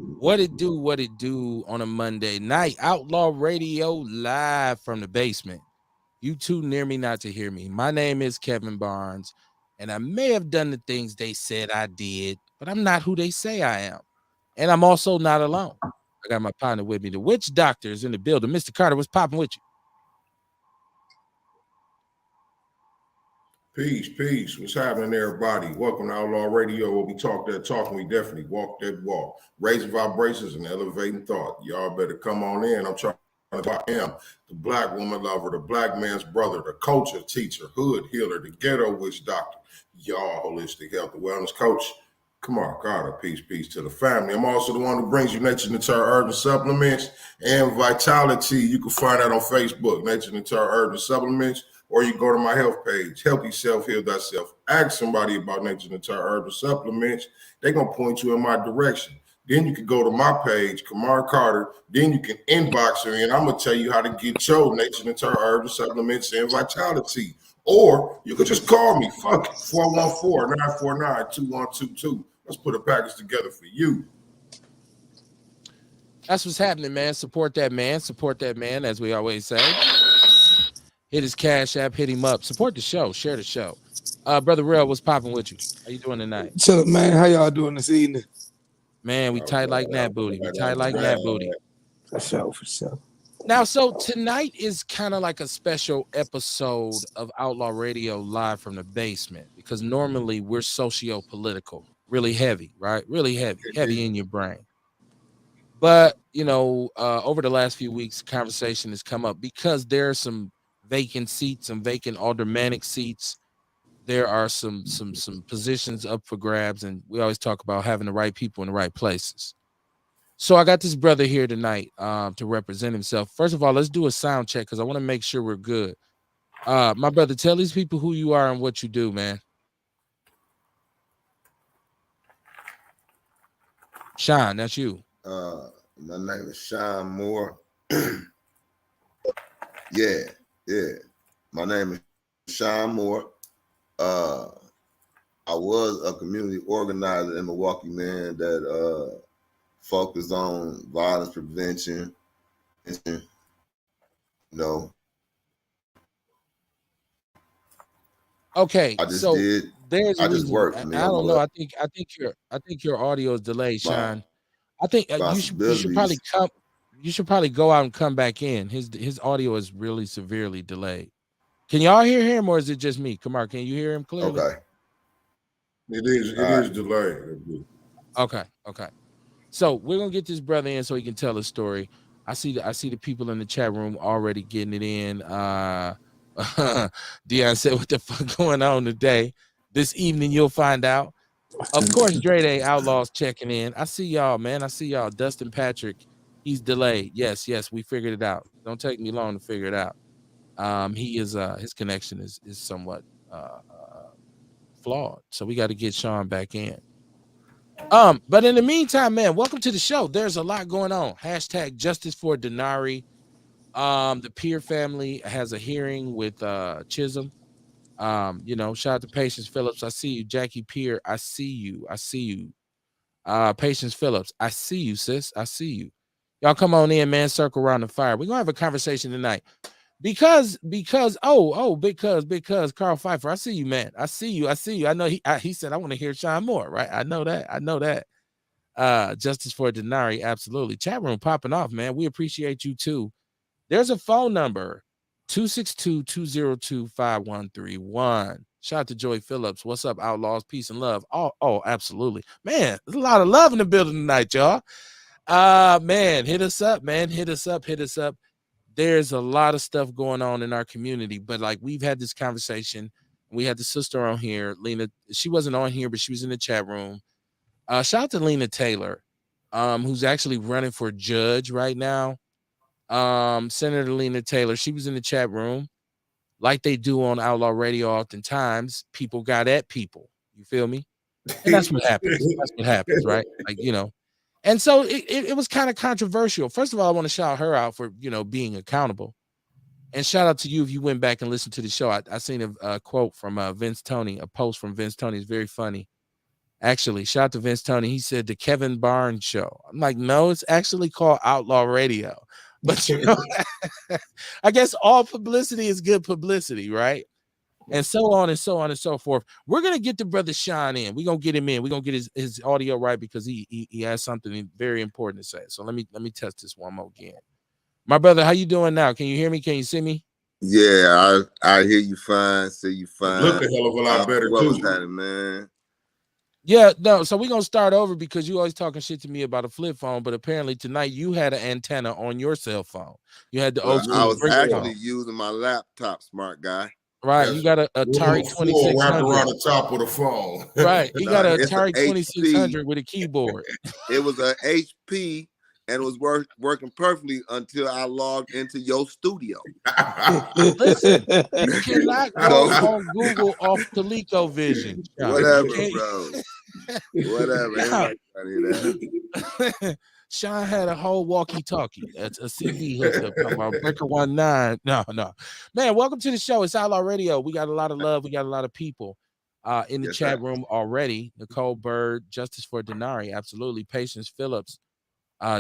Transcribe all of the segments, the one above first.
What it do on a Monday night? Outlaw Radio live from the basement. You too near me not to hear me. My name is Kevin Barnes, and I may have done the things they said I did, but I'm not who they say I am. And I'm also not alone. I got my partner with me. The witch doctor is in the building. Mr. Carter, what's popping with you? Peace, peace. What's happening, everybody? Welcome to Outlaw Radio, where we talk that talk and we definitely walk that walk. Raising vibrations and elevating thought. Y'all better come on in. I'm trying to I am the black woman lover, the black man's brother, the culture teacher, hood healer, the ghetto witch doctor. Y'all holistic health and wellness coach. Come on, Carter. Peace, peace to the family. I'm also the one who brings you Nature Nature Urban Supplements and Vitality. You can find that on Facebook, Nature Nature Urban Supplements. Or you go to my health page, Help Yourself, Heal Thyself. Ask somebody about Nature Nature Urban Supplements. They're going to point you in my direction. Then you can go to my page, Kamar Carter. Then you can inbox me, and I'm going to tell you how to get your Nature Nature Urban Supplements and Vitality. Or you could just call me, fuck it, 414-949-2122. Let's put a package together for you. That's what's happening, man. Support that man. Support that man, as we always say. Hit his cash app, hit him up. Support the show, share the show. Brother Real, what's popping with you? How you doing tonight? What's up, man? How y'all doing this evening? Man, we tight like that booty. We tight like that booty. For sure. Now, so tonight is kind of like a special episode of Outlaw Radio live from the basement, because normally we're socio-political, really heavy, right? Really heavy in your brain. But, you know, over the last few weeks, conversation has come up because there are some vacant seats, some vacant aldermanic seats. There are some positions up for grabs, and we always talk about having the right people in the right places. So I got this brother here tonight to represent himself. First of all, let's do a sound check because I want to make sure we're good. My brother, tell these people who you are and what you do, man. Sean, that's you. My name is Sean Moore. Yeah. My name is Sean Moore. I was a community organizer in Milwaukee, man, that focused on violence prevention. You know. Okay, I just so did. there's I just worked. I don't know. I think your audio is delayed, Sean. I think you should probably come. You should probably go out and come back in. His audio is really severely delayed. Can y'all hear him, or is it just me? Kamar, can you hear him clearly? Okay. It is delayed. Okay. So we're gonna get this brother in so he can tell his story. I see the people in the chat room already getting it in. Dion said, "What the fuck going on today? This evening you'll find out." Of course, Dre Day Outlaws checking in. I see y'all, man. I see y'all. Dustin Patrick, he's delayed. Yes, we figured it out. Don't take me long to figure it out. He is his connection is somewhat flawed, so we got to get Sean back in. But in the meantime, man, welcome to the show. There's a lot going on. Hashtag Justice for Denari. The Peer family has a hearing with Chisholm. Shout out to Patience Phillips. I see you. Jackie Peer, I see you. Patience Phillips, I see you, sis. I see you. Y'all come on in, man. Circle around the fire. We're gonna have a conversation tonight. Because Carl Pfeiffer, I see you, man. I see you. I know he said I want to hear Sean Moore, right? I know that. Justice for Denari, absolutely. Chat room popping off, man. We appreciate you too. There's a phone number, 262-202-5131. Shout out to Joey Phillips. What's up, Outlaws? Peace and love. Oh, absolutely. Man, there's a lot of love in the building tonight, y'all. Man, hit us up, man. Hit us up. There's a lot of stuff going on in our community, but like we've had this conversation. We had the sister on here, Lena. She wasn't on here, but she was in the chat room. Shout out to Lena Taylor, who's actually running for judge right now. Senator Lena Taylor, she was in the chat room, like they do on Outlaw Radio oftentimes. People got at people. You feel me? And that's what happens. That's what happens, right? Like, and so it was kind of controversial. First of all, I want to shout her out for, being accountable. And shout out to you if you went back and listened to the show. I seen a quote from Vince Tony, a post from Vince Tony. It's very funny. Actually, shout out to Vince Tony. He said the Kevin Barnes show. I'm like, no, it's actually called Outlaw Radio. But you know, I guess all publicity is good publicity, right? And so on and so on and so forth. We're gonna get the brother Sean in. We're gonna get him in. We're gonna get his audio right because he has something very important to say. So let me test this one more again. My brother, how you doing now? Can you hear me? Can you see me? Yeah, I hear you fine, see you fine. Look a hell of a lot better What was too. happening, man? Yeah, no. So we're gonna start over because you always talking shit to me about a flip phone, but apparently tonight you had an antenna on your cell phone. You had the old I school was brick actually phone. using my laptop, smart guy. Right. Yes. You got a With a Atari little foil wrapped 2600. around the top of the phone. Right. He got an It's an Atari HP. 2600 with a keyboard. It was a HP, and it was working perfectly until I logged into your studio. Listen, you cannot go So on Google off ColecoVision. Sean. You whatever, can't. bro. Whatever. Sean, Everybody trying to hear that. Sean had a whole walkie-talkie. That's a CB hooked up. Talking about Breaker 19. No. Man, welcome to the show. It's Outlaw Radio. We got a lot of love. We got a lot of people in the Yes, chat sir. room already. Nicole Bird, Justice for Denari. Absolutely. Patience Phillips,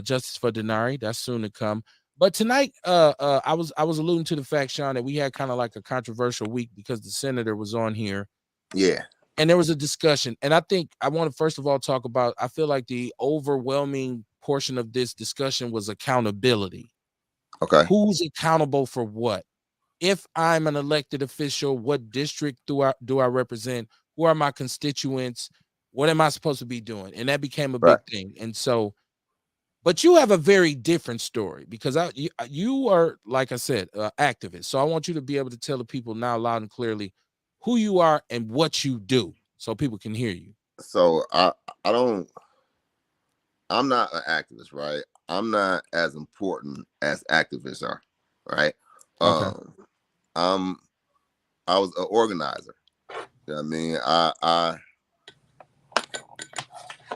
Justice for Denari. That's soon to come. But tonight, I was alluding to the fact, Sean, that we had kind of like a controversial week because the senator was on here. Yeah. And there was a discussion. And I think I want to first of all talk about, I feel like the overwhelming portion of this discussion was accountability. Okay. Who's accountable for what? If I'm an elected official, what district do I represent? Who are my constituents? What am I supposed to be doing? And that became a big thing. And so, but you have a very different story because you are, like I said, activist. So I want you to be able to tell the people now loud and clearly who you are and what you do so people can hear you. So I'm not an activist, right? I'm not as important as activists are, right? Okay. I was an organizer. You know what I mean? I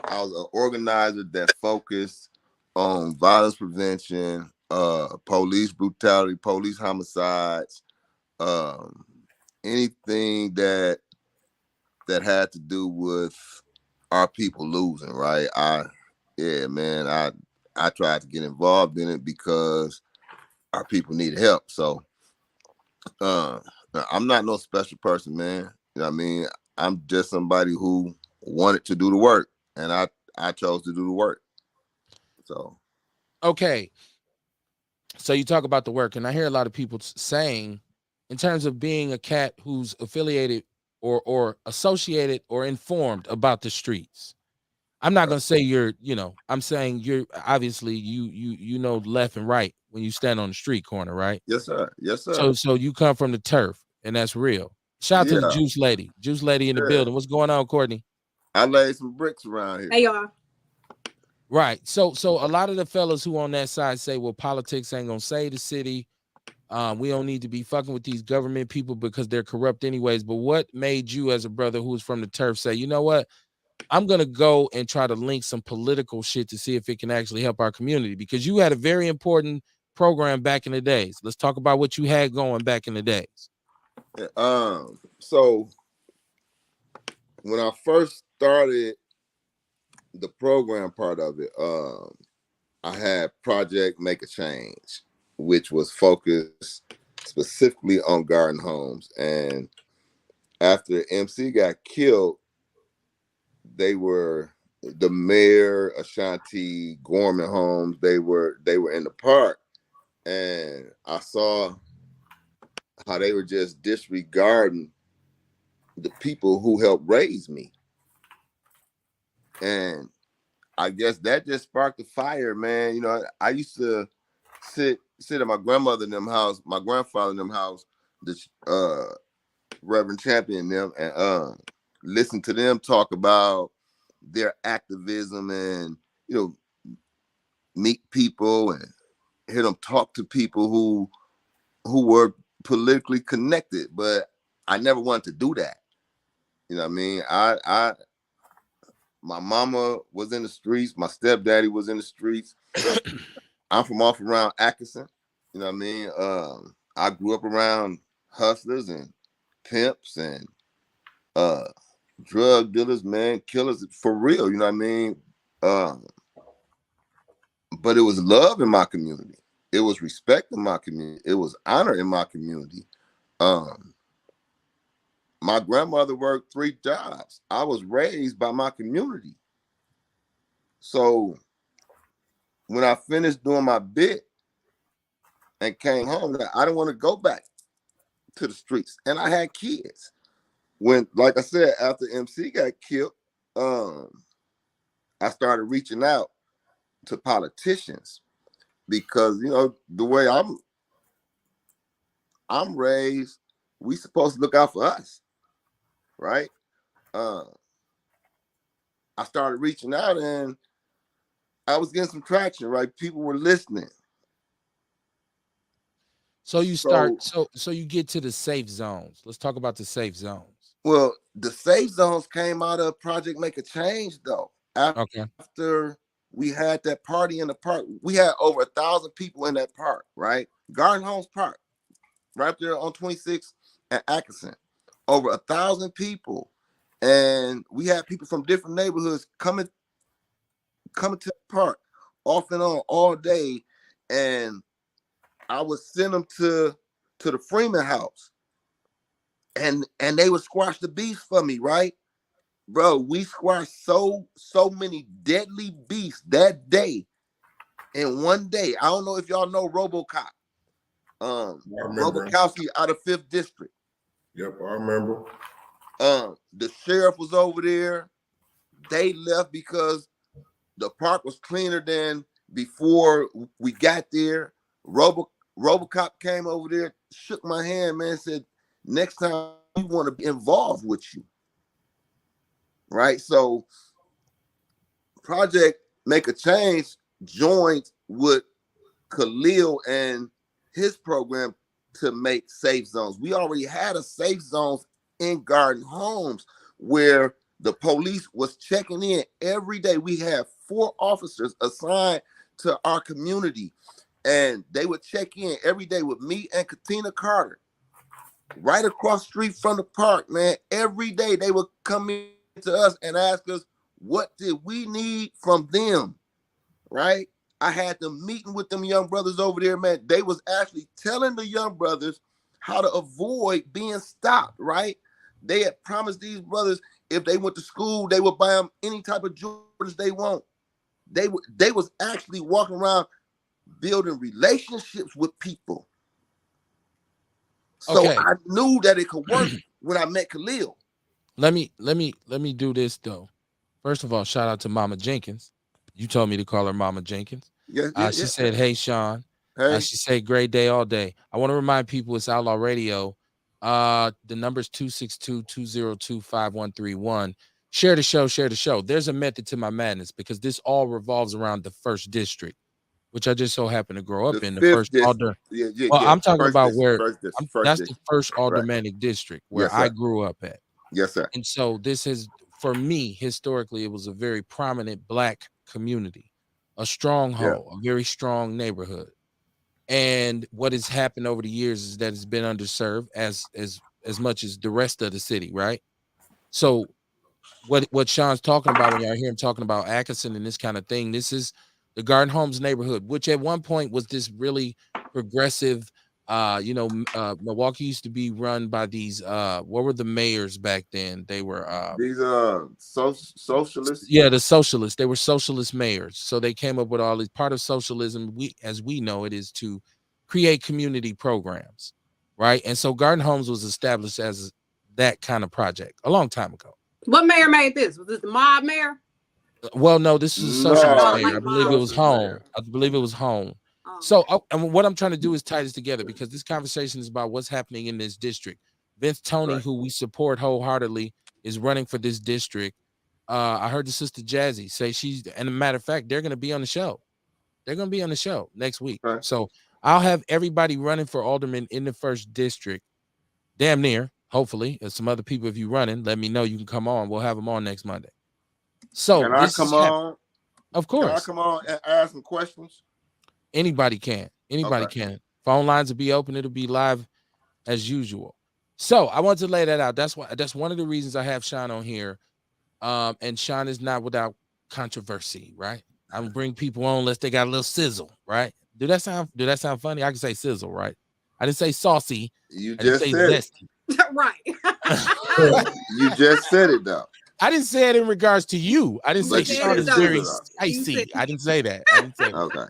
was an organizer that focused on violence prevention, police brutality, police homicides, anything that had to do with our people losing, right? I tried to get involved in it because our people need help. So I'm not no special person, man. You know what I mean? I'm just somebody who wanted to do the work, and I chose to do the work. So okay. So you talk about the work, and I hear a lot of people saying, in terms of being a cat who's affiliated or associated or informed about the streets. I'm not gonna say you're, I'm saying you're obviously you know left and right when you stand on the street corner, right? yes, sir. Yes, sir. So you come from the turf, and that's real. Shout out to the Yeah. Juice Lady in the building. What's going on, Courtney? I laid some bricks around here. Hey y'all. Right. So a lot of the fellas who on that side say, well, politics ain't gonna save the city. We don't need to be fucking with these government people because they're corrupt anyways. But what made you, as a brother who's from the turf, say, you know what? I'm gonna go and try to link some political shit to see if it can actually help our community, because you had a very important program back in the days. Let's talk about what you had going back in the days. So when I first started the program part of it, I had Project Make a Change, which was focused specifically on garden homes. And after MC got killed, the mayor, Ashanti, Gorman Homes, they were in the park, and I saw how they were just disregarding the people who helped raise me. And I guess that just sparked the fire, man. You know, I used to sit at my grandmother in them house, my grandfather in them house, the Reverend Champion them, and listen to them talk about their activism and, meet people and hear them talk to people who were politically connected. But I never wanted to do that. You know what I mean? My mama was in the streets. My stepdaddy was in the streets. I'm from off around Atkinson. You know what I mean? I grew up around hustlers and pimps and drug dealers, man, killers for real. You know what I mean? But it was love in my community. It was respect in my community. It was honor in my community. Um, my grandmother worked 3 jobs. I was raised by my community. So when I finished doing my bit and came home, I didn't want to go back to the streets. And I had kids. When, like I said, after MC got killed, I started reaching out to politicians because, you know, the way I'm raised, we supposed to look out for us, right? I started reaching out and I was getting some traction, right? People were listening. So you start, so you get to the safe zones. Let's talk about the safe zones. Well, the safe zones came out of Project Make a Change, though. Okay. After we had that party in the park, we had over 1,000 people in that park, right? Garden Homes Park, right there on 26 and Atkinson. Over 1,000 people. And we had people from different neighborhoods coming to the park off and on all day. And I would send them to the Freeman house. And they would squash the beast for me, right? Bro, we squashed so many deadly beasts that day in one day. I don't know if y'all know RoboCop. Robokowski out of 5th District. Yep, I remember. The sheriff was over there. They left because the park was cleaner than before we got there. RoboCop came over there, shook my hand, man, said, next time we want to be involved with you. Right? So Project Make a Change joined with Khalil and his program to make safe zones. We already had a safe zones in Garden Homes where the police was checking in every day. We had 4 officers assigned to our community, and they would check in every day with me and Katina Carter right across the street from the park, man. Every day they would come in to us and ask us, what did we need from them, right? I had them meeting with them young brothers over there, man. They was actually telling the young brothers how to avoid being stopped, right? They had promised these brothers if they went to school, they would buy them any type of Jordans they want. They was actually walking around building relationships with people. So Okay. I knew that it could work when I met Khalil. Let me do this though. First of all, shout out to Mama Jenkins. You told me to call her Mama Jenkins. She said, "Hey, Sean." Hey. She said, "Great day all day." I want to remind people it's Outlaw Radio. The number is 262-202-5131. Share the show, share the show. There's a method to my madness because this all revolves around the 1st district, which I just so happen to grow up in. The 1st alder. I'm talking about where that's the 1st aldermanic district where I grew up at. Yes, sir. And so this is, for me, historically, it was a very prominent Black community, a stronghold, a very strong neighborhood. And what has happened over the years is that it's been underserved as much as the rest of the city, right? So what Sean's talking about when y'all hear him talking about Atkinson and this kind of thing, this is the Garden Homes neighborhood, which at one point was this really progressive. Milwaukee used to be run by these what were the mayors back then? They were these socialists. Yeah, the socialists. They were socialist mayors. So they came up with all these. Part of socialism, as we know it, is to create community programs, right? And so Garden Homes was established as that kind of project a long time ago. What mayor made this? Was this the mob mayor? Well, no, this is a socialist mayor. I believe it was Home. I believe it was Home. So and what I'm trying to do is tie this together because this conversation is about what's happening in this district. Vince Toney, who we support wholeheartedly, is running for this district. I heard the sister Jazzy say and a matter of fact, they're going to be on the show. They're going to be on the show next week. Right. So I'll have everybody running for alderman in the 1st district. Damn near, hopefully. There's some other people, if you're running, let me know. You can come on. We'll have them on next Monday. So can I come on? Of course. Can I come on and ask some questions? Anybody can. Anybody can. Phone lines will be open. It'll be live as usual. So I want to lay that out. That's one of the reasons I have Sean on here. And Sean is not without controversy, right? I don't bring people on unless they got a little sizzle, right? Do that sound funny? I can say sizzle, right? I didn't say saucy. You I didn't just say said it. zesty. Right. You just said it though. I didn't say it in regards to you. I didn't say But you Sean said is very sizzle though. spicy. I didn't say that. I didn't say that. Okay.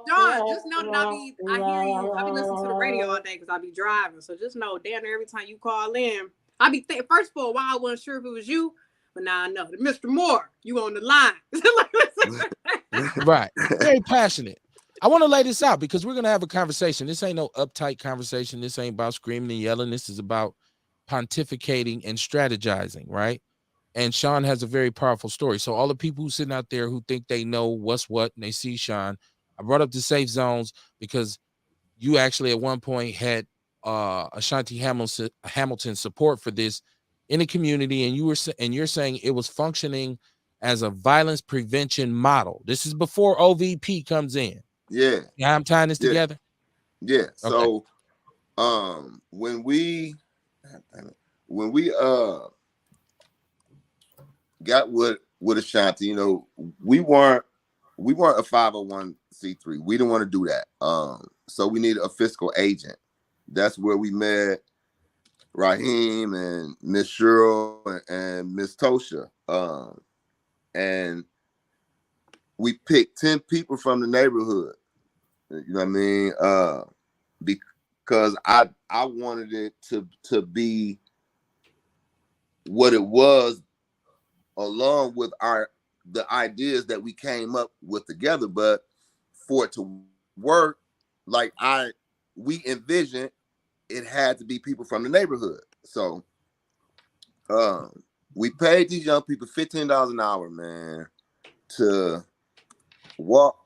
John, just know that I hear you. I be listening to the radio all day because I be driving. So just know, damn near every time you call in, I be first of all, why I wasn't sure if it was you, but now I know. Mr. Moore, you on the line. Right. Very passionate. I want to lay this out because we're going to have a conversation. This ain't no uptight conversation. This ain't about screaming and yelling. This is about pontificating and strategizing, right? And Sean has a very powerful story. So all the people who sitting out there who think they know what's what and they see Sean, I brought up the safe zones because you actually at one point had Ashanti Hamilton support for this in the community, and you're saying it was functioning as a violence prevention model. This is before OVP comes in. Yeah. Yeah, I'm tying this Yeah. together. Yeah. Okay. So when we got with Ashanti, you know, we weren't a 501c3. We didn't want to do that. So we needed a fiscal agent. That's where we met Raheem and Miss Cheryl and Miss Tosha. And we picked 10 people from the neighborhood. You know what I mean? Because I wanted it to be what it was, along with the ideas that we came up with together. But for it to work like we envisioned, it had to be people from the neighborhood. So we paid these young people $15 an hour, man, to walk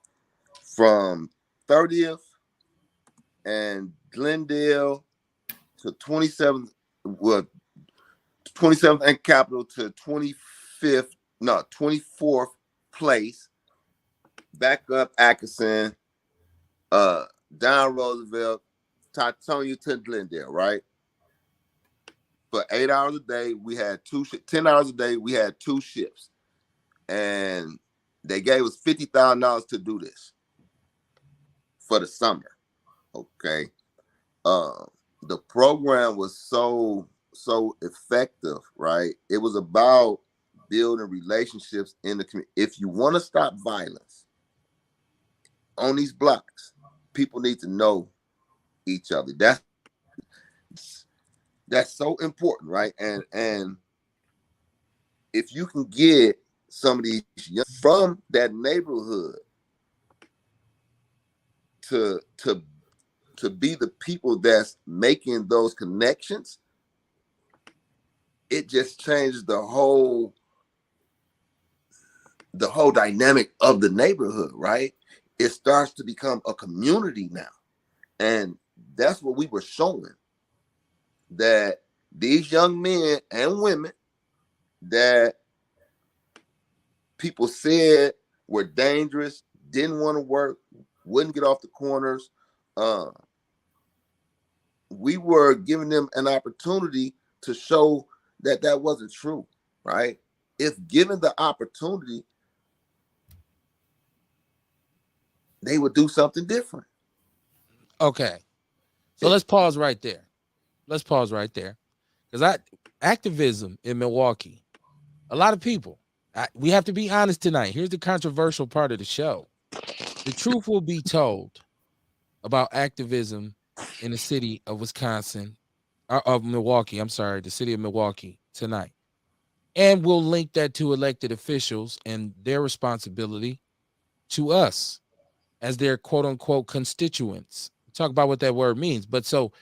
from 30th and Glendale to 27th, well, 27th and Capitol to 24th place, back up Atkinson, down Roosevelt, Titonia to Glendale, right? For 8 hours a day, we had 10 hours a day, we had 2 shifts. And they gave us $50,000 to do this for the summer. Okay. The program was so effective, right? It was about building relationships in the community. If you want to stop violence on these blocks, people need to know each other. That's so important, right? And if you can get some of these young from that neighborhood to be the people that's making those connections, it just changes the whole dynamic of the neighborhood, right? It starts to become a community now. And that's what we were showing, that these young men and women that people said were dangerous, didn't want to work, wouldn't get off the corners, we were giving them an opportunity to show that wasn't true, right? If given the opportunity, they would do something different. Okay. So let's pause right there. Because activism in Milwaukee, a lot of people, we have to be honest tonight. Here's the controversial part of the show. The truth will be told about activism in the city of Wisconsin, of Milwaukee. I'm sorry, the city of Milwaukee tonight. And we'll link that to elected officials and their responsibility to us as their quote unquote constituents. Talk about what that word means. But so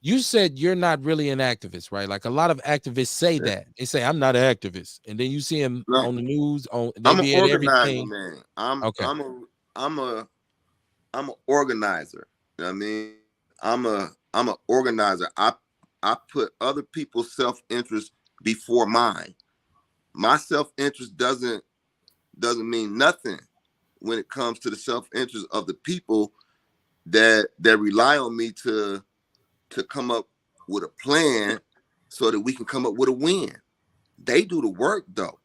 you said you're not really an activist, right? Like a lot of activists say that. They say, I'm not an activist. And then you see them on the news, they I'm be an at organizer, everything. man. I'm an organizer. You know what I mean? I'm an organizer. I put other people's self-interest before mine. My self-interest doesn't mean nothing when it comes to the self-interest of the people that rely on me to come up with a plan so that we can come up with a win. They do the work though.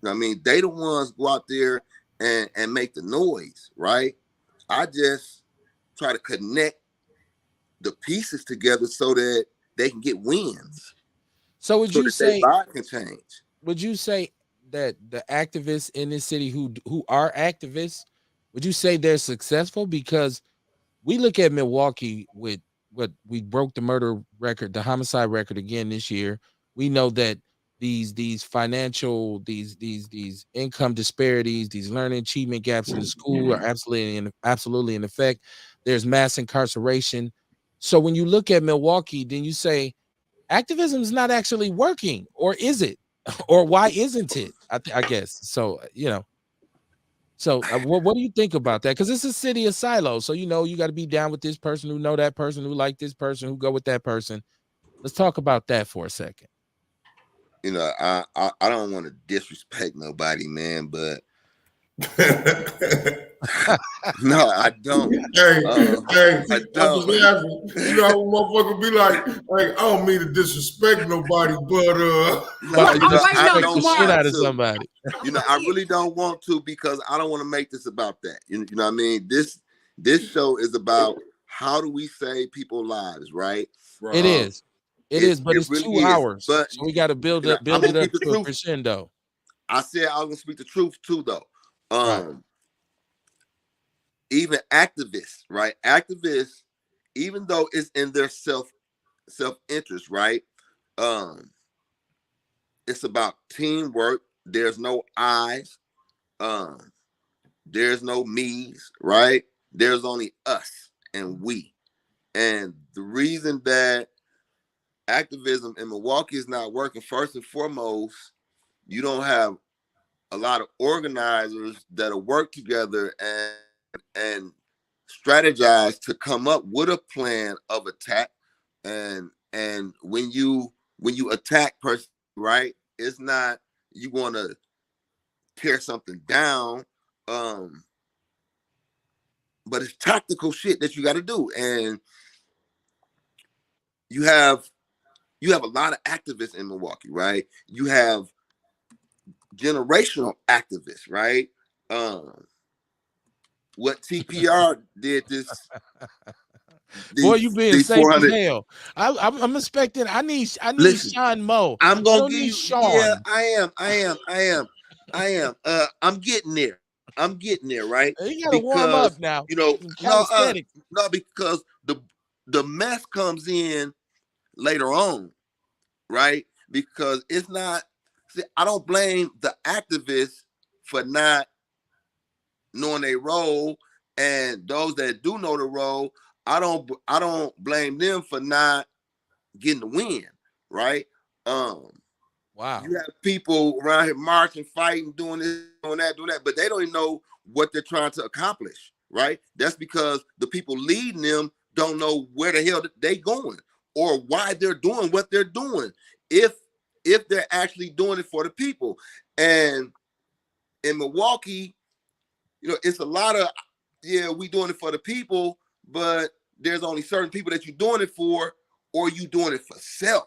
I mean, they the ones go out there and make the noise, right? I just try to connect the pieces together so that they can get wins. So would So you that their say? vibe can change. Would you say that the activists in this city who are activists, would you say they're successful? Because we look at Milwaukee with what we broke the murder record, the homicide record again this year. We know that these financial these income disparities, these learning achievement gaps in the school are absolutely in effect. There's mass incarceration. So when you look at Milwaukee, then you say activism is not actually working, or is it? Or why isn't it? I guess so. So what do you think about that? Because it's a city of silos. So you got to be down with this person who know that person who like this person who go with that person. Let's talk about that for a second. I don't want to disrespect nobody, man, but no, I don't. Hey, I I'm just don't. laughing. You know how motherfucker be like, I don't mean to disrespect nobody, but But you just wait, no, respect the shit Lamar. out of somebody. I really don't want to because I don't want to make this about that. You know what I mean? This show is about how do we save people's lives, right? It is. It is, but it's really 2 is. hours. But So we got to build I'm it gonna up speak the to a truth. crescendo. I said I was gonna speak the truth too, though. Right. Even activists, right? Activists, even though it's in their self-interest, right? It's about teamwork. There's no I's. There's no me's, right? There's only us and we. And the reason that activism in Milwaukee is not working, first and foremost, you don't have a lot of organizers that'll work together and strategize to come up with a plan of attack. And when you attack person, right, it's not you want to tear something down, but it's tactical shit that you got to do. And you have a lot of activists in Milwaukee, right? You have generational activists, right? What TPR did this. Boy, you being these safe as 400. hell. I'm expecting. I need Listen, Sean Moe. I'm I gonna don't give need you. Sean. Yeah, I am. I'm getting there. Right? You gotta warm up now. Some calisthenics. No, because the mess comes in later on, right? Because it's not. See, I don't blame the activists for not knowing their role, and those that do know the role, I don't blame them for not getting the win, right? Wow. You have people around here marching, fighting, doing this, doing that, but they don't even know what they're trying to accomplish, right? That's because the people leading them don't know where the hell they going or why they're doing what they're doing. If they're actually doing it for the people. And in Milwaukee, it's a lot of, we doing it for the people, but there's only certain people that you're doing it for, or you doing it for self.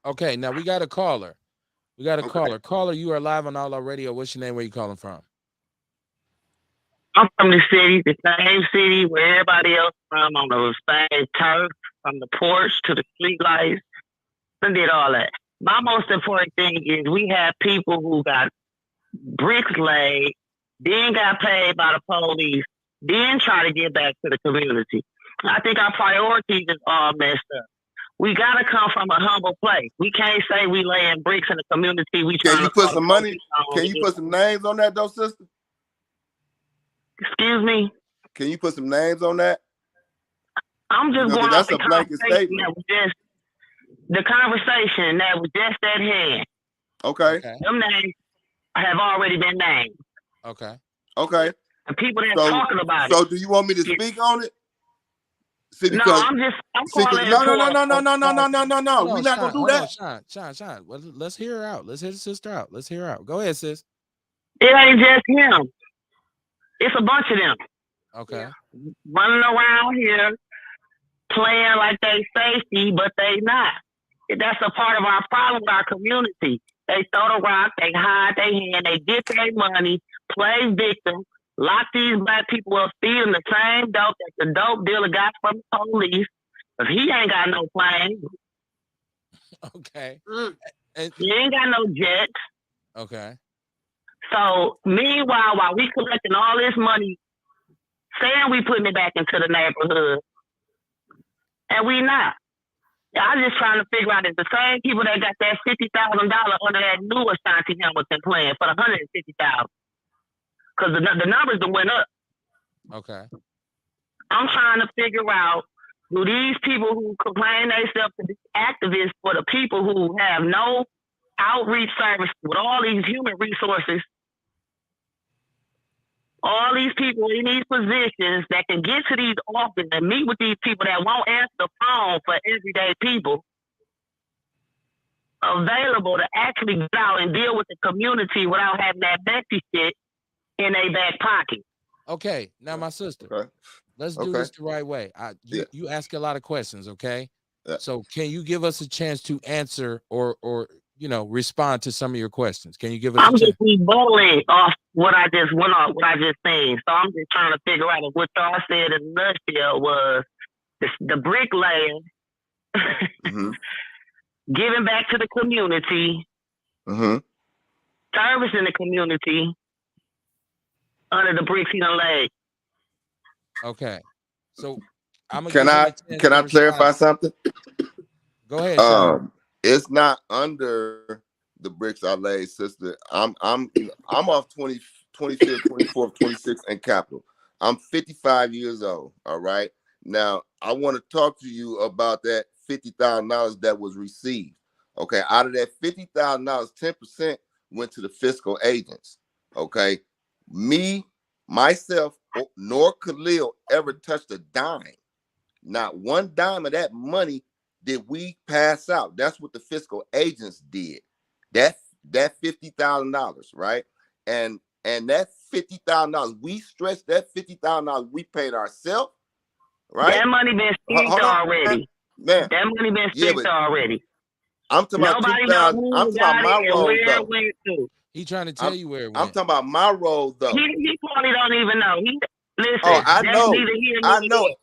Okay, now we got a caller. Caller, you are live on Outlaw Radio. What's your name? Where you calling from? I'm from the city, the same city where everybody else from, on the same turf, from the porch to the street lights, and did all that. My most important thing is we have people who got bricks laid, then got paid by the police, then try to get back to the community. I think our priorities is all messed up. We gotta come from a humble place. We can't say we laying bricks in the community. Can you put some money? Can you put some names on that, though, sister? Excuse me? Can you put some names on that? I'm just going that's off a blanket statement. The conversation that was just at hand. Okay. Them names have already been named. Okay. And people that are talking about it. So do you want me to speak on it? See, I'm calling No. We're not gonna do that. Sean. Well, let's hear her out. Let's hear the sister out. Go ahead, sis. It ain't just him. It's a bunch of them. Okay. Running around here playing like they safety, but they not. That's a part of our problem with our community. They throw the rock, they hide their hand, they get their money, play victim, lock these black people up, feed them the same dope that the dope dealer got from the police, because he ain't got no plane. Okay. He ain't got no jet. Okay. So meanwhile, while we collecting all this money, saying we putting it back into the neighborhood, and we not. I'm just trying to figure out if the same people that got that $50,000 under that new Ashanti Hamilton plan for the $150,000, because the numbers that went up. Okay. I'm trying to figure out, do these people who complain themselves to be activists for the people who have no outreach service with all these human resources, all these people in these positions that can get to these offices and meet with these people that won't answer the phone for everyday people, available to actually get out and deal with the community without having that messy shit in their back pocket. Okay. Now, my sister, let's do this the right way. You ask a lot of questions, okay? Yeah. So can you give us a chance to answer or respond to some of your questions? Can you give us I'm a just chance? rebutting off what I just went off, what I just seen. So I'm just trying to figure out if what y'all said in a nutshell was the bricklayer giving back to the community, servicing the community under the bricks he done laid. Okay. So I'm gonna Can I clarify something? Go ahead, Sean. It's not under the bricks I laid, sister. I'm off 25th, 24th, 26th and Capitol. I'm 55 years old. All right. Now I want to talk to you about that $50,000 that was received. Okay. Out of that $50,000, 10% went to the fiscal agents. Okay. Me, myself, nor Khalil ever touched a dime. Not one dime of that money did we pass out. That's what the fiscal agents did. That $50,000, right? And that $50,000, we stretched that $50,000 we paid ourselves, right? That money been spent already. Man. That money been spent already. I'm talking about nobody knows who I'm talking about my role, where though. it went to. He trying to tell you where it went. I'm talking about my role, though. He probably don't even know. Listen. Oh, I know.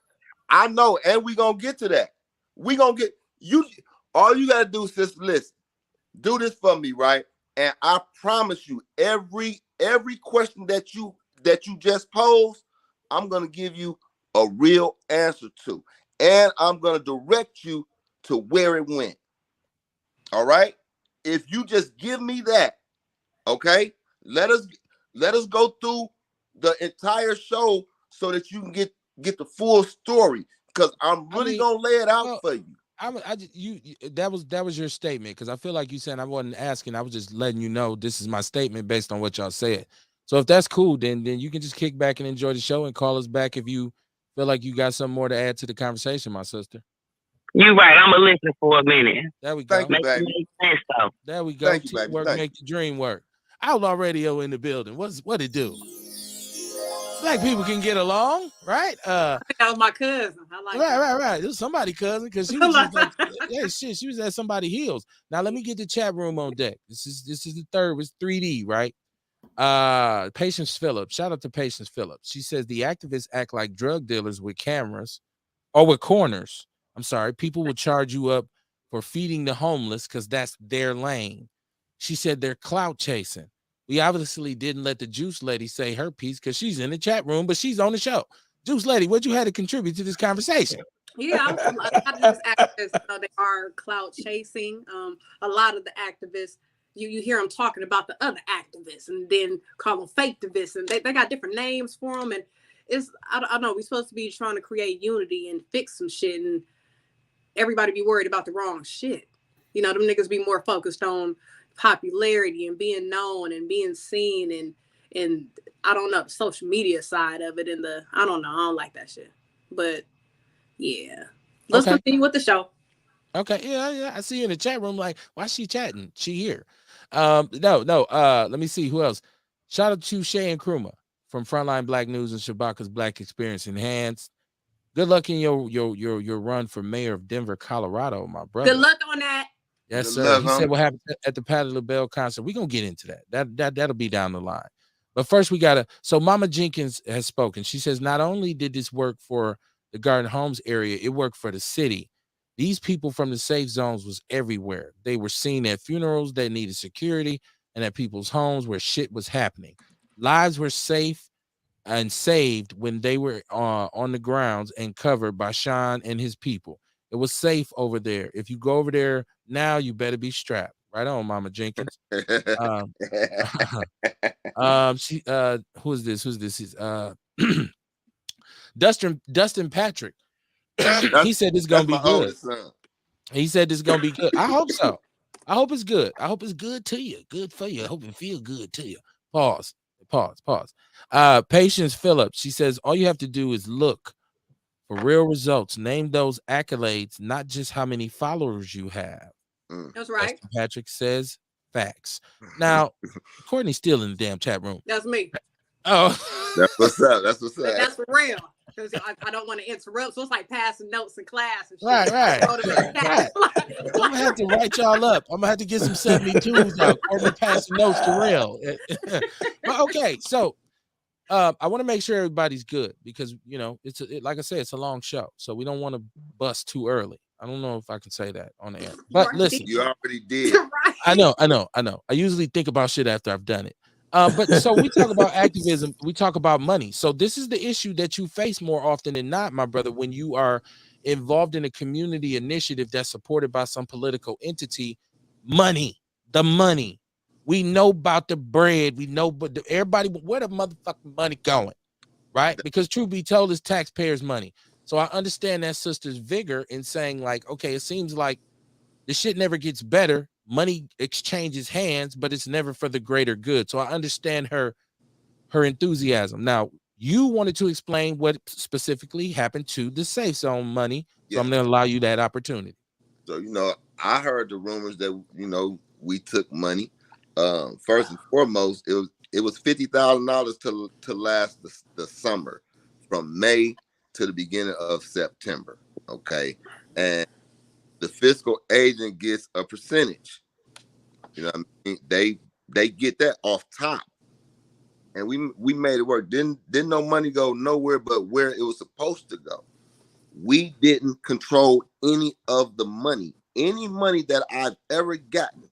I know, and we gonna get to that. We gonna get you. All you gotta do, sis, listen. Do this for me, right? And I promise you, every question that you just posed, I'm gonna give you a real answer to, and I'm gonna direct you to where it went. All right? If you just give me that, okay? Let us go through the entire show so that you can get the full story, because I'm really gonna lay it out for you. That was your statement, because I feel like you said I wasn't asking. I was just letting you know this is my statement based on what y'all said. So if that's cool, then you can just kick back and enjoy the show and call us back if you feel like you got something more to add to the conversation, my sister. You're right. I'm gonna listen for a minute. There we go. Thank you, baby. Make sense, though. There we go. Thank you, baby. Teamwork make the dream work. Outlaw Radio in the building. What it do? Black people can get along, right? That was my cousin. I like right. It was somebody's cousin, because she was just like, yeah, shit. She was at somebody's heels. Now let me get the chat room on deck. This is the third. It's 3D, right? Patience Phillips. Shout out to Patience Phillips. She says the activists act like drug dealers with cameras or with corners. I'm sorry. People will charge you up for feeding the homeless because that's their lane. She said they're clout chasing. We obviously didn't let the Juice Lady say her piece because she's in the chat room, but she's on the show. Juice Lady, what you had to contribute to this conversation? Yeah, a lot of these activists, they are clout chasing. A lot of the activists, you hear them talking about the other activists and then call them fake activists, and they got different names for them. And it's, I don't know, we're supposed to be trying to create unity and fix some shit, and everybody be worried about the wrong shit. You know, them niggas be more focused on popularity and being known and being seen, and I don't know, the social media side of it, and I don't like that shit. But yeah, let's continue with the show. Okay, yeah. I see you in the chat room. Like, why is she chatting? She here. No. Let me see who else. Shout out to Shay and Kruma from Frontline Black News and Shabaka's Black Experience Enhanced. Good luck in your run for mayor of Denver, Colorado, my brother. Good luck on that. Yes, Good sir. luck, He said homie. what happened at the Patti LaBelle concert. We're gonna get into that. That'll be down the line. But first, we gotta. So, Mama Jenkins has spoken. She says not only did this work for the Garden Homes area, it worked for the city. These people from the safe zones was everywhere. They were seen at funerals that needed security and at people's homes where shit was happening. Lives were safe and saved when they were on the grounds and covered by Sean and his people. It was safe over there. If you go over there now, you better be strapped. Right on, Mama Jenkins. Um, she who's this? Who's this? Is Dustin Patrick. He said this is gonna That's be my good. oldest son. He said this is gonna be good. I hope so. I hope it's good. I hope it's good to you. Good for you. I hope it feel good to you. Pause. Patience Phillips. She says all you have to do is look for real results. Name those accolades, not just how many followers you have. That's right. Dustin Patrick says facts. Now, Courtney's still in the damn chat room. That's me. Oh, That's what's up. That's what's up. That's for real. Because I don't want to interrupt. So it's like passing notes in class and shit. right. Right. I'm gonna have to write y'all up. I'm gonna have to get some 72s out. Courtney passing notes to real. But okay, so I want to make sure everybody's good because like I said, it's a long show, so we don't want to bust too early. I don't know if I can say that on the air, but listen, You already did. Right. I know. I usually think about shit after I've done it. But so we talk about activism, we talk about money. So this is the issue that you face more often than not, my brother, when you are involved in a community initiative that's supported by some political entity. The money. We know about the bread. We know, but everybody, where the motherfucking money going, right? Because truth be told, it's taxpayers' money. So I understand that sister's vigor in saying like, okay, it seems like the shit never gets better. Money exchanges hands, but it's never for the greater good. So I understand her enthusiasm. Now, you wanted to explain what specifically happened to the safe zone money. So I'm going to allow you that opportunity. So, I heard the rumors that, we took money. First and foremost, it was $50,000 to last the summer from May to the beginning of September. Okay. And the fiscal agent gets a percentage. You know what I mean? They get that off top. And we made it work. Didn't no money go nowhere but where it was supposed to go. We didn't control any of the money. Any money that I've ever gotten,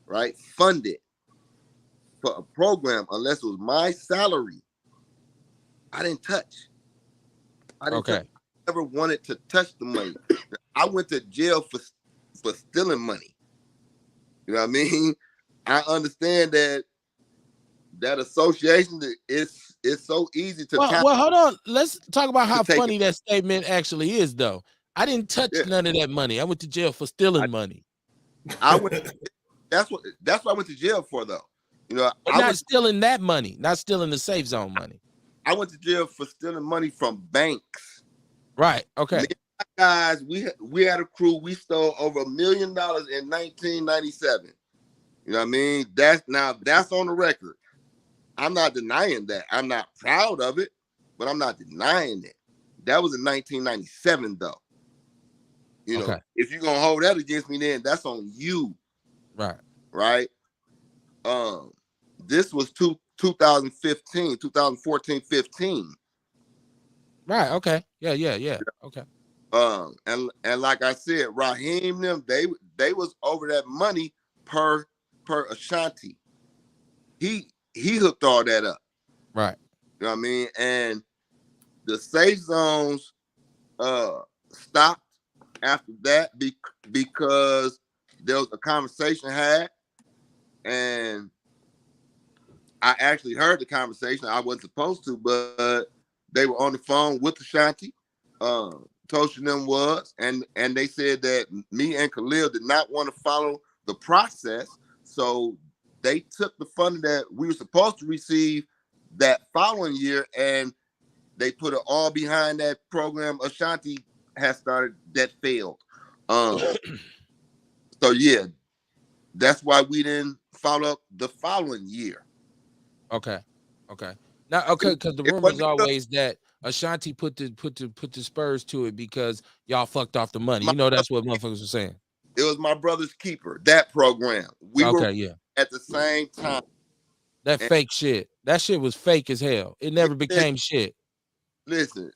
right, funded for a program, unless it was my salary, I didn't touch. I never wanted to touch the money. I went to jail for stealing money. You know what I mean? I understand that association is so easy to. Well, hold on. Let's talk about how funny that statement actually is, though. I didn't touch none of that money. I went to jail for stealing money. That's what I went to jail for, though. Not stealing that money, not stealing the safe zone money. I went to jail for stealing money from banks. Right. Okay. Guys, we had a crew. We stole over $1 million in 1997. You know what I mean? That's on the record. I'm not denying that. I'm not proud of it, but I'm not denying it. That was in 1997, though. If you're gonna hold that against me, then that's on you. Right. This was 2014, 15. Right. Okay. Yeah. Okay. And like I said, Raheem them, they was over that money per Ashanti. He hooked all that up. Right. You know what I mean? And the safe zones stopped after that because there was a conversation had, and I actually heard the conversation. I wasn't supposed to, but they were on the phone with Ashanti. Tosha them was, and they said that me and Khalil did not want to follow the process, so they took the funding that we were supposed to receive that following year, and they put it all behind that program Ashanti has started that failed. So yeah, that's why we didn't follow up the following year. Okay. Now, because the rumor is always that Ashanti put the spurs to it because y'all fucked off the money. You know that's what motherfuckers were saying. It was my brother's keeper, that program. We were Okay, yeah. at the same time. That And fake shit. That shit was fake as hell. It never became shit. listen,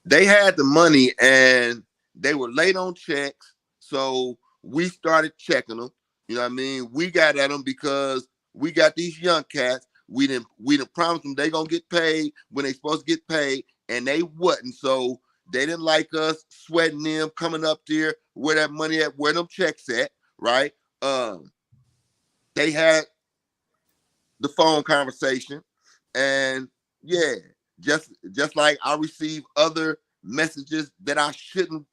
they had the money and they were late on checks. So we started checking them. You know what I mean? We got at them because we got these young cats. We didn't promise them they gonna get paid when they supposed to get paid, and they wasn't. So they didn't like us sweating them, coming up there where that money at, where them checks at, right? They had the phone conversation, and yeah, just like I receive other messages that I shouldn't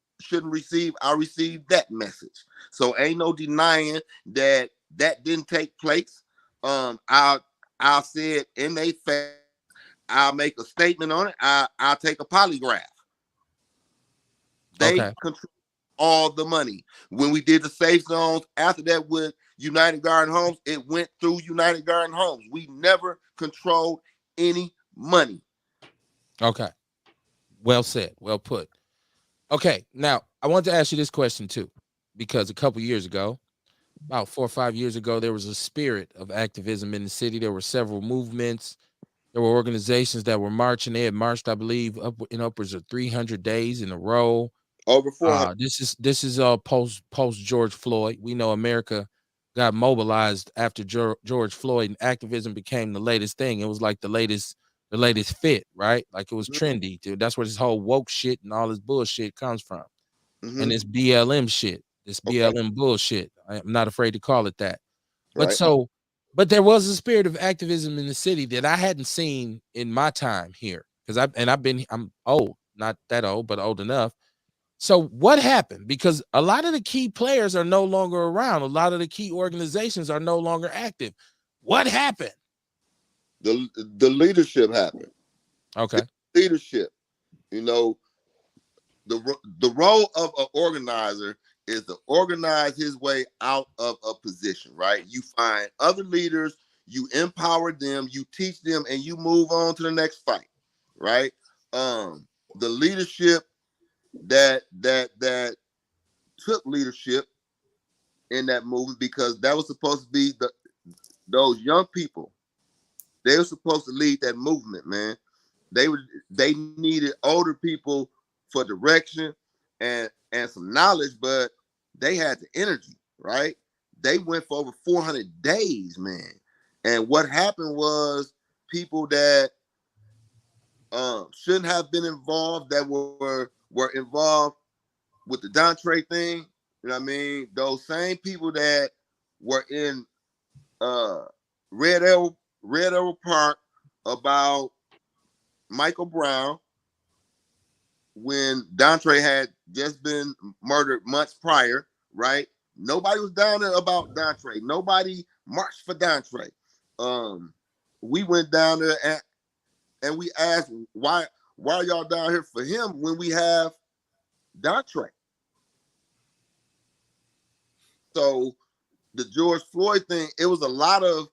receive, I received that message. So ain't no denying that didn't take place. I'll say it in their face. I'll make a statement on it. I'll take a polygraph. They Okay. control all the money. When we did the safe zones, after that with United Garden Homes, it went through United Garden Homes. We never controlled any money. Okay. Well said. Well put. Okay. Now I want to ask you this question too, because a couple years ago, about 4 or 5 years ago, there was a spirit of activism in the city. There were several movements. There were organizations that were marching. They had marched, I believe, upwards of 300 days in a row. Over 400. This is post George Floyd. We know America got mobilized after George Floyd, and activism became the latest thing. It was like the latest fit, right? Like it was trendy. Dude. That's where this whole woke shit and all this bullshit comes from. And this BLM shit, this BLM bullshit. I'm not afraid to call it that. But Right. but there was a spirit of activism in the city that I hadn't seen in my time here. I'm old, not that old, but old enough. So what happened? Because a lot of the key players are no longer around. A lot of the key organizations are no longer active. What happened? The leadership happened. Okay. Leadership. You know, the role of an organizer is to organize his way out of a position, right? You find other leaders, you empower them, you teach them, and you move on to the next fight, right? The leadership that took leadership in that movement, because that was supposed to be those young people. They were supposed to lead that movement, man. They needed older people for direction and some knowledge, but they had the energy, right? They went for over 400 days, man. And what happened was people that shouldn't have been involved, that were involved with the Dontre thing. You know what I mean? Those same people that were in Red Arrow Park about Michael Brown when Dontre had just been murdered months prior, right? Nobody was down there about Dontre. Nobody marched for Dontre. We went down there and we asked, why are y'all down here for him when we have Dontre? So the George Floyd thing, it was a lot of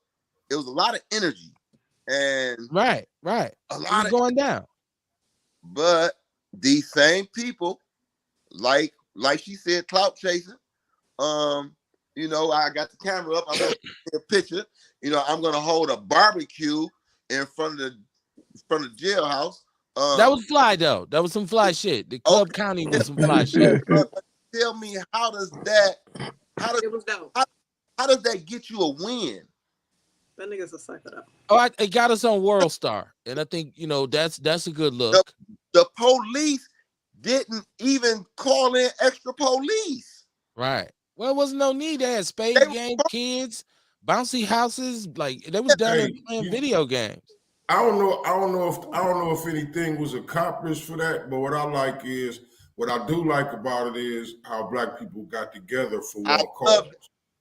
energy and Right. a It lot was of, going down. but these same people, like she said, clout chasing. You know, I got the camera up. I'm gonna take a picture. You know, I'm gonna hold a barbecue in front of the jailhouse. That was fly though. That was some fly shit. The Club County was some fly shit. Tell me, how does that It was dope. how does that get you a win? That nigga's a sucker though. Oh, it got us on World Star, and I think that's a good look. The police didn't even call in extra police. Right. Well, it wasn't no need. They had spade game, kids, bouncy houses. Like they was down there playing video games. I don't know if anything was accomplished for that, but what I do like about it is how black people got together for one cause.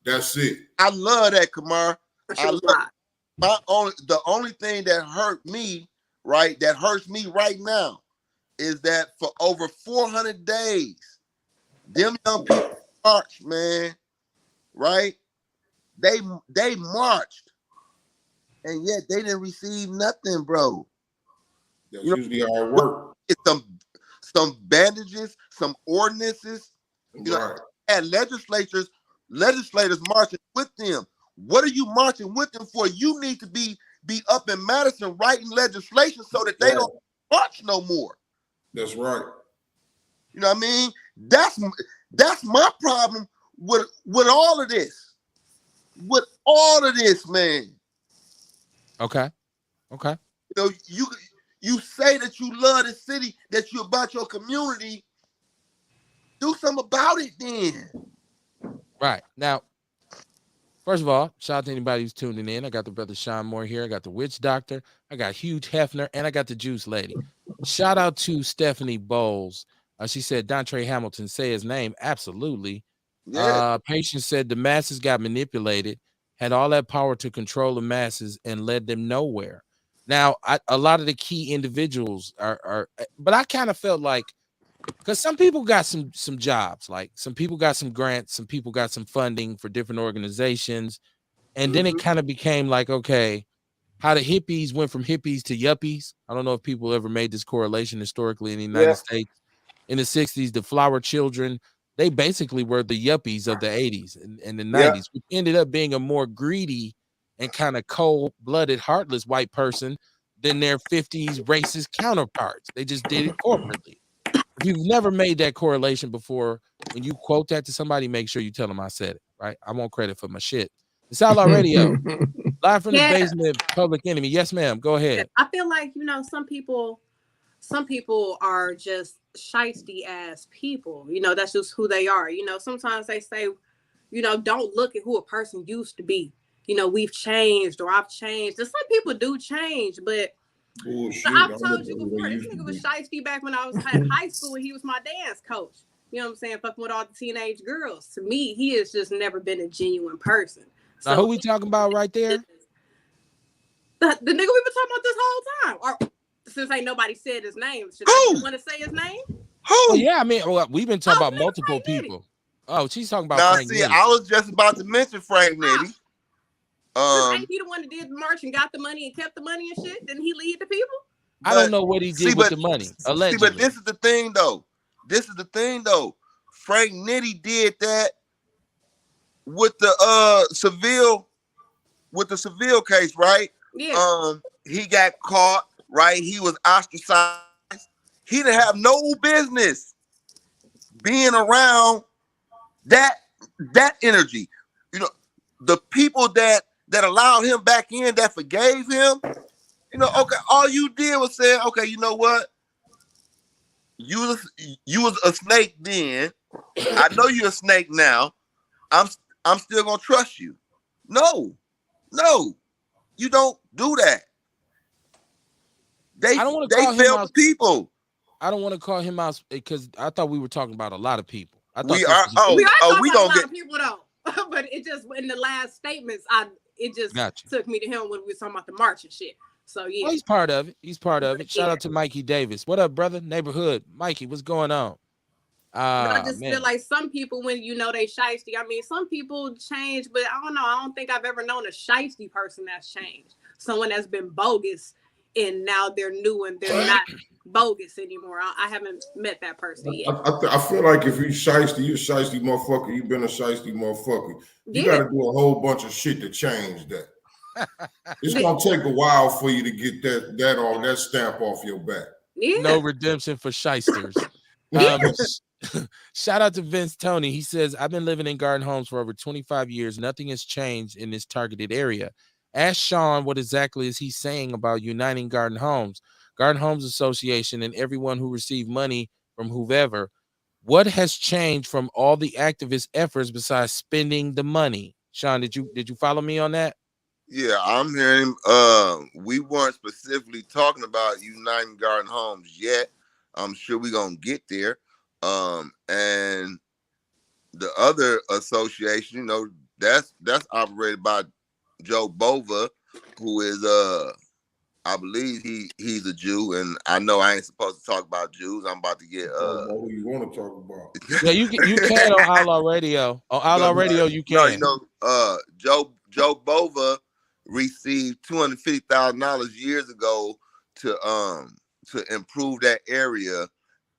That's it. I love that, Kamar. The only thing that hurt me, right, that hurts me right now, is that for over 400 days, them young people marched, man, right? They marched, and yet they didn't receive nothing, bro. That's You know, usually how it works. it's some bandages, some ordinances. You know, Right. and legislators marching with them. What are you marching with them for? You need to be up in Madison writing legislation so that they Right. don't march no more. That's right. You know what I mean? That's my problem with all of this. With all of this, man. Okay. You know, you say that you love the city, that you about your community. Do something about it then. Right. Now, first of all, shout out to anybody who's tuning in. I got the brother Sean Moore here. I got the witch doctor. I got Hugh Hefner, and I got the juice lady. Shout out to Stephanie Bowles. She said, Dontre Hamilton, say his name. Absolutely. Yeah. Patience said the masses got manipulated, had all that power to control the masses and led them nowhere. Now, a lot of the key individuals are, but I kind of felt like, because some people got some jobs, like some people got some grants, some people got some funding for different organizations. And then it kind of became like, okay, how the hippies went from hippies to yuppies. I don't know if people ever made this correlation historically in the United States. In the 60s, the flower children, they basically were the yuppies of the 80s and the 90s, which ended up being a more greedy and kind of cold-blooded, heartless white person than their 50s racist counterparts. They just did it corporately. If you've never made that correlation before, when you quote that to somebody, make sure you tell them I said it, right? I want credit for my shit. It's Outlaw Radio, live from the basement, Public Enemy. Yes, ma'am. Go ahead. I feel like, you know, some people are just shiesty ass people. You know, that's just who they are. You know, sometimes they say, you know, don't look at who a person used to be. You know, we've changed or I've changed. And some people do change, but bullshit. I've told you before, this nigga was shiesty back when I was in high school and he was my dance coach. You know what I'm saying? Fucking with all the teenage girls. To me, he has just never been a genuine person. Now, who we talking about right there? The nigga we've been talking about this whole time. Or since ain't nobody said his name. Should I want to say his name? Who? Oh, yeah, I mean, well, we've been talking about multiple people. Oh, she's talking about Frank Nitty. I was just about to mention Frank Nitty. Ain't he the one that did the march and got the money and kept the money and shit? Didn't he lead the people? I don't know what he did with the money. Allegedly. But this is the thing, though. Frank Nitty did that with the Seville case, right? Yeah. He got caught, right? He was ostracized. He didn't have no business being around that energy. You know, the people that allowed him back in, that forgave him, you know, okay, all you did was say, okay, you know what? You was a snake then. I know you're a snake now. I'm still gonna trust you. No, you don't do that. They failed the people. I don't want to call him out because I thought we were talking about a lot of people. We are talking about a lot of people though. But it just in the last statements, it just took me to him when we were talking about the march and shit. So yeah, well, he's part of it. Shout out to Mikey Davis. What up, brother? Neighborhood, Mikey, what's going on? I just feel like some people, when you know they shiesty, I mean, some people change, but I don't know. I don't think I've ever known a shiesty person that's changed. Someone that's been bogus and now they're new and they're not bogus anymore. I haven't met that person yet. I feel like if you shiesty, you're a shiesty motherfucker. You've been a shiesty motherfucker. You got to do a whole bunch of shit to change that. It's gonna take a while for you to get that stamp off your back. Yeah. No redemption for shysters. Shout out to Vince Tony. He says, I've been living in garden homes for over 25 years. Nothing has changed in this targeted area. Ask Sean what exactly is he saying about uniting garden homes, Garden Homes Association, and everyone who received money from whoever. What has changed from all the activist efforts besides spending the money? Sean, did you follow me on that? Yeah, I'm hearing we weren't specifically talking about uniting garden homes yet. I'm sure we're gonna get there. And the other association, you know, that's operated by Joe Bova, who is I believe he's a Jew, and I know I ain't supposed to talk about Jews. I'm about to get who you want to talk about. Yeah, you can on Outlaw Radio. On Outlaw Radio, you can. No, you know, Joe Bova received $250,000 years ago to to improve that area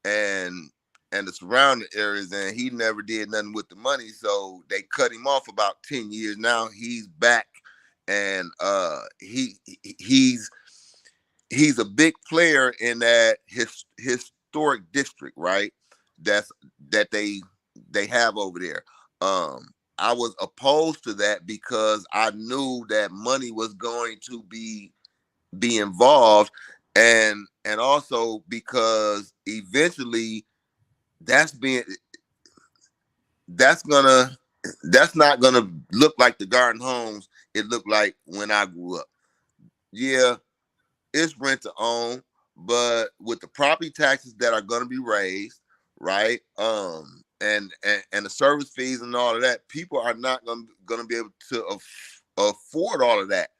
and the surrounding areas, and he never did nothing with the money. So they cut him off about 10 years. Now he's back, and he's a big player in that historic district, right? That they have over there. I was opposed to that because I knew that money was going to be involved, and also because eventually that's not gonna look like the garden homes it looked like when I grew up. Yeah, it's rent to own, but with the property taxes that are gonna be raised, right? And the service fees and all of that, people are not gonna be able to afford all of that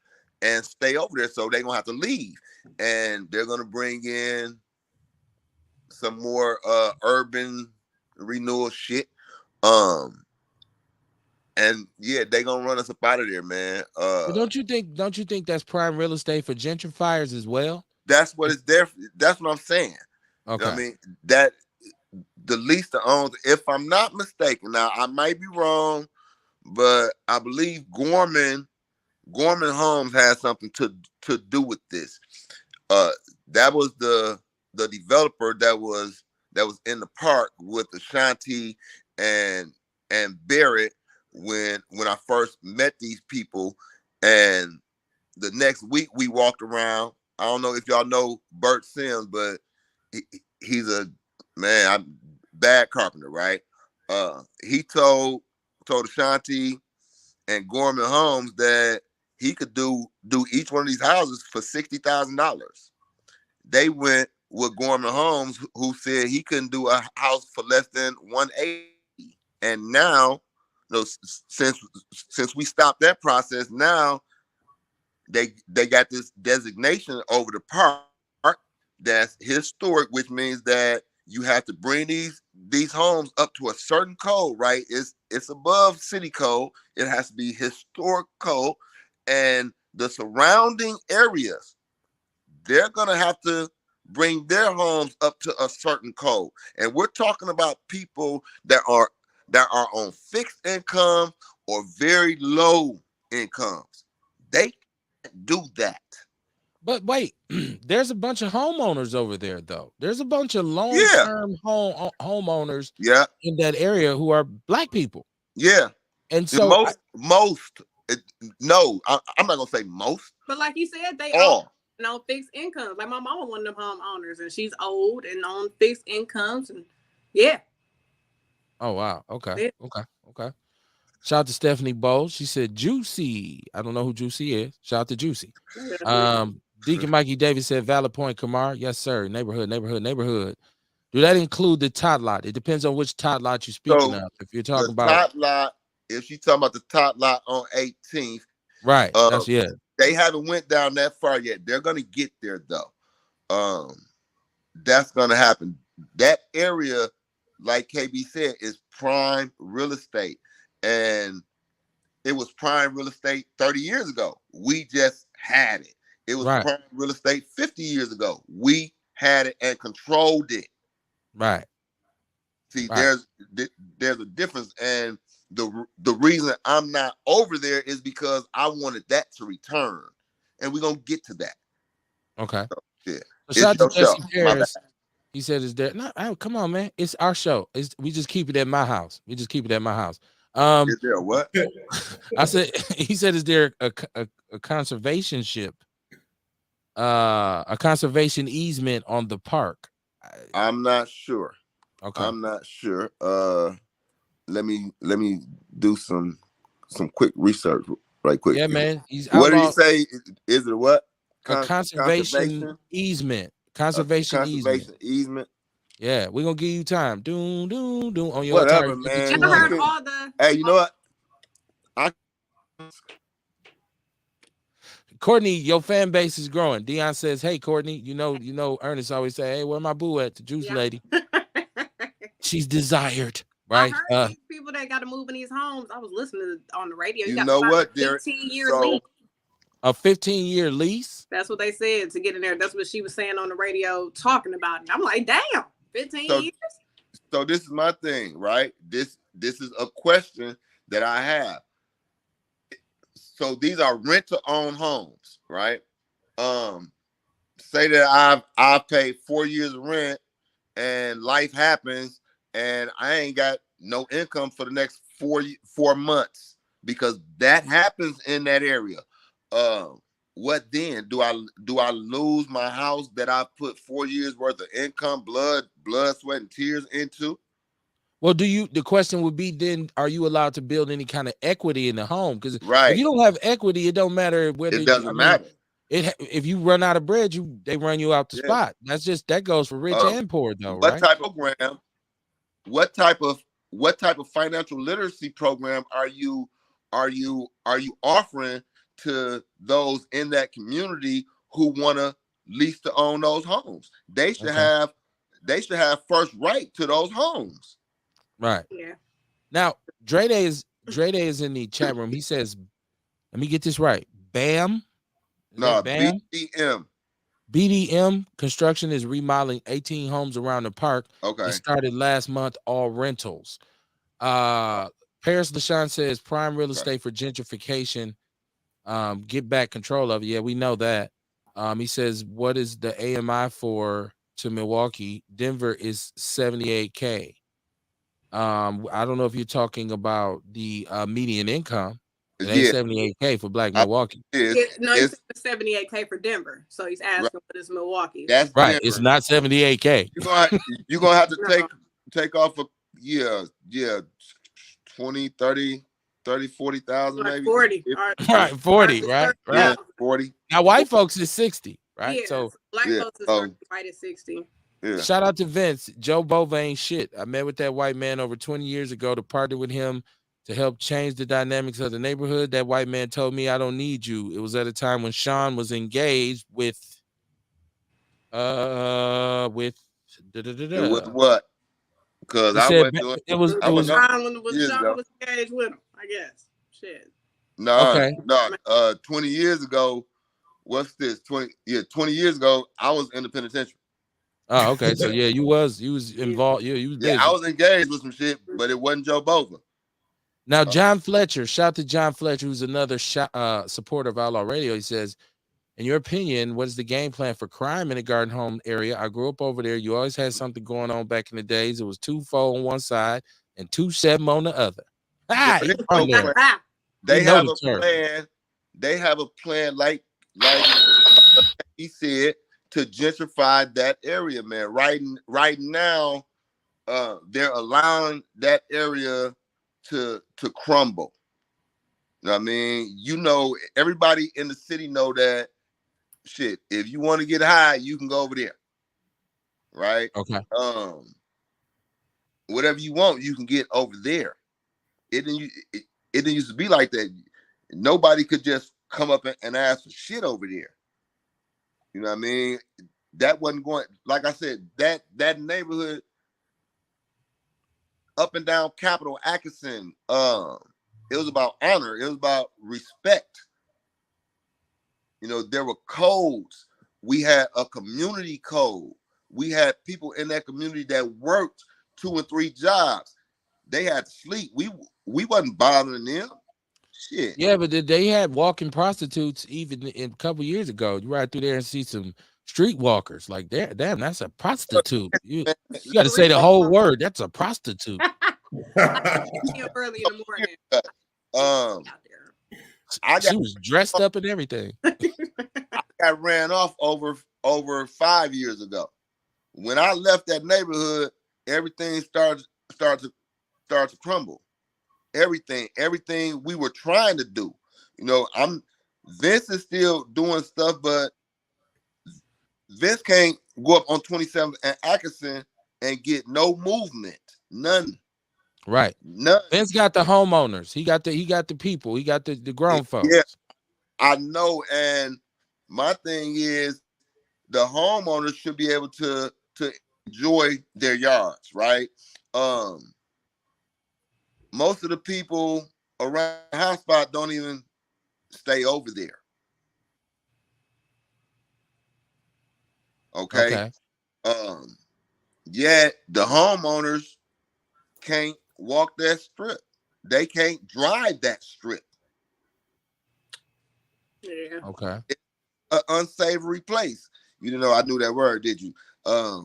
and stay over there, so they're gonna have to leave, and they're gonna bring in some more urban renewal shit. And yeah, they gonna run us up out of there, man. But don't you think that's prime real estate for gentrifiers as well? That's what it's there for. That's what I'm saying. Okay. You know what I mean? That the lease to own, if I'm not mistaken, now I might be wrong, but I believe Gorman Homes has something to do with this. That was the developer that was in the park with Ashanti and Barrett when I first met these people, and the next week we walked around. I don't know if y'all know Bert Sims, but he's a man, bad carpenter, right? He told Ashanti and Gorman Homes that he could do each one of these houses for $60,000. They went with Gorman Homes, who said he couldn't do a house for less than 180. And now, since we stopped that process, now they got this designation over the park that's historic, which means that you have to bring these homes up to a certain code, right? It's above city code. It has to be historic code, and the surrounding areas, they're gonna have to bring their homes up to a certain code. And we're talking about people that are on fixed income or very low incomes. They can't do that. But wait, there's a bunch of homeowners over there, though. There's a bunch of long-term homeowners in that area who are Black people. Yeah. And so I'm not gonna say most, but like you said, they all on fixed incomes. Like my mama, one of them homeowners, and she's old and on fixed incomes, and yeah. Oh wow. Okay. Shout out to Stephanie Bowles. She said Juicy. I don't know who Juicy is. Shout out to Juicy. Deacon Mikey Davis said Valid Point, Kamar. Yes, sir. Neighborhood. Do that include the tot lot? It depends on which tot lot you're speaking of. If you're talking about tot lot, if she's talking about the tot lot on 18th, right? That's They haven't went down that far yet. They're gonna get there though. That's gonna happen. That area, like KB said, is prime real estate, and it was prime real estate 30 years ago. We just had it. It was prime real estate 50 years ago. We had it and controlled it. Right. See, there's a difference, and the reason I'm not over there is because I wanted that to return, and we're gonna get to that. Okay. So, yeah. So shout out to Jesse Harris. He said, "Is there? No, come on, man. It's our show. We just keep it at my house. Is there what? I said. He said, "Is there a conservation ship? A conservation easement on the park?" I'm not sure. Okay. I'm not sure. Let me do some quick research right quick. Yeah, man. What did he say? Is it what? A conservation easement. Conservation easement. Yeah, we're gonna give you time. Doom on your whatever, man. I heard all the. Hey, you know what? Courtney, your fan base is growing. Dion says, "Hey, Courtney, you know, Ernest always say, hey, where my boo at? The juice lady. She's desired, right? I heard these people that got to move in these homes. I was listening on the radio. You know what? 15-year lease. A 15-year lease? That's what they said to get in there. That's what she was saying on the radio talking about it. I'm like, damn, 15 So, years? so this is my thing, right? This is a question that I have. So these are rent to own homes, right? Say that I've paid 4 years of rent and life happens and I ain't got no income for the next 4 months because that happens in that area. What then? Do I lose my house that I put 4 years worth of income, blood, sweat, and tears into? Well, the question would be then, are you allowed to build any kind of equity in the home? Because if Right. you don't have equity, it don't matter whether It doesn't matter. If you run out of bread, they run you out the Yeah. spot. That goes for rich and poor though, What right? type of program? What type of financial literacy program are you offering to those in that community who want to lease to own those homes? They should have first right to those homes. Right. Yeah. Now, Dre Day is in the chat room. He says, let me get this right. BAM. No, BAM? BDM. BDM Construction is remodeling 18 homes around the park. Okay. It started last month, all rentals. Paris LaShawn says prime real estate for gentrification. Get back control of it. Yeah, we know that. He says, what is the AMI to Milwaukee? Denver is 78K. I don't know if you're talking about the median income. It ain't 78K for Black Milwaukee. No, he's 78K for Denver. So he's asking what is Milwaukee. That's right. Denver. It's not 78K. You're gonna have to take off 20, 30, 40,000 like maybe. 40. Right, 40, right? Yeah, 40. Now white folks is 60, right? Yeah, so black folks is 30, white is 60. Yeah. Shout out to Vince. Joe Bova ain't shit. I met with that white man over 20 years ago to partner with him to help change the dynamics of the neighborhood. That white man told me, I don't need you. It was at a time when Sean was engaged with With what? Because I said wasn't doing it was Sean was engaged with him, I guess. Shit. No, okay. No. 20 years ago, what's this? 20 years ago, I was in the penitentiary. Oh, okay. So yeah, you was involved. You was busy. Yeah, I was engaged with some shit, but it wasn't Joe Bova. Now, John Fletcher, shout to John Fletcher, who's another supporter of Outlaw Radio. He says, in your opinion, what is the game plan for crime in the Garden Home area? I grew up over there. You always had something going on back in the days. It was 2-4 on one side and 2-7 on the other. They have a plan. They have a plan, like he said, to gentrify that area, man. Right now, they're allowing that area to crumble. You know what I mean? Everybody in the city know that shit. If you want to get high, you can go over there. Right? Okay. Whatever you want, you can get over there. It didn't used to be like that. Nobody could just come up and ask for shit over there. You know what I mean? That wasn't going, like I said, that neighborhood up and down Capitol Atkinson, it was about honor. It was about respect. There were codes. We had a community code. We had people in that community that worked 2 and 3 jobs. They had to sleep. We wasn't bothering them. Shit. Yeah, but they had walking prostitutes even a couple years ago. You ride through there and see some streetwalkers. Like, damn, that's a prostitute. You got to say the whole word. That's a prostitute. Early in the morning. She was dressed up and everything. I got ran off over 5 years ago. When I left that neighborhood, everything started to crumble. Everything we were trying to do. Vince is still doing stuff, but Vince can't go up on 27th and Atkinson and get no movement. None. Right. None. Vince got the homeowners. He got the people. He got the grown folks. Yeah, I know. And my thing is, the homeowners should be able to enjoy their yards, right? Most of the people around the house spot don't even stay over there. Okay. Okay. Yet the homeowners can't walk that strip. They can't drive that strip. Yeah. Okay. It's an unsavory place. You didn't know I knew that word, did you? I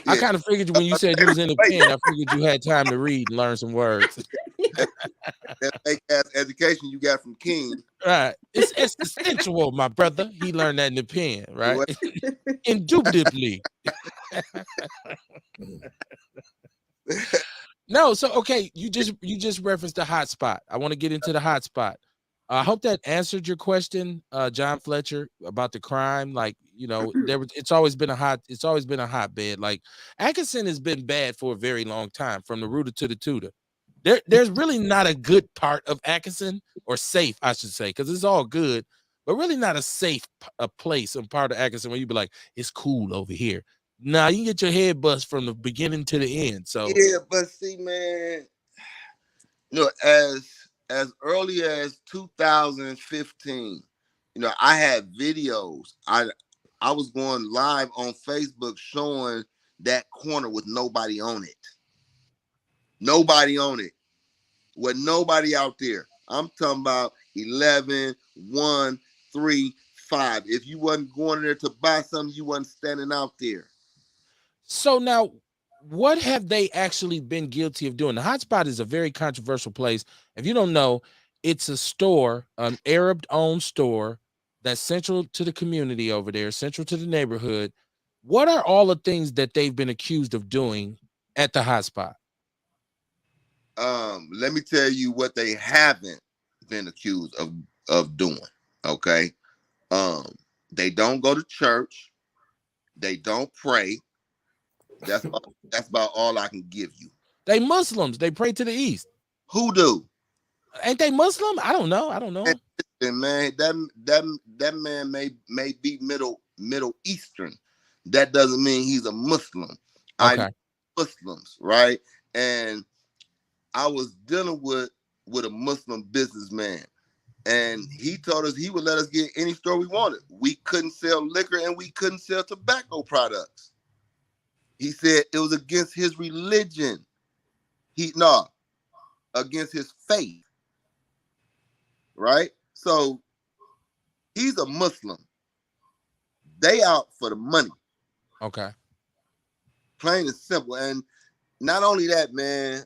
Yeah, kind of figured when you said you was in the pen, I figured you had time to read and learn some words. that fake ass education you got from King. Right. It's existential, my brother. He learned that in the pen, right? What? Indubitably. No, so okay, you just referenced the hotspot. I want to get into the hotspot. I hope that answered your question, John Fletcher, about the crime. Like, it's always been a hotbed. Like, Atkinson has been bad for a very long time, from the rooter to the tutor. There's really not a good part of Atkinson, or safe, I should say, because it's all good, but really not a safe a place and part of Atkinson where you be like, it's cool over here. Nah, you can get your head bust from the beginning to the end. So Yeah, but see, man, as early as 2015, I had videos. I was going live on Facebook showing that corner with nobody on it. Nobody on it. With nobody out there. I'm talking about 11, 1, 3, 5. If you wasn't going there to buy something, you wasn't standing out there. So now, what have they actually been guilty of doing? The hotspot is a very controversial place. If you don't know, it's a store, an Arab-owned store that's central to the community over there, central to the neighborhood. What are all the things that they've been accused of doing at the hotspot? Let me tell you what they haven't been accused of doing. Okay. They don't go to church. They don't pray. That's about all I can give you. They Muslims. They pray to the east. Who do? Ain't they Muslim? I don't know. And man, that man may be Middle Eastern. That doesn't mean he's a Muslim. I know Okay. Muslims, right? And I was dealing with a Muslim businessman, and he told us he would let us get any store we wanted. We couldn't sell liquor and we couldn't sell tobacco products. He said it was against his religion. Against his faith. Right? So he's a Muslim. They out for the money. Okay. Plain and simple. And not only that, man,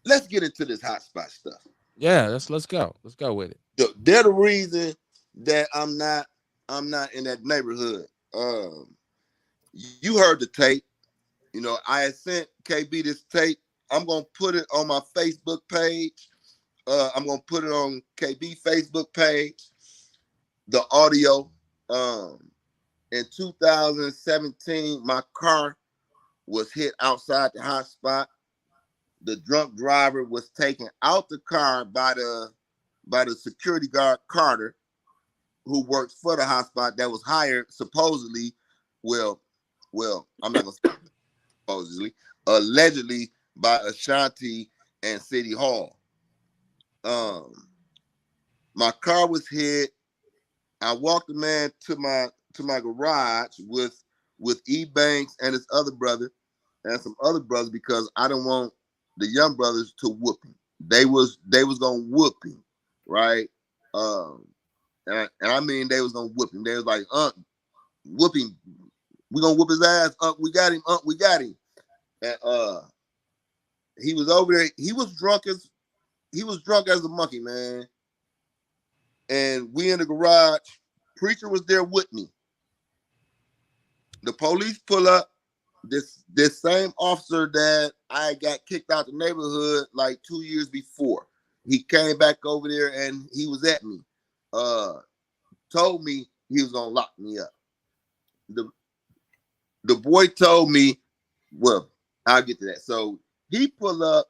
let's get into this hotspot stuff. Yeah, let's go. Let's go with it. They're the reason that I'm not in that neighborhood. You heard the tape. I had sent KB this tape. I'm gonna put it on my Facebook page. I'm gonna put it on KB Facebook page. The audio. In 2017, my car was hit outside the hotspot. The drunk driver was taken out the car by the security guard Carter, who works for the hotspot, that was hired supposedly. Well, I'm not gonna say supposedly, allegedly by Ashanti and City Hall. My car was hit. I walked the man to my garage with E-Banks and his other brother and some other brothers, because I didn't want the young brothers to whoop him. They was gonna whoop him, right? And I mean they was gonna whoop him. They was like, whoop him. We gonna whoop his ass. We got him. We got him. And he was over there. He was drunk as a monkey, man. And we in the garage. Preacher was there with me. The police pull up. This same officer that I got kicked out the neighborhood like 2 years before. He came back over there and he was at me. Told me he was gonna lock me up. The boy told me, well, I'll get to that. So he pull up.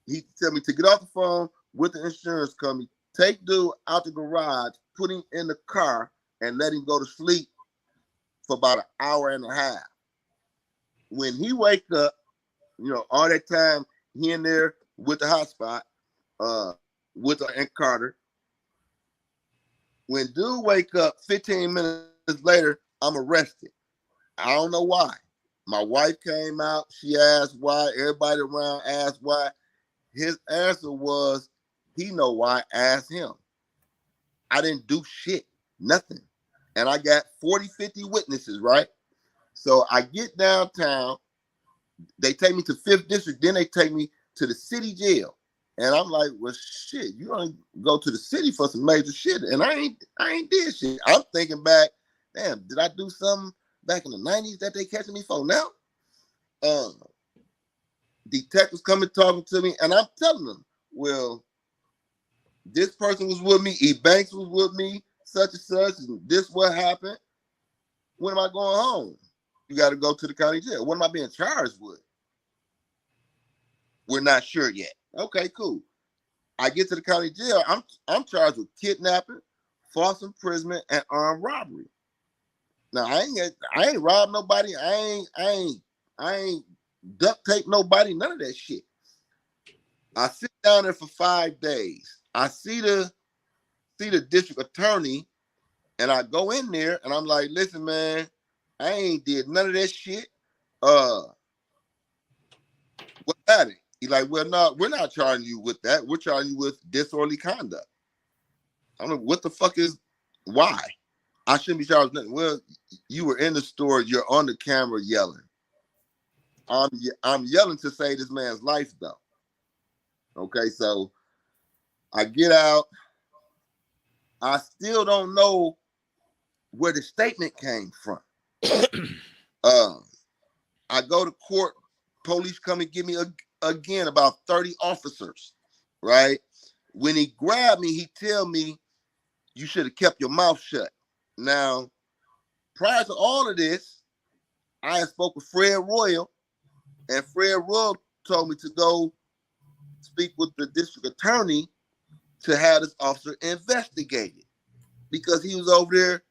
He tell me to get off the phone with the insurance company, take dude out the garage, put him in the car, and let him go to sleep for about an hour and a half. When he wake up, all that time he in there with the hotspot, with and Carter. When dude wake up 15 minutes later, I'm arrested. I don't know why. My wife came out. She asked why. Everybody around asked why. His answer was, he know why. Ask him. I didn't do shit. Nothing. And I got 40, 50 witnesses, right? So I get downtown. They take me to 5th District. Then they take me to the city jail. And I'm like, well, shit, you don't go to the city for some major shit. And I ain't did shit. I'm thinking back, damn, did I do something back in the 90s that they catching me for now? Detectives coming talking to me, and I'm telling them, well, this person was with me, E. Banks was with me, such and such, and this what happened. When am I going home? You got to go to the county jail. What am I being charged with? We're not sure yet. Okay, cool. I get to the county jail. I'm charged with kidnapping, false imprisonment, and armed robbery. Now I ain't robbed nobody. I ain't duct tape nobody. None of that shit. I sit down there for 5 days. I see the district attorney, and I go in there, and I'm like, listen, man, I ain't did none of that shit. What about it? He's like, well, no, we're not charging you with that. We're charging you with disorderly conduct. I don't know what the fuck is why. I shouldn't be charged with nothing. Well, you were in the store. You're on the camera yelling. I'm yelling to save this man's life, though. Okay, so I get out. I still don't know where the statement came from. I go to court. Police come and get me again, about 30 officers, right? When he grabbed me, he tell me, you should have kept your mouth shut. Now, prior to all of this, I had spoke with Fred Royal, and Fred Royal told me to go speak with the district attorney to have this officer investigated because he was over there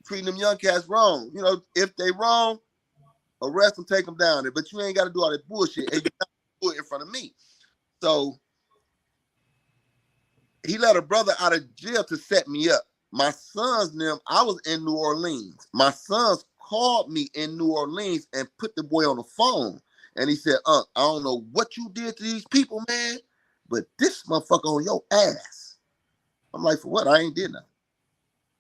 treating them young cats wrong. You know, if they wrong, arrest them, take them down there. But you ain't got to do all that bullshit, and you got to do it in front of me. So he let a brother out of jail to set me up. My sons and them, I was in New Orleans. My sons called me in New Orleans and put the boy on the phone. And he said, I don't know what you did to these people, man, but this motherfucker on your ass. I'm like, for what? I ain't did nothing.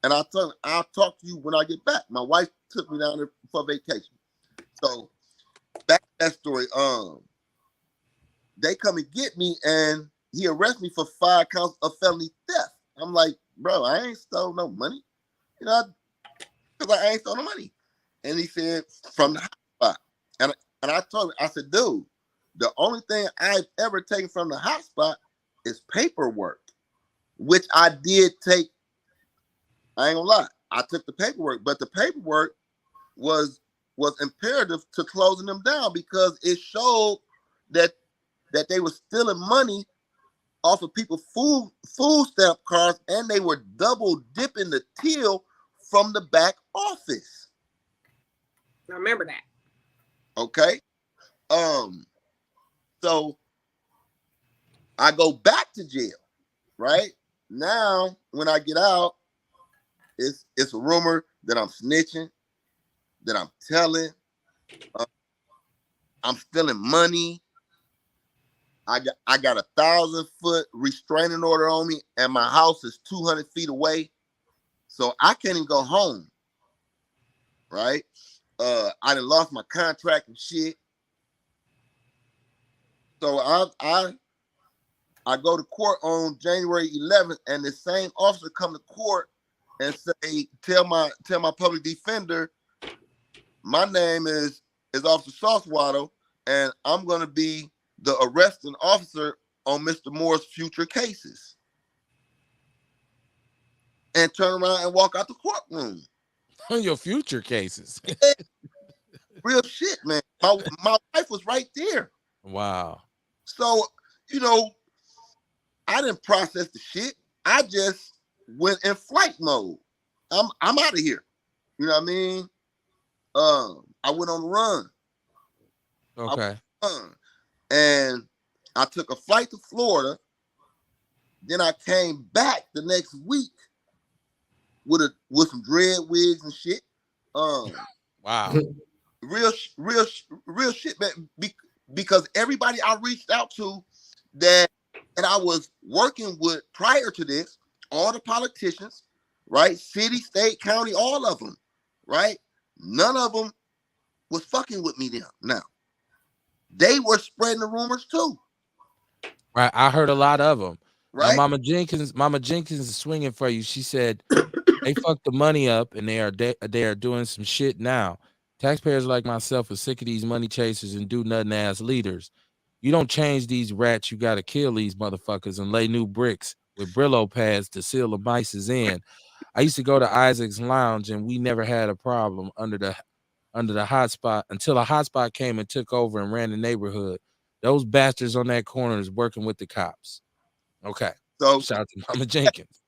And I told him, I'll talk to you when I get back. My wife took me down there for vacation. So back to that story. They come and get me, and he arrested me for 5 counts of felony theft. I'm like, bro, I ain't stole no money. You know, because I ain't stole no money. And he said, from the hot spot. And I told him, I said, dude, the only thing I've ever taken from the hot spot is paperwork, which I did take. I ain't gonna lie. I took the paperwork, but the paperwork was imperative to closing them down because it showed that they were stealing money off of people's food stamp cards, and they were double dipping the till from the back office. I remember that. Okay. So I go back to jail, right? Now, when I get out, it's a rumor that I'm snitching, that I'm telling, I'm stealing money. I got a 1,000-foot restraining order on me, and my house is 200 feet away, so I can't even go home. Right? I done lost my contract and shit. So I go to court on January 11th, and the same officer come to court and say, tell my public defender, my name is Officer Saucewater, and I'm gonna be the arresting officer on Mr. Moore's future cases. And turn around and walk out the courtroom. On your future cases. Real shit, man. My wife was right there. Wow. So, you know, I didn't process the shit. I just went in flight mode. I'm out of here. You know what I mean? I went on the run. Okay. And I took a flight to Florida. Then I came back the next week with some dread wigs and shit. Wow. Real shit, man. Because everybody I reached out to that I was working with prior to this, all the politicians, right? City, state, county, all of them, right? None of them was fucking with me now. They were spreading the rumors too. Right. I heard a lot of them. Now, Right? Mama Jenkins is swinging for you. She said they fucked the money up and they are doing some shit now. Taxpayers like myself are sick of these money chasers and do nothing ass leaders. You don't change these rats, you got to kill these motherfuckers and lay new bricks with Brillo pads to seal the mices in. I used to go to Isaac's Lounge and we never had a problem under the hotspot until a hotspot came and took over and ran the neighborhood. Those bastards on that corner is working with the cops. Okay. So shout out to Mama Jenkins.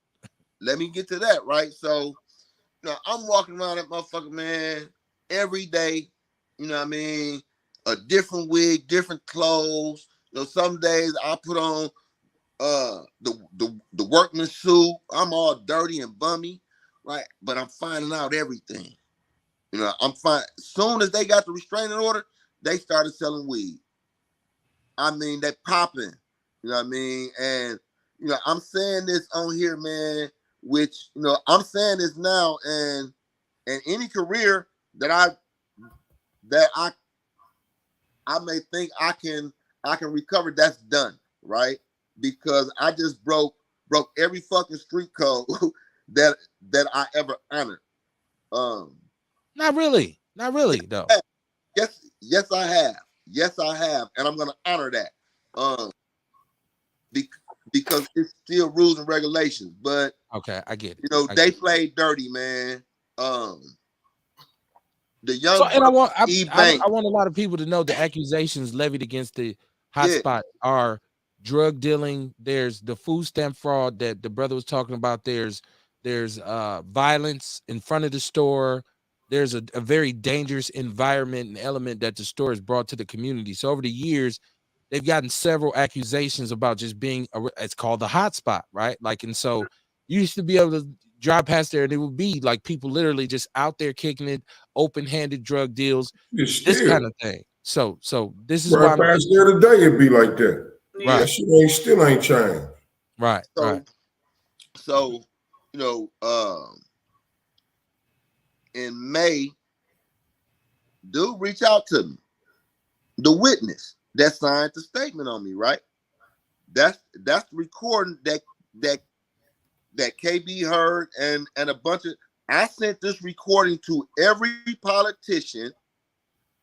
let me get to that, right? So I'm walking around that motherfucker, man, every day. You know what I mean? A different wig, different clothes. Some days I put on the workman suit. I'm all dirty and bummy, right? But I'm finding out everything. I'm fine. As soon as they got the restraining order, they started selling weed. I mean, they popping. You know what I mean? And I'm saying this on here, man. Which I'm saying this now, and any career that I may think I can recover, that's done, right? Because I just broke every fucking street code that I ever honored. Not really though. Yes, I have, and I'm gonna honor that. Because it's still rules and regulations, but okay, I get it. They played dirty, man. The young so, and I want a lot of people to know the accusations levied against the hotspot are drug dealing. There's the food stamp fraud that the brother was talking about. There's violence in front of the store. There's a very dangerous environment and element that the store has brought to the community. So over the years, they've gotten several accusations about just being it's called the hotspot, right? Like, and so you used to be able to drive past there and it would be like people literally just out there kicking it, open-handed drug deals, this kind of thing. So this is right why past there today it'd be like that. Right. That shit still ain't changed. Right. So in May, dude reached out to me. The witness that signed the statement on me, right? That's the recording that KB heard and a bunch of. I sent this recording to every politician,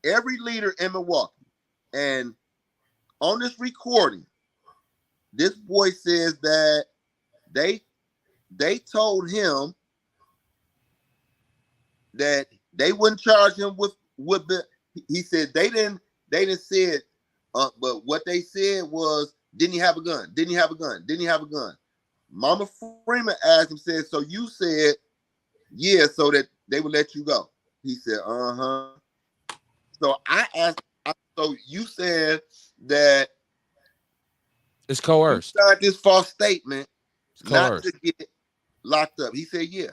every leader in Milwaukee, and on this recording, this boy says that they told him that they wouldn't charge him with the. He said they didn't say it, but what they said was, didn't he have a gun? Didn't he have a gun? Didn't he have a gun? Mama Freeman asked him, said, so you said, yeah, so that they would let you go. He said, uh-huh. So I asked, so you said that it's coerced. You signed this false statement not to get locked up. He said, yeah.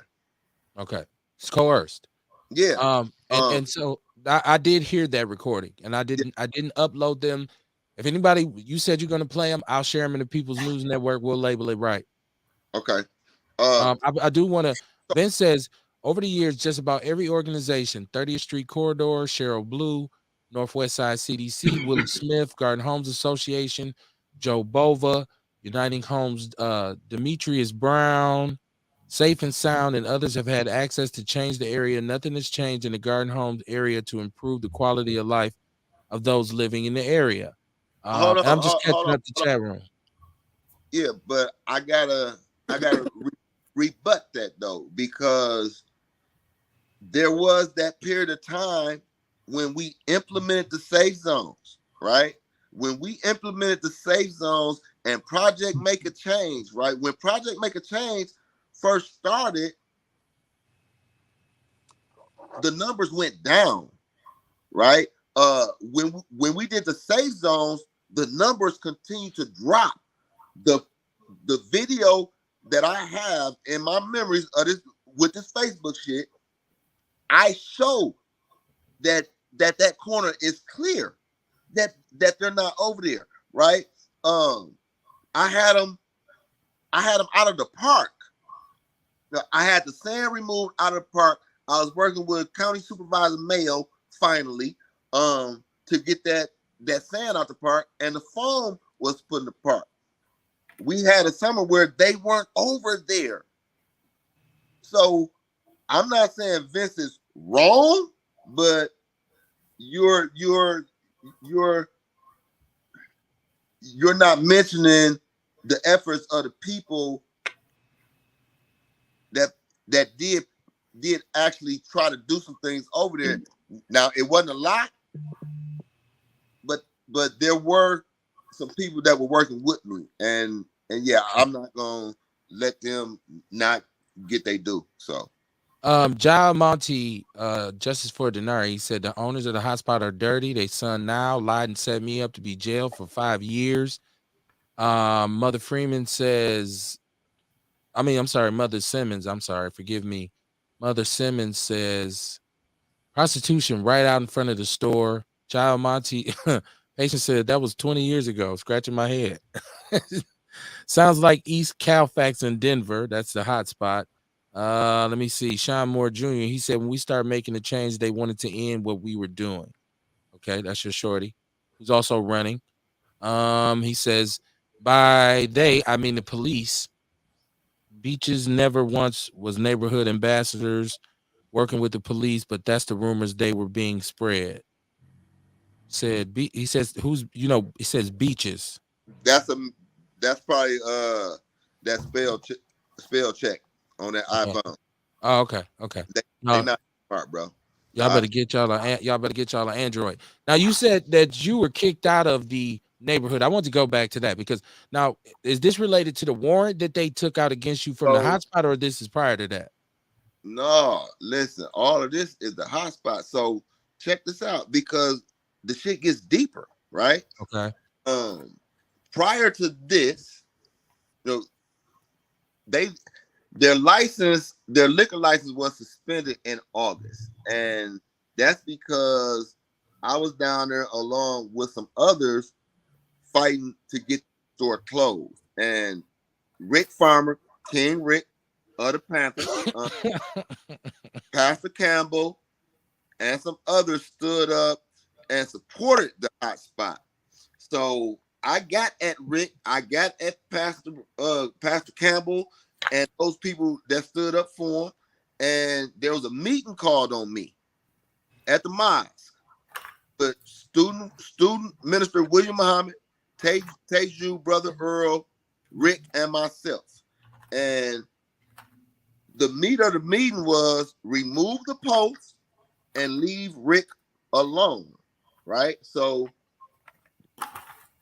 Okay. It's coerced. Yeah. And so I did hear that recording and I didn't upload them. If anybody, you said you're going to play them, I'll share them in the People's News Network. We'll label it right. Okay. I do want to. Ben says over the years, just about every organization, 30th Street Corridor, Cheryl Blue, Northwest Side CDC, Willie Smith, Garden Homes Association, Joe Bova, Uniting Homes, Demetrius Brown, Safe and Sound, and others have had access to change the area. Nothing has changed in the Garden Homes area to improve the quality of life of those living in the area. I'm just catching up the chat room. Yeah, but I gotta rebut that though, because there was that period of time when we implemented the safe zones, right? When we implemented the safe zones and Project Make a Change, right? When Project Make a Change first started, the numbers went down, right? When we did the safe zones, the numbers continued to drop. The video that I have in my memories of this with this Facebook shit, I show that corner is clear, that they're not over there, right? I had them out of the park. Now, I had the sand removed out of the park. I was working with County Supervisor Mayo finally to get that sand out the park, and the foam was put in the park. We had a summer where they weren't over there. So I'm not saying Vince is wrong, but you're not mentioning the efforts of the people that did actually try to do some things over there. Now it wasn't a lot, but there were some people that were working with me, and yeah, I'm not gonna let them not get they due. So John Monty, Justice for Denari, he said the owners of the hotspot are dirty. They son now lied and set me up to be jailed for 5 years. Mother Freeman says, Mother Simmons, I'm sorry, forgive me. Mother Simmons says prostitution right out in front of the store. Child Monty, patient said that was 20 years ago, scratching my head. Sounds like East Calfax in Denver. That's the hot spot. Let me see. Sean Moore Jr. He said when we start making the change, they wanted to end what we were doing. Okay, that's your shorty, who's also running. He says by they, I mean the police. Beaches never once was neighborhood ambassadors working with the police, but that's the rumors they were being spread. He says he says Beaches. that's probably that spell check on that iPhone. Oh, okay. They not smart, bro. Y'all better get y'all an Android. Now you said that you were kicked out of the neighborhood. I want to go back to that because now is this related to the warrant that they took out against you from the hotspot, or this is prior to that? No, listen, all of this is the hotspot. So check this out because the shit gets deeper, right? Okay. Prior to this, their liquor license was suspended in August, and that's because I was down there along with some others fighting to get the store closed. And Rick Farmer, King Rick of the Panthers, Pastor Campbell, and some others stood up and supported the hot spot. So I got at Rick, I got at Pastor Campbell and those people that stood up for him, and there was a meeting called on me at the mosque. But student minister William Muhammad, Teju, Brother Earl, Rick, and myself. And the meat of the meeting was remove the post and leave Rick alone, right? So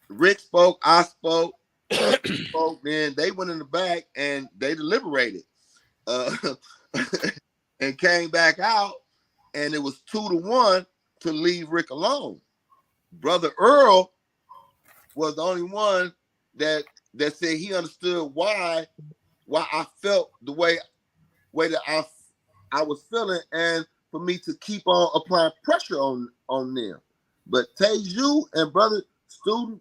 Rick spoke, I spoke, then they went in the back and they deliberated and came back out, and it was 2-1 to leave Rick alone. Brother Earl was the only one that said he understood why I felt the way that I was feeling, and for me to keep on applying pressure on them. But Teju and brother student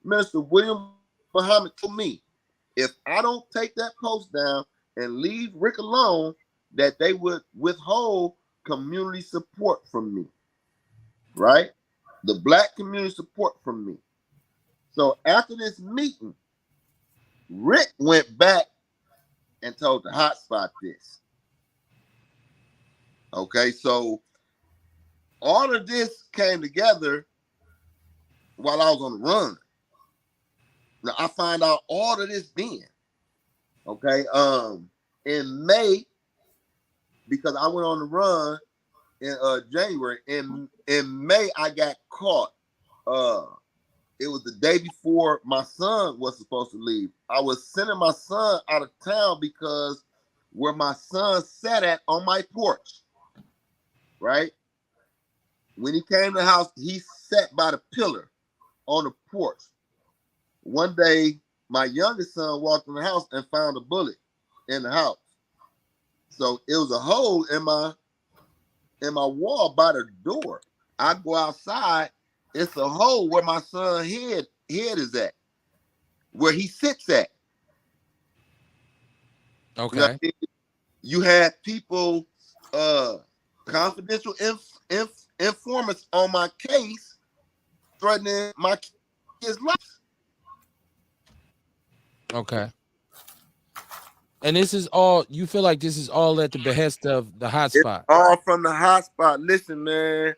minister William Muhammad told me, if I don't take that post down and leave Rick alone, that they would withhold community support from me, right? The black community support from me. So after this meeting, Rick went back and told the hotspot this. Okay, so all of this came together while I was on the run. Now I find out all of this then. Okay, in May, because I went on the run in January. In May, I got caught. It was the day before my son was supposed to leave. I was sending my son out of town because where my son sat at on my porch, right? When he came to the house, he sat by the pillar on the porch. One day, my youngest son walked in the house and found a bullet in the house. So it was a hole in my in my wall by the door. I go outside, it's a hole where my son head is at, where he sits at. You know what Okay. I mean? You had people, confidential informants on my case threatening my kid's life. Okay. And this is all, you feel like this is all at the behest of the hot It's spot. all from the hot spot. Listen, man,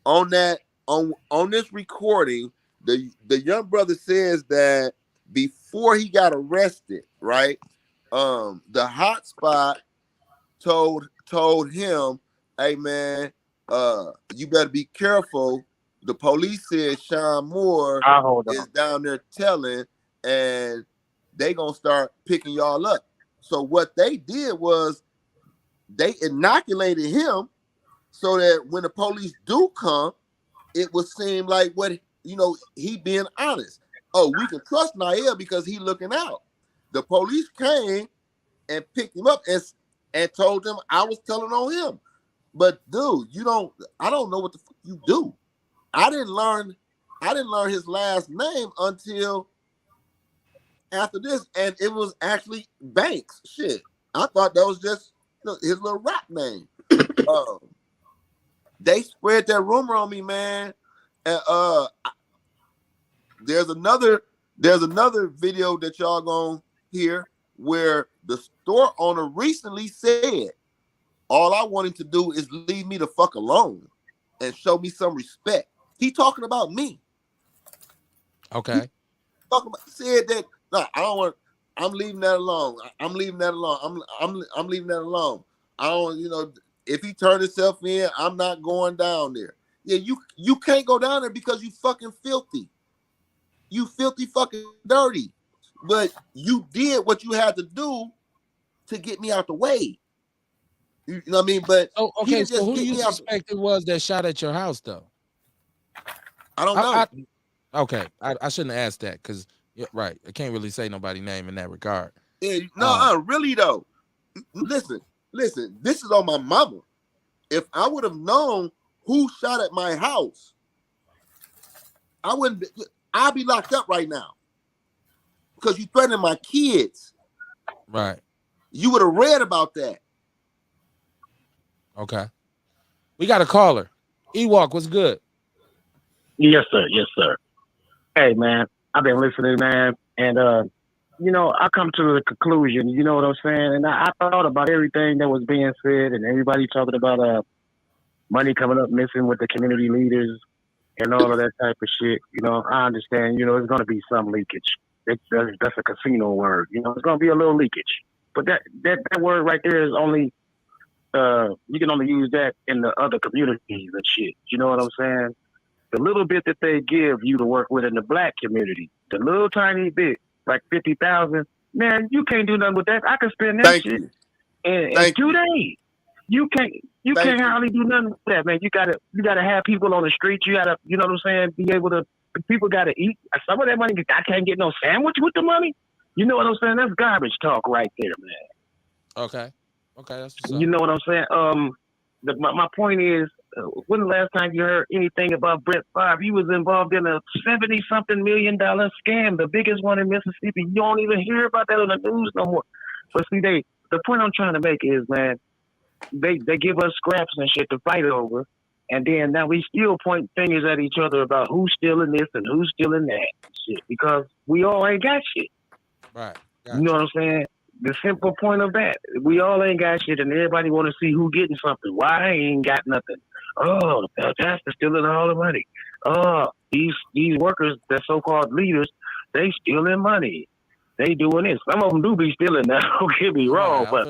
on this recording, the young brother says that before he got arrested, right? The hot spot told him, "Hey, man, you better be careful." The police said Sean Moore I'll hold is on. down there telling, and they gonna start picking y'all up. So what they did was they inoculated him so that when the police do come, it would seem like he being honest. Oh, we can trust Nael because he looking out. The police came and picked him up and told him I was telling on him. But dude, I don't know what the fuck you do. I didn't learn his last name until after this, and it was actually Banks. Shit. I thought that was just his little rap name. They spread that rumor on me, man. And there's another video that y'all gonna hear where the store owner recently said, all I want him to do is leave me the fuck alone and show me some respect. He talking about me. Okay. Said that, no, I don't want, I'm leaving that alone. I'm leaving that alone. I'm leaving that alone. I don't, if he turned himself in, I'm not going down there. Yeah, you can't go down there because you fucking filthy. You filthy fucking dirty. But you did what you had to do to get me out the way. You know what I mean? But Oh, he okay. didn't So just who do get you me out. suspect it was that shot at your house, though? I don't know. Okay. I shouldn't have asked that because, right, I can't really say nobody's name in that regard. Yeah, no, really though. Listen. This is on my mama. If I would have known who shot at my house, I wouldn't. I'd be locked up right now because you threatening my kids. Right. You would have read about that. Okay. We got a caller. Ewok, what's good? Yes, sir. Yes, sir. Hey, man, I've been listening, man, and I come to the conclusion. You know what I'm saying? And I thought about everything that was being said, and everybody talking about money coming up missing with the community leaders and all of that type of shit. I understand. It's going to be some leakage. That's a casino word. It's going to be a little leakage. But that word right there is only you can only use that in the other communities and shit. You know what I'm saying? The little bit that they give you to work with in the black community, the little tiny bit, like 50,000, man, you can't do nothing with that. I can spend that Thank shit you. in 2 days. You can't hardly do nothing with that, man. You gotta have people on the street. You gotta, you know what I'm saying, be able to. People gotta eat. Some of that money, I can't get no sandwich with the money. You know what I'm saying? That's garbage talk right there, man. Okay. That's what's up. You know what I'm saying? My point is, when the last time you heard anything about Brett Favre? He was involved in a $70-something million scam, the biggest one in Mississippi. You don't even hear about that on the news no more. But see, the point I'm trying to make is, man, they give us scraps and shit to fight over, and then now we still point fingers at each other about who's stealing this and who's stealing that shit, because we all ain't got shit. Right. You know what I'm saying? The simple point of that, we all ain't got shit, and everybody want to see who getting something. Why I ain't got nothing? Oh, that's stealing all the money. Oh, these workers, that so-called leaders, they stealing money. They doing this. Some of them do be stealing now. Don't get me wrong, but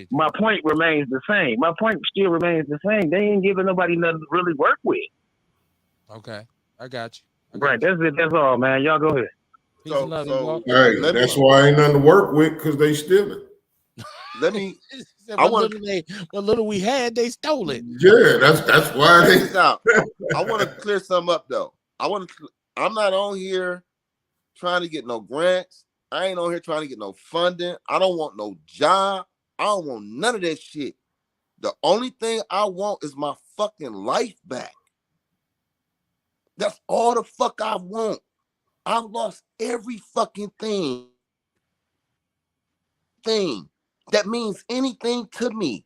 my point remains the same. My point still remains the same. They ain't giving nobody nothing to really work with. Okay, I got you. Right, that's it. That's all, man. Y'all go ahead. Hey, that's why ain't nothing to work with, because they steal it. Let me. What little we had, they stole it. Yeah, that's why. I want to clear something up though. I'm not on here trying to get no grants. I ain't on here trying to get no funding. I don't want no job. I don't want none of that shit. The only thing I want is my fucking life back. That's all the fuck I want. I've lost every fucking thing that means anything to me.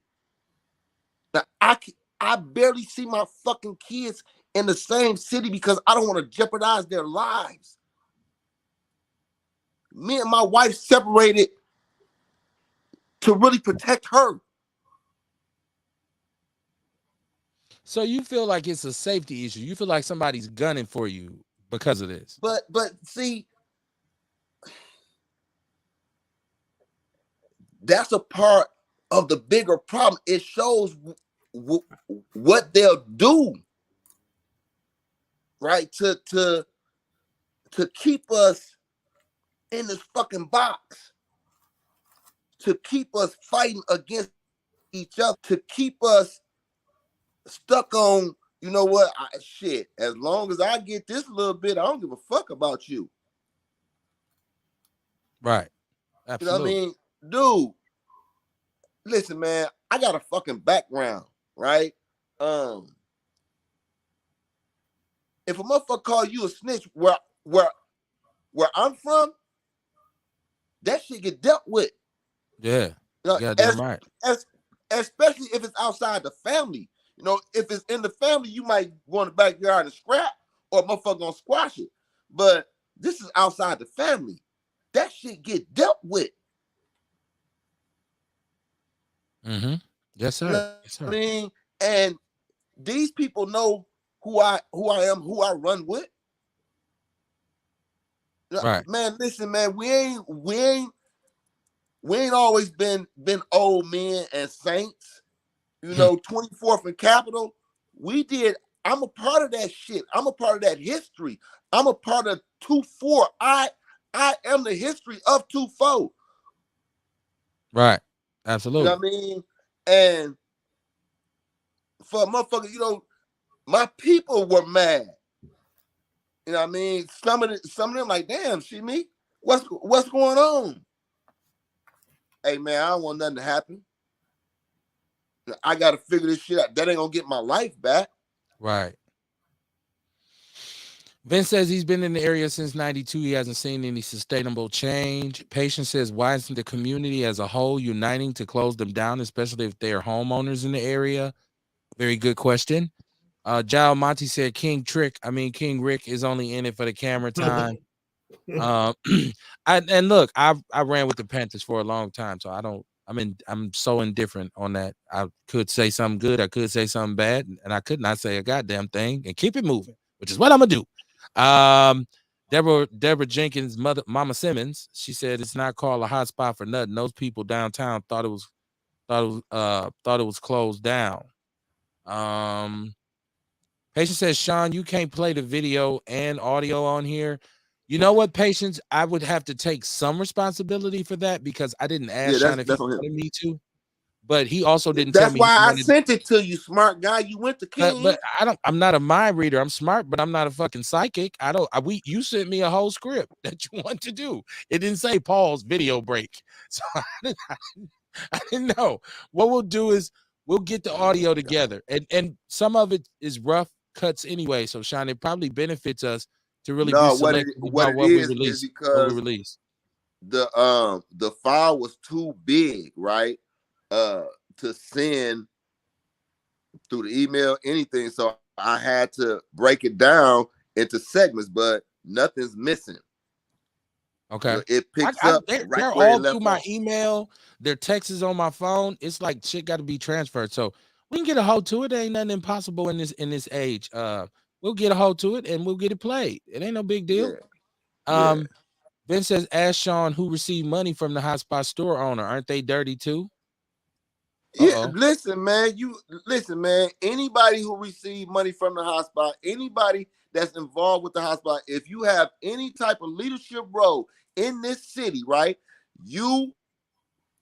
Now, I barely see my fucking kids in the same city because I don't want to jeopardize their lives. Me and my wife separated to really protect her. So you feel like it's a safety issue. You feel like somebody's gunning for you because of this. But see, that's a part of the bigger problem. It shows what they'll do, right? To keep us in this fucking box, to keep us fighting against each other, to keep us stuck on, you know what, shit, as long as I get this little bit, I don't give a fuck about you. Right. Absolutely. You know what I mean? Dude, listen, man, I got a fucking background, right? If a motherfucker call you a snitch where I'm from, that shit get dealt with. Yeah. You know, Goddamn right. Especially if it's outside the family. You know, if it's in the family, you might go in the backyard and scrap, or a motherfucker gonna squash it. But this is outside the family. That shit get dealt with. Mm-hmm. Yes, sir. You know Yes, sir. what I mean? And these people know who I am, who I run with. Right. Man, listen, man, we ain't always been old men and saints. You know, 24th and Capitol. I'm a part of that shit. I'm a part of that history. I'm a part of 2-4. I am the history of 2-4. Right. Absolutely. You know what I mean? And for a motherfucker, you know, my people were mad. You know what I mean? Some of them like, damn, see me? What's going on? Hey man, I don't want nothing to happen. I gotta figure this shit out. That ain't gonna get my life back. Right. Vince says he's been in the area since 92. He hasn't seen any sustainable change. Patience says, why isn't the community as a whole uniting to close them down, especially if they are homeowners in the area? Very good question. Jao Monty said King Rick is only in it for the camera time. And look, I ran with the Panthers for a long time, so I'm so indifferent on that. I could say something good, I could say something bad, and I could not say a goddamn thing and keep it moving, which is what I'm gonna do. Deborah Jenkins' Mama Simmons, she said it's not called a hot spot for nothing. Those people downtown thought it was closed down. Patience says, Sean, you can't play the video and audio on here. You know what, Patience? I would have to take some responsibility for that because I didn't ask Sean if he wanted me to. But he also didn't tell me. That's why I sent it to you, smart guy. You went to King. But I'm not a mind reader. I'm smart, but I'm not a fucking psychic. You sent me a whole script that you want to do. It didn't say pause video break. So I didn't know. What we'll do is we'll get the audio together. And some of it is rough cuts anyway. So Sean, it probably benefits us to really be selective about what we release. Because the file was too big, right? To send through the email, anything. So I had to break it down into segments, but nothing's missing. Okay. It picks up. They're all through my email. Their text is on my phone. It's like shit got to be transferred. So we can get a hold to it. There ain't nothing impossible in this age. We'll get a hold to it and we'll get it played. It ain't no big deal. Yeah. Ben says, ask Sean who received money from the hotspot store owner. Aren't they dirty too? Yeah, listen, man. Anybody who received money from the hotspot, anybody that's involved with the hotspot, if you have any type of leadership role in this city, right, you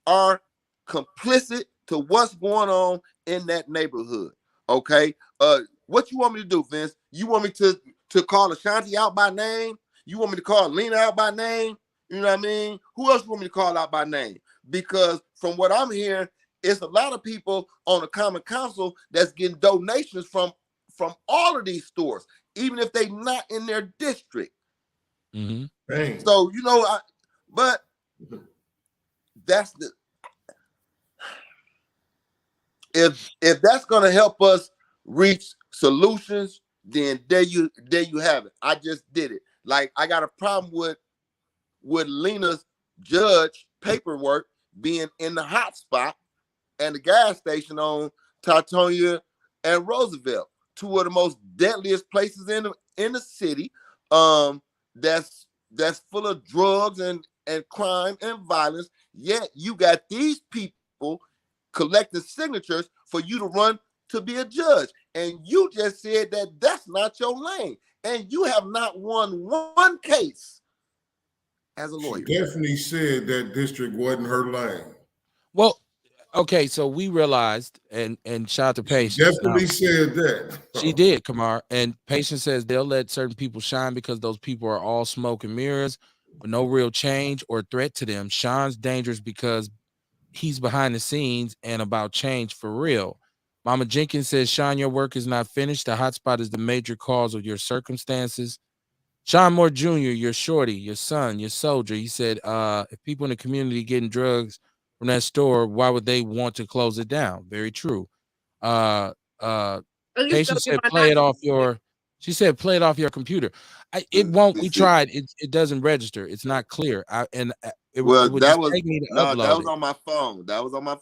are complicit to what's going on in that neighborhood. Okay. What you want me to do, Vince? You want me to call Ashanti out by name? You want me to call Lena out by name? You know what I mean? Who else you want me to call out by name? Because from what I'm hearing, it's a lot of people on the common council that's getting donations from all of these stores, even if they not in their district. Mm-hmm. So but that's the if that's gonna help us reach solutions, then there you have it. I just did it. Like, I got a problem with Lena's judge paperwork being in the hot spot and the gas station on Teutonia and Roosevelt, two of the most deadliest places in the city. That's full of drugs and crime and violence. Yet you got these people collecting signatures for you to run to be a judge, and you just said that that's not your lane, and you have not won one case as a lawyer. She definitely said that district wasn't her lane. Well, okay, so we realized, and shout out to Patience. Definitely said that. She did, Kamar. And Patience says they'll let certain people shine because those people are all smoke and mirrors with no real change or threat to them. Sean's dangerous because he's behind the scenes and about change for real. Mama Jenkins says, Sean, your work is not finished. The hotspot is the major cause of your circumstances. Sean Moore Jr., your shorty, your son, your soldier. He said, if people in the community getting drugs from that store, why would they want to close it down? Very true. Patience said, play it off your. She said, play it off your computer. It won't. We tried. It doesn't register. It's not clear. It would that just was take me to no, upload that was it. on my phone. That was on my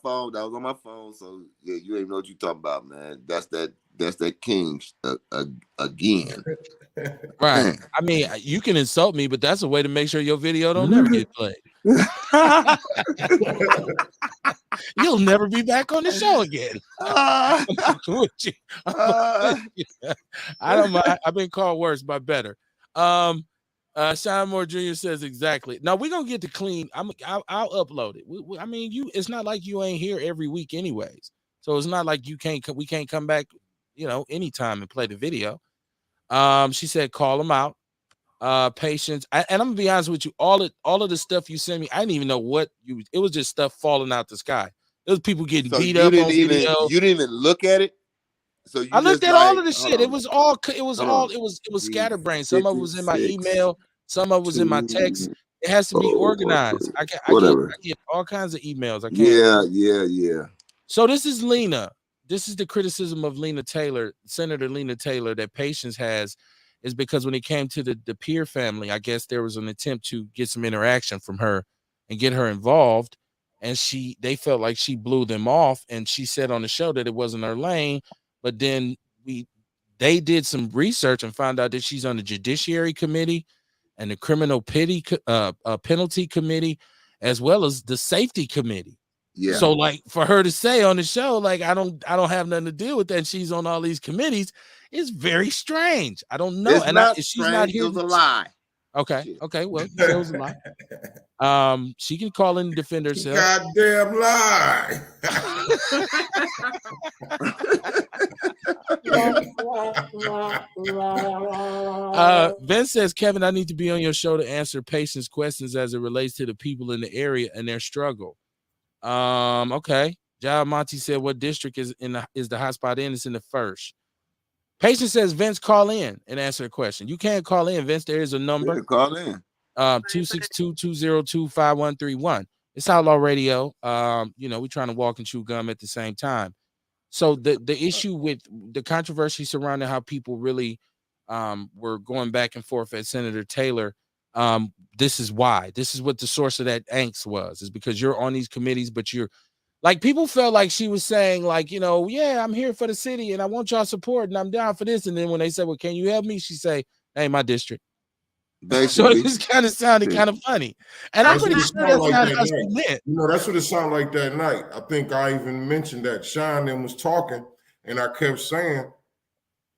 phone. So yeah, you ain't know what you talking about, man. That's that king again. Right. I mean, you can insult me, but that's a way to make sure your video don't never get played. You'll never be back on the show again. I don't mind. I've been called worse, but better. Sean Moore Jr. says exactly. Now we're gonna get to clean. I'll upload it. I mean, it's not like you ain't here every week, anyways. So it's not like we can't come back, anytime and play the video. She said, call them out. Patience. And I'm gonna be honest with you, all of the stuff you sent me, I didn't even know what it was. Just stuff falling out the sky. It was people getting beat up on video. You didn't even look at it. So I looked at all of the shit. It was scatterbrained. Some of it was in my email, some of it was in my text. It has to be organized. I get all kinds of emails. I can't. Yeah. So this is Lena. This is the criticism of Lena Taylor, Senator Lena Taylor, that Patience has, is because when it came to the Peer family, I guess there was an attempt to get some interaction from her and get her involved. And they felt like she blew them off. And she said on the show that it wasn't her lane. But then they did some research and found out that she's on the Judiciary Committee and the Criminal Penalty Committee, as well as the Safety Committee. Yeah. So, like, for her to say on the show, like, I don't have nothing to do with that, and she's on all these committees, is very strange. I don't know. She's not here. It was a lie. Okay. Well, it was a lie. She can call in and defend herself. Goddamn lie. Vince says, Kevin, I need to be on your show to answer Patience questions as it relates to the people in the area and their struggle. Okay. John Monty said, what district is the hotspot in? It's in the first. Patience says, Vince, call in and answer a question. You can't call in, Vince. There is a number. Yeah, call in. 262-202-5131. It's Outlaw Radio. We're trying to walk and chew gum at the same time. So the issue with the controversy surrounding how people really were going back and forth at Senator Taylor, this is why. This is what the source of that angst was, is because you're on these committees, but you're like, people felt like she was saying, like, yeah, I'm here for the city and I want y'all support and I'm down for this. And then when they said, well, can you help me? She say, hey, my district. Basically. So it just kind of sounded kind of funny. And I'm pretty sure that's not how she meant. That's what it sounded like that night. I think I even mentioned that Sean then was talking and I kept saying,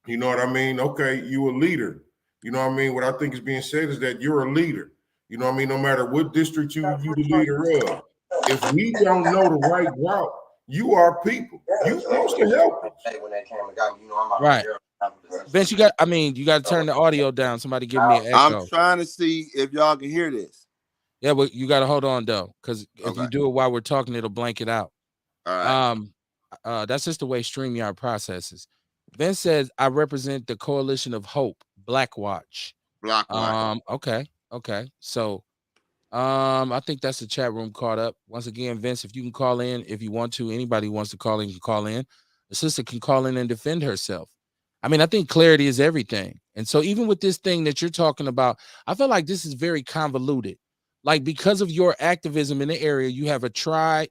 you know what I mean? Okay, you a leader. You know what I mean? What I think is being said is that you're a leader. You know what I mean? No matter what district you the leader of. If we don't know the right route, you are people. You're supposed to help us. Right. Vince, you got to turn the audio down. Somebody give me an echo. I'm trying to see if y'all can hear this. Yeah, but you got to hold on, though, because if you do it while we're talking, it'll blank it out. All right. That's just the way StreamYard processes. Vince says, I represent the Coalition of Hope, Black Watch. Block watch. Okay. So I think that's the chat room caught up. Once again, Vince, if you can call in, if you want to, anybody who wants to call in can call in. The sister can call in and defend herself. I mean, I think clarity is everything. And so even with this thing that you're talking about, I feel like this is very convoluted. Like, because of your activism in the area, you have a tried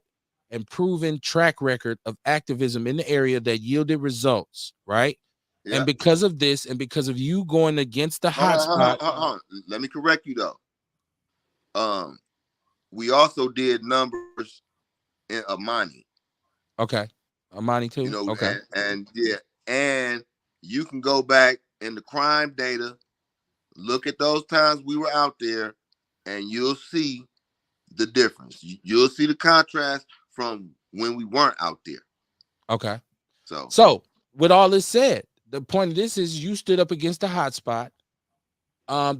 and proven track record of activism in the area that yielded results, right? And Yeah. because of this, and because of you going against the hotspot. Hold on. Let me correct you though. We also did numbers in Amani. Okay. Amani too. You know, Okay. and yeah, and you can go back in the crime data, look at those times we were out there, and you'll see the difference. You'll see the contrast from when we weren't out there. Okay. So with all this said, the point of this is you stood up against the hotspot.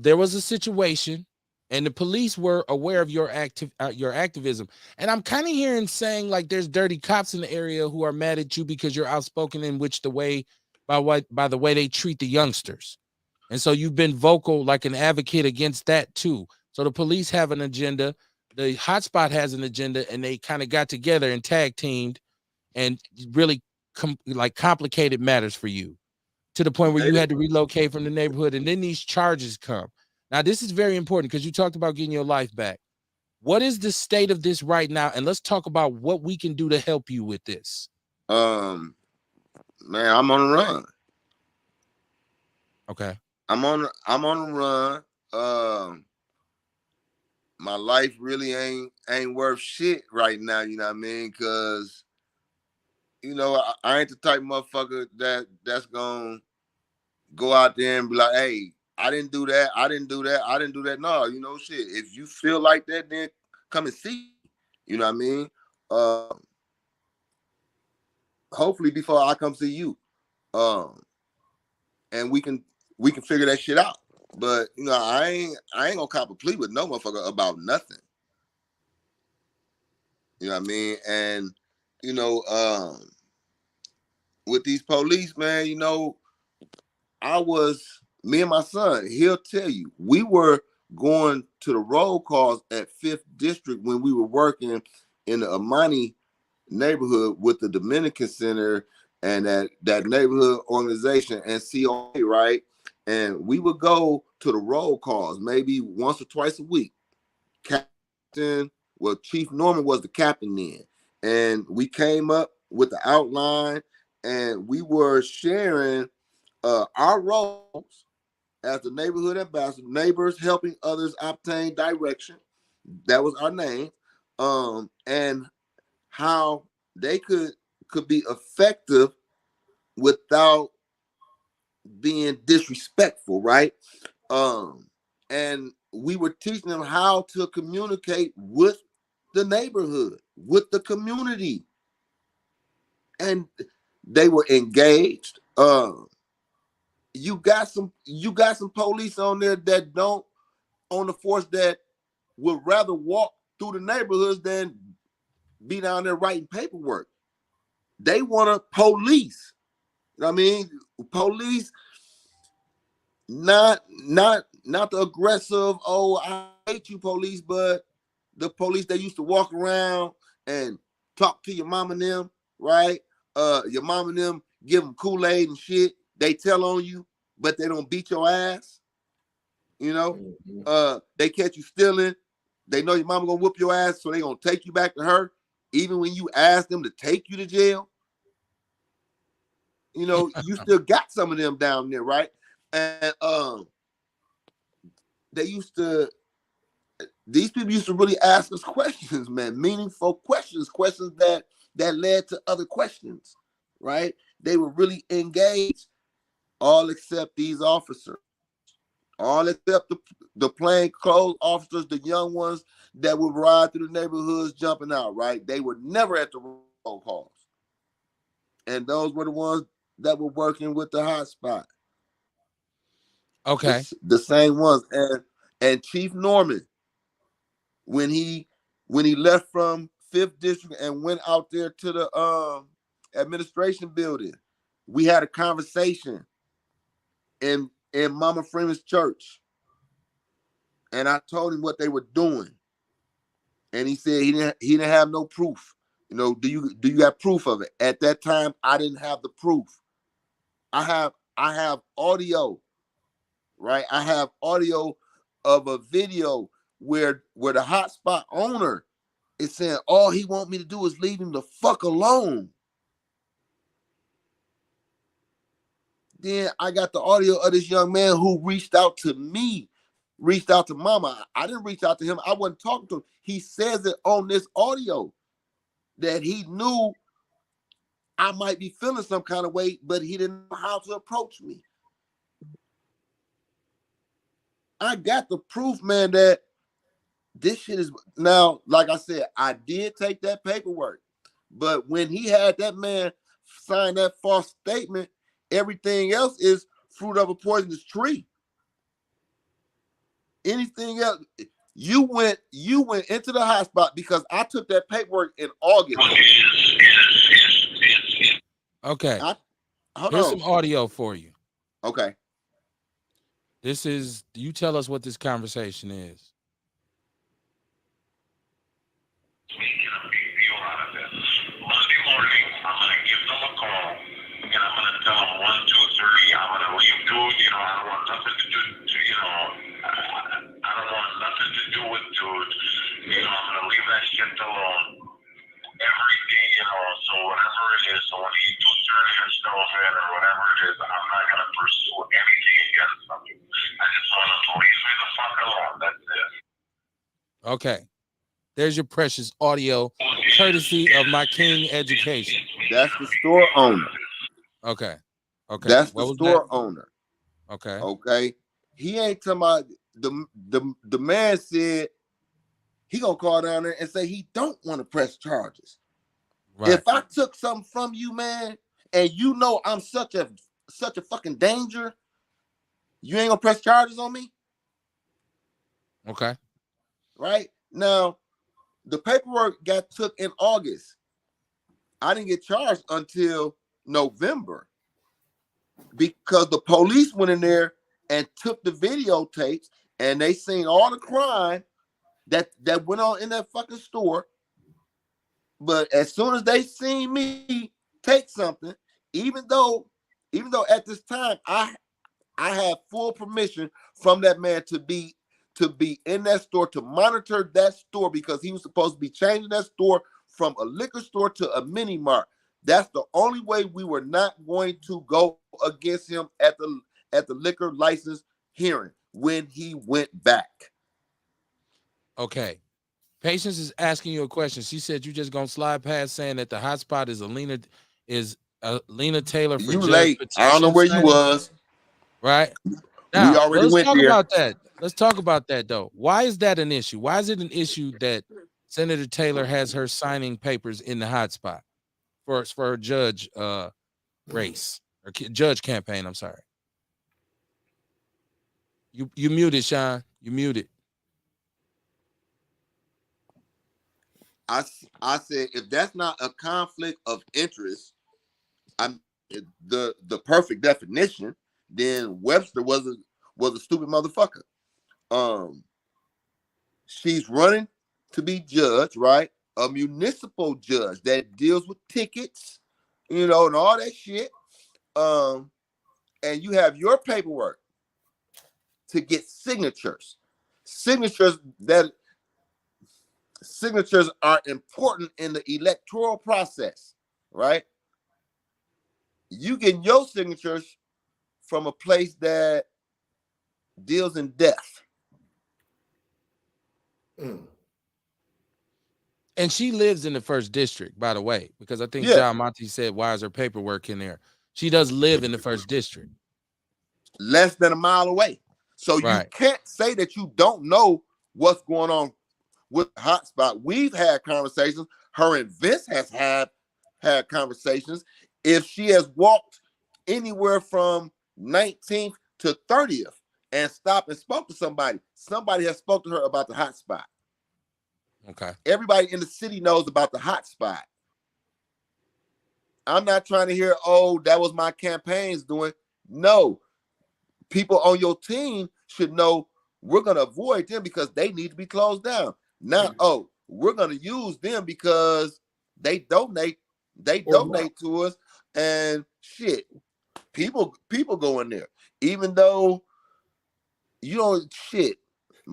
There was a situation, and the police were aware of your activism. And I'm kind of hearing saying like there's dirty cops in the area who are mad at you because you're outspoken in which the way by the way they treat the youngsters. And so you've been vocal like an advocate against that too. So the police have an agenda, the hotspot has an agenda, and they kind of got together and tag teamed and really complicated matters for you, to the point where you had to relocate from the neighborhood, and then these charges come. Now, this is very important because you talked about getting your life back. What is the state of this right now? And let's talk about what we can do to help you with this. man, I'm on the run. Okay. I'm on the run. My life really ain't worth shit right now, you know what I mean? Cause you know, I ain't the type of motherfucker that's gonna go out there and be like, hey, I didn't do that. No, you know, shit. If you feel like that, then come and see. You know what I mean? Hopefully before I come see you. And we can figure that shit out. But you know, I ain't gonna cop a plea with no motherfucker about nothing. You know what I mean? And you know, with these police, man, you know, me and my son, he'll tell you, we were going to the roll calls at 5th District when we were working in the Amani neighborhood with the Dominican Center and that neighborhood organization and COA, right? And we would go to the roll calls maybe once or twice a week. Chief Norman was the captain then. And we came up with the outline and we were sharing our roles as the neighborhood ambassador, neighbors helping others obtain direction. That was our name. And how they could be effective without being disrespectful, right? And we were teaching them how to communicate with the neighborhood, with the community. And they were engaged. You got some police on there that don't on the force that would rather walk through the neighborhoods than be down there writing paperwork. They want to police. You know what I mean? Police, not the aggressive, oh, I hate you police, but the police that used to walk around and talk to your mom and them, right? Your mom and them give them Kool-Aid and shit. They tell on you, but they don't beat your ass. You know, they catch you stealing. They know your mama gonna whoop your ass, so they gonna take you back to her, even when you ask them to take you to jail. You know, you still got some of them down there, right? And these people used to really ask us questions, man, meaningful questions that led to other questions, right? They were really engaged, all except these officers. All except the plain clothes officers, the young ones that would ride through the neighborhoods jumping out, right? They were never at the roll calls. And those were the ones that were working with the hotspot. Okay. The same ones. And Chief Norman, when he left from 5th district and went out there to the administration building. We had a conversation in Mama Freeman's church, and I told him what they were doing, and he said he didn't have no proof. You know, do you have proof of it? At that time, I didn't have the proof. I have audio, right? I have audio of a video where the hotspot owner is saying all he want me to do is leave him the fuck alone. Then I got the audio of this young man who reached out to me, reached out to Mama. I didn't reach out to him. I wasn't talking to him. He says it on this audio that he knew I might be feeling some kind of way, but he didn't know how to approach me. I got the proof, man, that this shit is now, like I said, I did take that paperwork, but when he had that man sign that false statement, everything else is fruit of a poisonous tree. Anything else, you went into the hotspot because I took that paperwork in August. Okay. Hold Here's on. some audio for you. Okay. This is, you tell us what this conversation is. Monday morning, I'm going to give them a call, and I'm going to tell them 1, 2, 3. I'm going to leave Dude. You know, I don't want nothing to do. I don't want nothing to do with Dude. You know, I'm going to leave that shit alone. Everything, so whatever it is, so when he do turn himself in or whatever it is, I'm not going to pursue anything against him. I just want him to leave me the fuck alone. That's it. Okay. There's your precious audio, courtesy of my King Education. That's the store owner. Okay. That's the store owner. Okay. Okay. He ain't talking about the man said he gonna call down there and say he don't want to press charges. Right. If I took something from you, man, and you know I'm such a fucking danger, you ain't gonna press charges on me. Okay. Right now, the paperwork got took in August. I didn't get charged until November because the police went in there and took the videotapes and they seen all the crime that went on in that fucking store. But as soon as they seen me take something, even though at this time I had full permission from that man to be in that store, to monitor that store, because he was supposed to be changing that store from a liquor store to a mini mart. That's the only way we were not going to go against him at the liquor license hearing when he went back. Okay. Patience is asking you a question. She said you just gonna slide past saying that the hotspot is Lena Taylor for you judge late. I don't know where you was. Right. Now, we already let's went talk there. about that. Let's talk about that though. Why is that an issue? Why is it an issue that Senator Taylor has her signing papers in the hotspot for her judge race or judge campaign? I'm sorry. You muted, Sean. You muted. I said if that's not a conflict of interest, I'm the perfect definition, then Webster was a stupid motherfucker. She's running to be judge, right? A municipal judge that deals with tickets, and all that shit. And you have your paperwork to get signatures. Signatures are important in the electoral process, right? You get your signatures from a place that deals in death. And she lives in the 1st district, by the way, because I think John Monty said, why is her paperwork in there? She does live in the 1st district. Less than a mile away. So you can't say that you don't know what's going on with the hotspot. We've had conversations. Her and Vince has had conversations. If she has walked anywhere from 19th to 30th and stopped and spoke to somebody has spoke to her about the hotspot. Okay. Everybody in the city knows about the hot spot. I'm not trying to hear, oh, that was my campaign's doing. No, people on your team should know we're going to avoid them because they need to be closed down. Not, oh, we're going to use them because they donate to us, and shit. People go in there, even though you don't shit.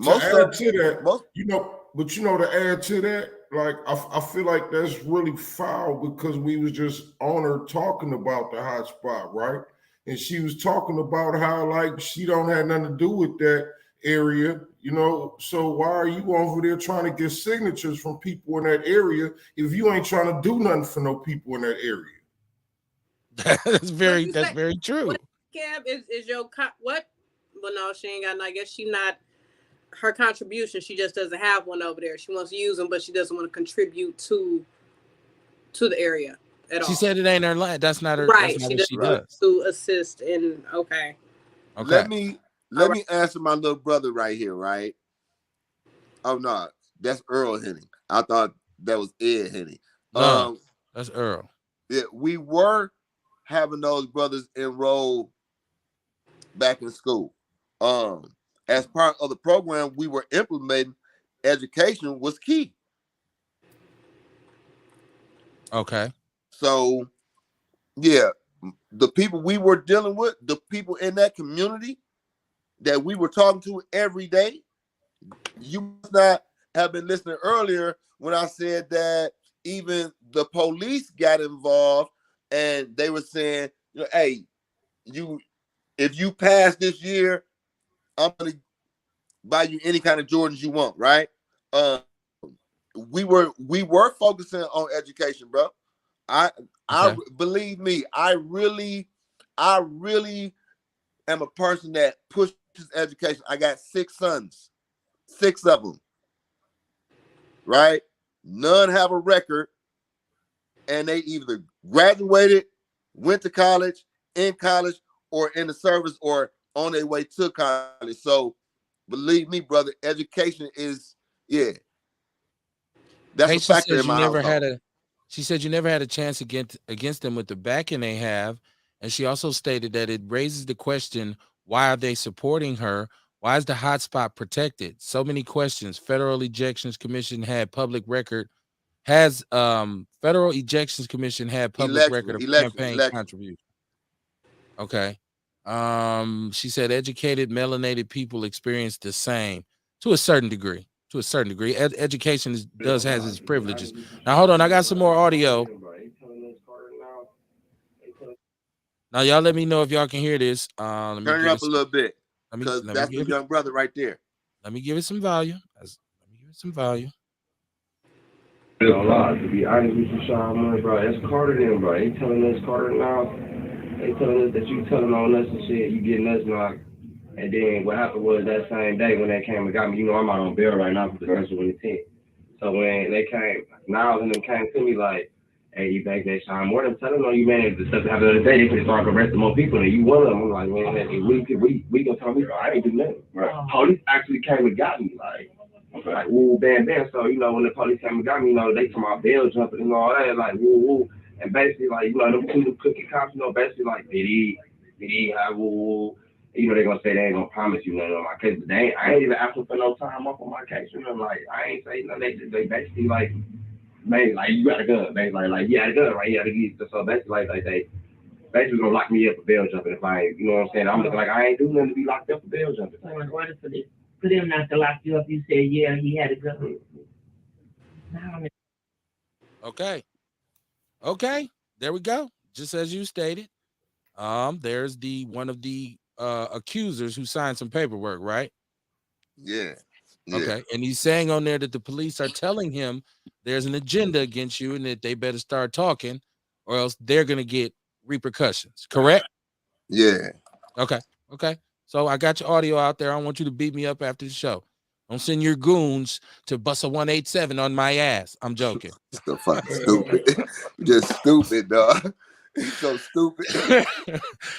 To add to that, to add to that, like I feel like that's really foul because we was just on her talking about the hot spot, right? And she was talking about how like she don't have nothing to do with that area, So why are you over there trying to get signatures from people in that area if you ain't trying to do nothing for no people in that area? That's very true. What, Cab, is your what? Well, no, she ain't got. I guess she not her contribution. She just doesn't have one over there. She wants to use them, but she doesn't want to contribute to the area at all. She said it ain't her line. That's not her. Right. That's not she what she does to assist in. Okay. Let me answer my little brother right here. Right. Oh no, that's Earl Henning. I thought that was Ed Henning. No, that's Earl. Yeah, we were having those brothers enrolled back in school. As part of the program we were implementing, education was key. Okay. So, yeah, the people we were dealing with, the people in that community that we were talking to every day, you must not have been listening earlier when I said that even the police got involved and they were saying, hey, if you pass this year, I'm gonna buy you any kind of Jordans you want, right? We were focusing on education, bro. I believe me, I really am a person that pushes education. I got 6 sons, 6 of them, right? None have a record, and they either graduated, went to college, in college, or in the service, or on their way to college. So believe me, brother, education is, that's a factor in my household. She said you never had a chance against them with the backing they have. And she also stated that it raises the question, why are they supporting her? Why is the hotspot protected? So many questions. Federal Ejections Commission had public record. Federal Ejections Commission had public record of campaign contribution. Okay. She said educated, melanated people experience the same to a certain degree. Education has its privileges. Now, hold on. I got some more audio. Now, y'all let me know if y'all can hear this. Turn it up a little bit, because that's the young brother right there. Let me give it some volume. To be honest with you, Sean, bro, that's Carter them, bro. They telling us Carter now. They telling us that you telling on us and shit. You getting us knocked. And then what happened was that same day when they came and got me, I'm out on bail right now for the rest of the 10th. So when they came, Niles and them came to me like, hey, you back there, Sean Moore, I'm telling on you, man, the stuff that happened the other day, they could start arresting more people and you one of them. I'm like, man, we gonna tell me, bro, I ain't do nothing. Right. Police actually came and got me, like, woo, bam, bam. So, when the police came and got me, they come out bail jumping and all that, like, woo, woo. And basically, like, them two cookie cops, basically, like, did he have woo. They're going to say they ain't going to promise you nothing on my case. But I ain't even asking for no time off on my case. Like, I ain't saying nothing. They basically, like, man, like, you got a gun. They like, you had a gun, right? You had a gun. So basically, like, they basically going to lock me up for bail jumping if I ain't, you know what I'm saying? I'm looking like I ain't doing nothing to be locked up for bail jumping. So in order for them not to lock you up, you said, yeah, he had a gun. Okay. There we go. Just as you stated. There's one of the accusers who signed some paperwork, right? Yeah. Okay. And he's saying on there that the police are telling him there's an agenda against you and that they better start talking or else they're going to get repercussions. Correct? Yeah. Okay. So I got your audio out there. I want you to beat me up after the show. Don't send your goons to bust a 187 on my ass. I'm joking. So fucking stupid. Just stupid, dog. He's so stupid.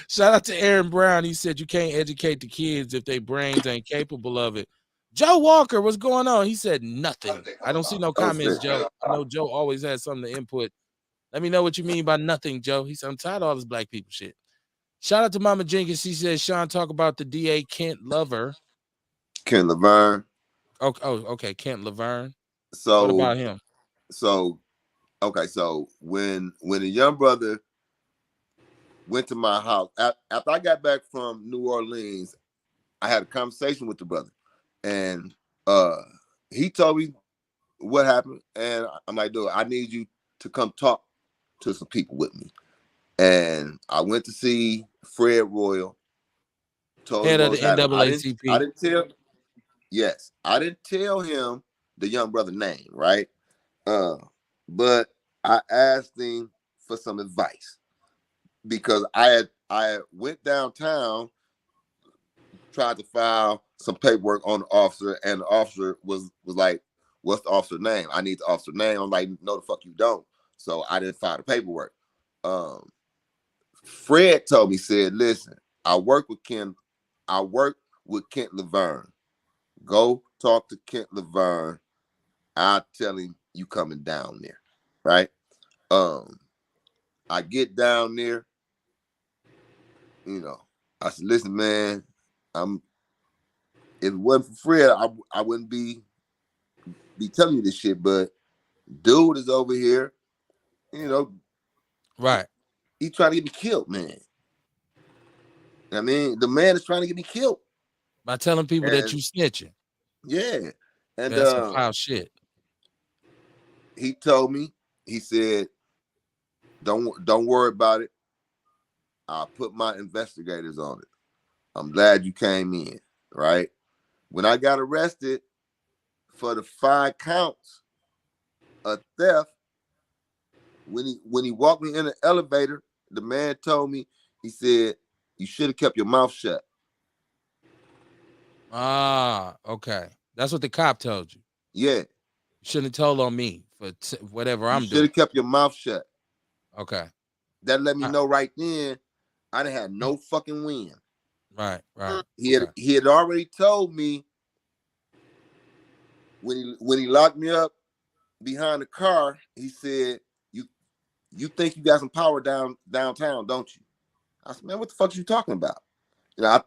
Shout out to Aaron Brown. He said you can't educate the kids if their brains ain't capable of it. Joe Walker, what's going on? He said nothing. I don't see no comments, Okay. Joe. I know Joe always has something to input. Let me know what you mean by nothing, Joe. He said, I'm tired of all this black people shit. Shout out to Mama Jenkins. She says, Sean, talk about the DA Kent Lover. Ken Laverne. Okay. Kent Laverne. What So about him? okay, so when the young brother went to my house after I got back from New Orleans, I had a conversation with the brother, and he told me what happened, and I'm like, dude, I need you to come talk to some people with me. And I went to see Fred Royal, told Head him of what the was happening. NAACP. I didn't tell him the young brother name, right? But I asked him for some advice because I went downtown, tried to file some paperwork on the officer, and the officer was like, "What's the officer name? I need the officer name." I'm like, "No, the fuck you don't." So I didn't file the paperwork. Fred told me, said, "Listen, I work with Kent Laverne. Go talk to Kent Laverne. I'll tell him you coming down there." Right? I get down there, I said, "Listen, man, if it wasn't for Fred, I wouldn't be telling you this shit, but dude is over here, right. He trying to get me killed, man. I mean, the man is trying to get me killed By telling people that you snitching. Yeah. And That's some foul shit. He told me, he said, don't worry about it. I'll put my investigators on it. I'm glad you came in, right? When I got arrested for the 5 counts of theft, when he walked me in the elevator, the man told me, he said, "You should have kept your mouth shut." Ah, okay. That's what the cop told you. Yeah. You shouldn't have told on me for whatever I'm doing. You should have kept your mouth shut. Okay. That let me know right then I didn't have no fucking win. Right. He had already told me when he locked me up behind the car, he said, you think you got some power downtown, don't you? I said, "Man, what the fuck you talking about?" I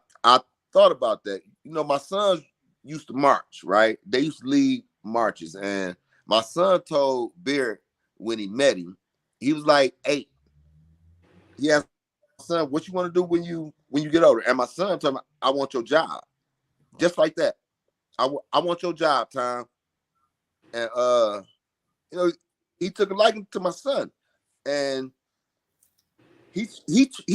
thought about that. My sons used to march, right? They used to lead marches, and my son told Barrett when he met him, he was like 8. He asked, "Son, what you want to do when you get older?" And my son told me, "I want your job." Just like that. I want your job, Tom. And he took a liking to my son, and he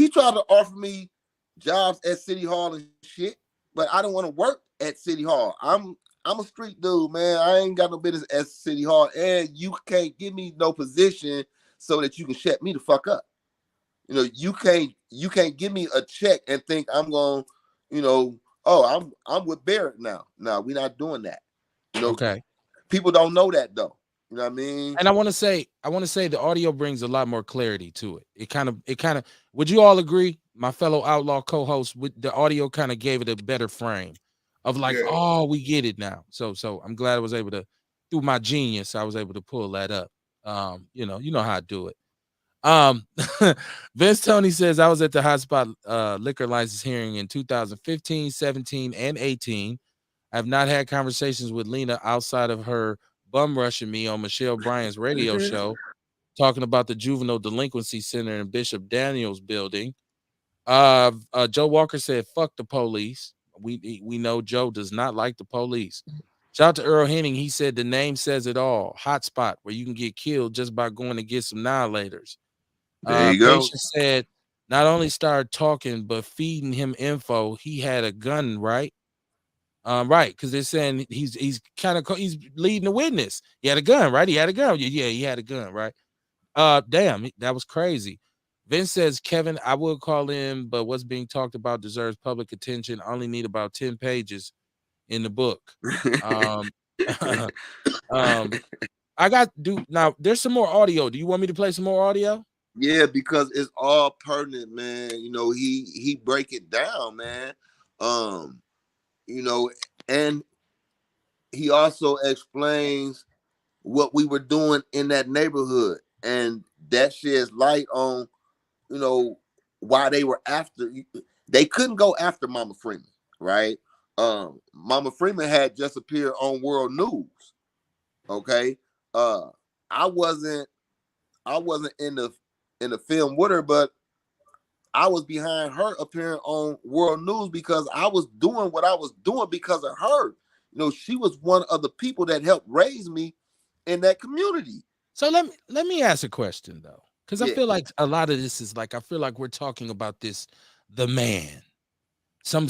tried to offer me jobs at City Hall and shit, but I don't want to work at City Hall. I'm a street dude, man. I ain't got no business at City Hall, and you can't give me no position so that you can shut me the fuck up. You can't give me a check and think I'm going, oh, I'm with Barrett now. No, we're not doing that. Okay. People don't know that though. You know what I mean? And I want to say the audio brings a lot more clarity to it. It kind of would you all agree, my fellow outlaw co-host, with the audio kind of gave it a better frame of like, oh, we get it now. So I'm glad I was able to, through my genius, I was able to pull that up. You know how I do it. Vince Tony says, I was at the hotspot liquor license hearing in 2015, 17, and 18. I have not had conversations with Lena outside of her bum rushing me on Michelle Bryan's radio show, talking about the juvenile delinquency center in Bishop Daniels building. Joe Walker said, "Fuck the police." We know Joe does not like the police. Shout out to Earl Henning. He said the name says it all. Hotspot, where you can get killed just by going to get some annihilators. There you go. Patient said, not only started talking but feeding him info. He had a gun, right? Right, because they're saying he's he's leading the witness. He had a gun, right? He had a gun. Yeah, he had a gun, right? Damn, that was crazy. Vince says, Kevin, I will call in, but what's being talked about deserves public attention. I only need about 10 pages in the book. I got now. There's some more audio. Do you want me to play some more audio? Yeah, because it's all pertinent, man. He break it down, man. And he also explains what we were doing in that neighborhood, and that sheds light on, you know, why they were after. They couldn't go after Mama Freeman, right? Mama Freeman had just appeared on World News. Okay, I wasn't in the film with her, but I was behind her appearing on World News because I was doing what I was doing because of her. You know, she was one of the people that helped raise me in that community. So let me ask a question though, because I Yeah. feel like a lot of this is like, I feel like we're talking about this, the man, some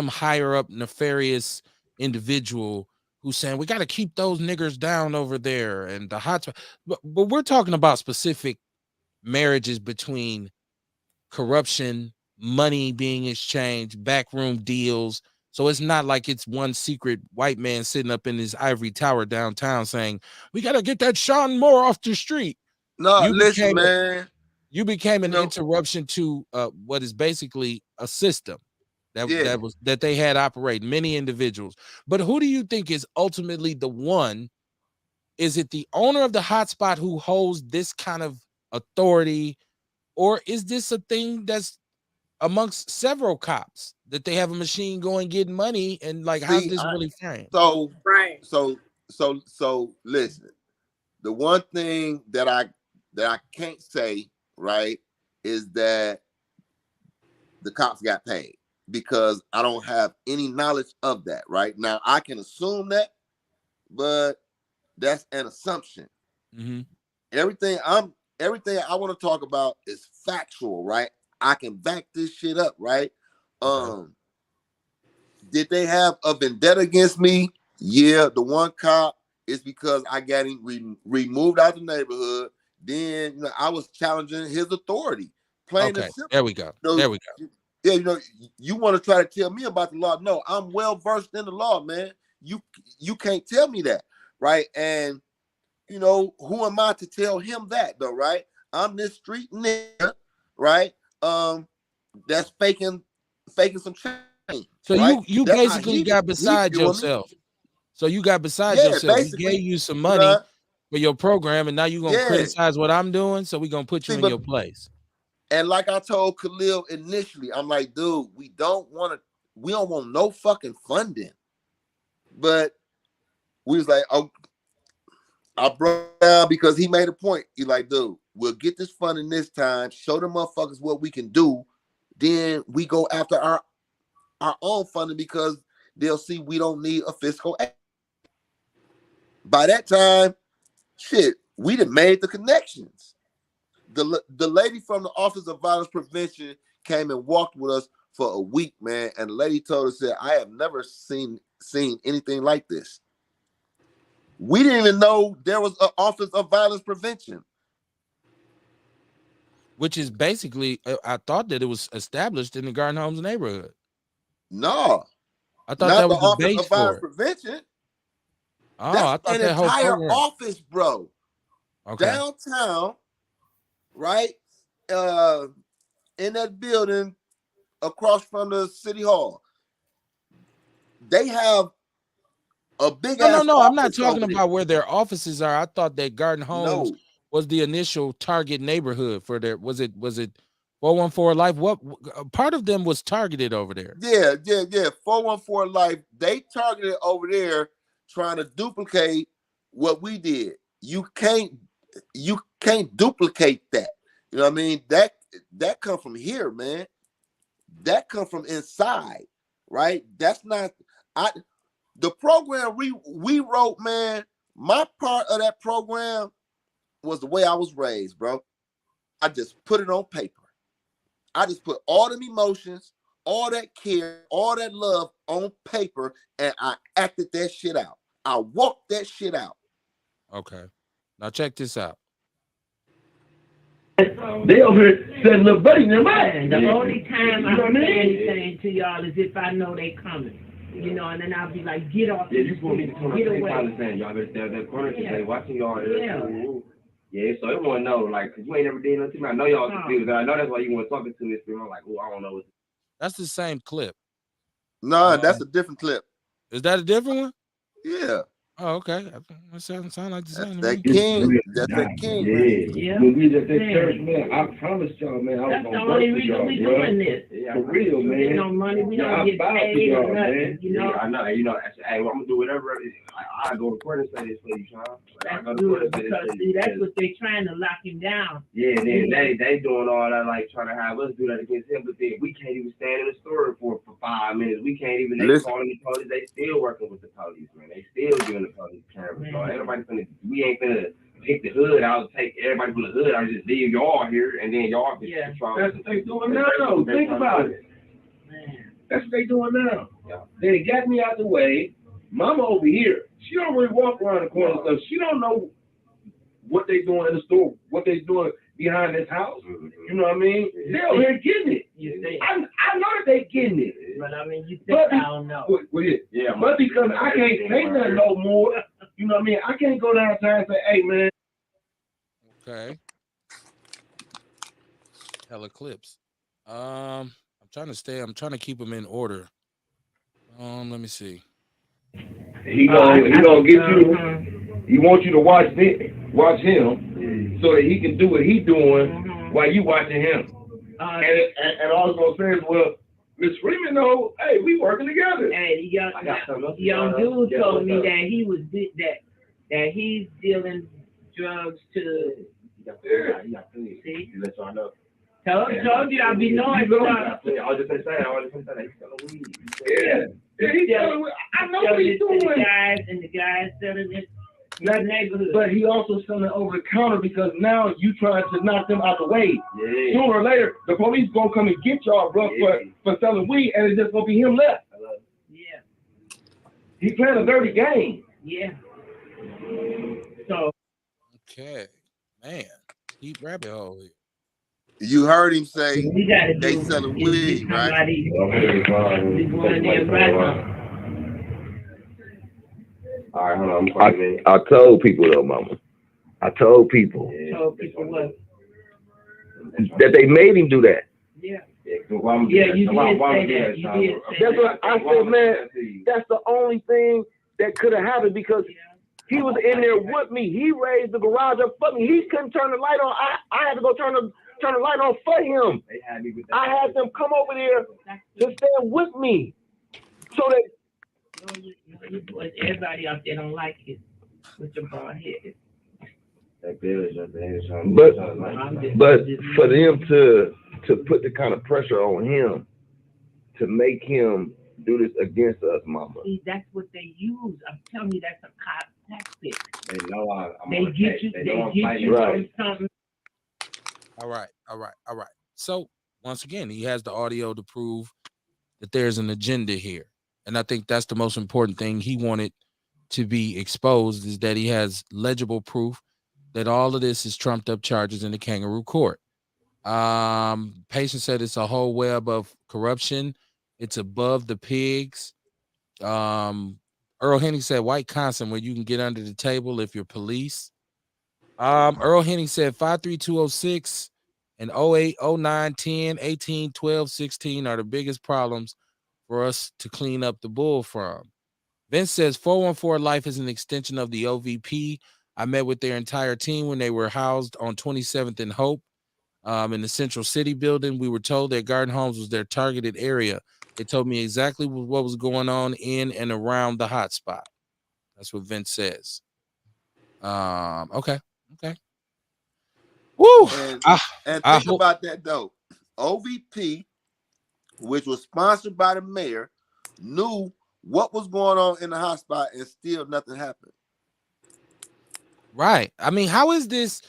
higher up nefarious individual who's saying we got to keep those niggers down over there and the hot. But we're talking about specific marriages between corruption, money being exchanged, backroom deals. So it's not like it's one secret white man sitting up in his ivory tower downtown saying, we got to get that Sean Moore off the street. No, You listen, became man. you became an You know, interruption to what is basically a system yeah. that they had operating, many individuals. But who do you think is ultimately the one? Is it the owner of the hotspot who holds this kind of authority, or is this a thing that's amongst several cops that they have a machine going getting money, and like how's See, this really framed? so Right. so listen. The one thing that I can't say, right, is that the cops got paid, because I don't have any knowledge of that. Right now, I can assume that, but that's an assumption. Mm-hmm. Everything I want to talk about is factual, right? I can back this shit up, right? Okay. Did they have a vendetta against me? Yeah, the one cop is because I got him removed out the neighborhood. Then, you know, I was challenging his authority. Plain and Okay, simple. there we go. You know, There we go. yeah, you know, you want to try to tell me about the law? No, I'm well versed in the law, man. You can't tell me that, right? And you know, who am I to tell him that though, right? I'm this street nigga, right? That's faking some change, So right? you That's how basically got he beside viewing me. yourself. So you got beside Yeah, yourself. We gave basically, you some you money know, for your program, and now you're gonna yeah. criticize what I'm doing. So we're gonna put you See, in but your place. and like I told Khalil initially, I'm like, dude, we don't want no fucking funding. But we was like, oh, I broke down because he made a point. He like, dude, we'll get this funding this time, show the motherfuckers what we can do. Then we go after our own funding because they'll see we don't need a fiscal aid. By that time, shit, we done made the connections. The lady from the Office of Violence Prevention came and walked with us for a week, man. And the lady told us that I have never seen anything like this. We didn't even know there was an Office of Violence Prevention. Which is basically, I thought that it was established in the Garden Homes neighborhood. No, I thought not that the was the Office base of Violence for it. Prevention. Oh, That's I thought an that whole entire program. office, bro. Okay. Downtown, right? In that building across from the city hall. They have a big ass No. I'm not office talking over there. about where their offices are. I thought that Garden Homes No. was the initial target neighborhood for their. Was it 414 Life? What part of them was targeted over there? Yeah. 414 Life. They targeted over there trying to duplicate what we did. You can't duplicate that. You know what I mean? That come from here, man. That come from inside, right? That's not the program we wrote, man. My part of that program was the way I was raised, bro. I just put it on paper. I just put all them emotions, all that care, all that love on paper, and I acted that shit out. I walked that shit out. Okay. Now check this out. They over here setting up buddy in their mind. The only time I say anything to y'all is if I know they coming. You know, and then I'll be like, get off. Yeah, you want me to come up get to away. understand. Y'all better stay out that corner because they watching y'all. Yeah. Yeah, so it want to know, like, because you ain't never did nothing to me. I know y'all confused. I know that's why you want to talk to this. I'm like, oh, I don't know what. That's the same clip. No, that's a different clip. Is that a different one? Yeah. Oh, okay. That sound like the That's same to that me. king. That's that king. Yeah. When we was at that church, man, I promised y'all, man, I was That's gonna the work only with reason y'all, we bro. doing this. Yeah, for real, We man. get no money. We Yeah, don't get I vouch for paid or y'all, nothing. man. You know. Yeah, I know. You know, I said, hey, well, I'm gonna do whatever. I go to court and say this for you, Sean. I That's go to court good and say this because for see, you. that's what they trying to lock him down. Yeah, then they doing all that, like trying to have us do that against him, but then we can't even stand in the store for 5 minutes. We can't even. They Listen. calling the police. They still working with the police, man. They still giving the police cameras. So ain't nobody finna. We ain't finna pick the hood out, take everybody from the hood out, and just leave y'all here, and then y'all get control. That's what they doing now. Think about it. Man. That's what they doing now. Yeah. They got me out the way. Mama over here, she don't really walk around the corner, so she don't know what they doing in the store, what they doing behind this house. You know what I mean? They over here getting it. I know that they getting it. But I mean, you think I don't know. Yeah, but because I can't say nothing no more. You know what I mean? I can't go downtown and say, hey, man. Okay. Hella clips. I'm trying to keep them in order. Let me see. He gonna get you. He wants you to watch him, so that he can do what he doing while you watching him. And all I'm gonna say is, well, Miss Freeman, know, hey, we working together. Hey, young dude told me that he was that he's dealing drugs to. See, Let y'all know. Told you I be knowing. I was just saying, he's selling weed. Yeah, he's selling weed. I know what he's doing. The guys selling it in the neighborhood. But he also selling over the counter because now you trying to knock them out the way. Yeah. Sooner or later, the police gonna come and get y'all, bro, for selling weed, and it's just gonna be him left. Yeah. He playing a dirty game. Yeah. So. Okay, man, deep rabbit hole here. You heard him say they selling weed, right? All right, hold on. I told people though, Mama. I told people. Told people what? That they made him do that. Yeah. Yeah, you did say that. That's what I said, man. That's the only thing that could have happened because he was in there with me. He raised the garage up for me. He couldn't turn the light on. I had to go turn the light on for him. I had them come over there to stand with me. So that everybody out there don't like it with your bald head. But for them to put the kind of pressure on him to make him do this against us, Mama. See, that's what they use. I'm telling you, that's a cop tactic. They know they get you right. Something. All right. So once again, he has the audio to prove that there's an agenda here. And I think that's the most important thing he wanted to be exposed is that he has legible proof that all of this is trumped up charges in the kangaroo court. Patient said it's a whole web of corruption. It's above the pigs. Earl Henning said White Constant where you can get under the table if you're police. Earl Henning said 53206 and 08, 09, 10, 18, 12, 16 are the biggest problems for us to clean up the bull from. Vince says 414 Life is an extension of the OVP. I met with their entire team when they were housed on 27th and Hope in the Central City building. We were told that Garden Homes was their targeted area. They told me exactly what was going on in and around the hotspot. That's what Vince says. Okay. Woo! And think about that though. OVP, which was sponsored by the mayor, knew what was going on in the hotspot and still nothing happened. Right. I mean, how is this?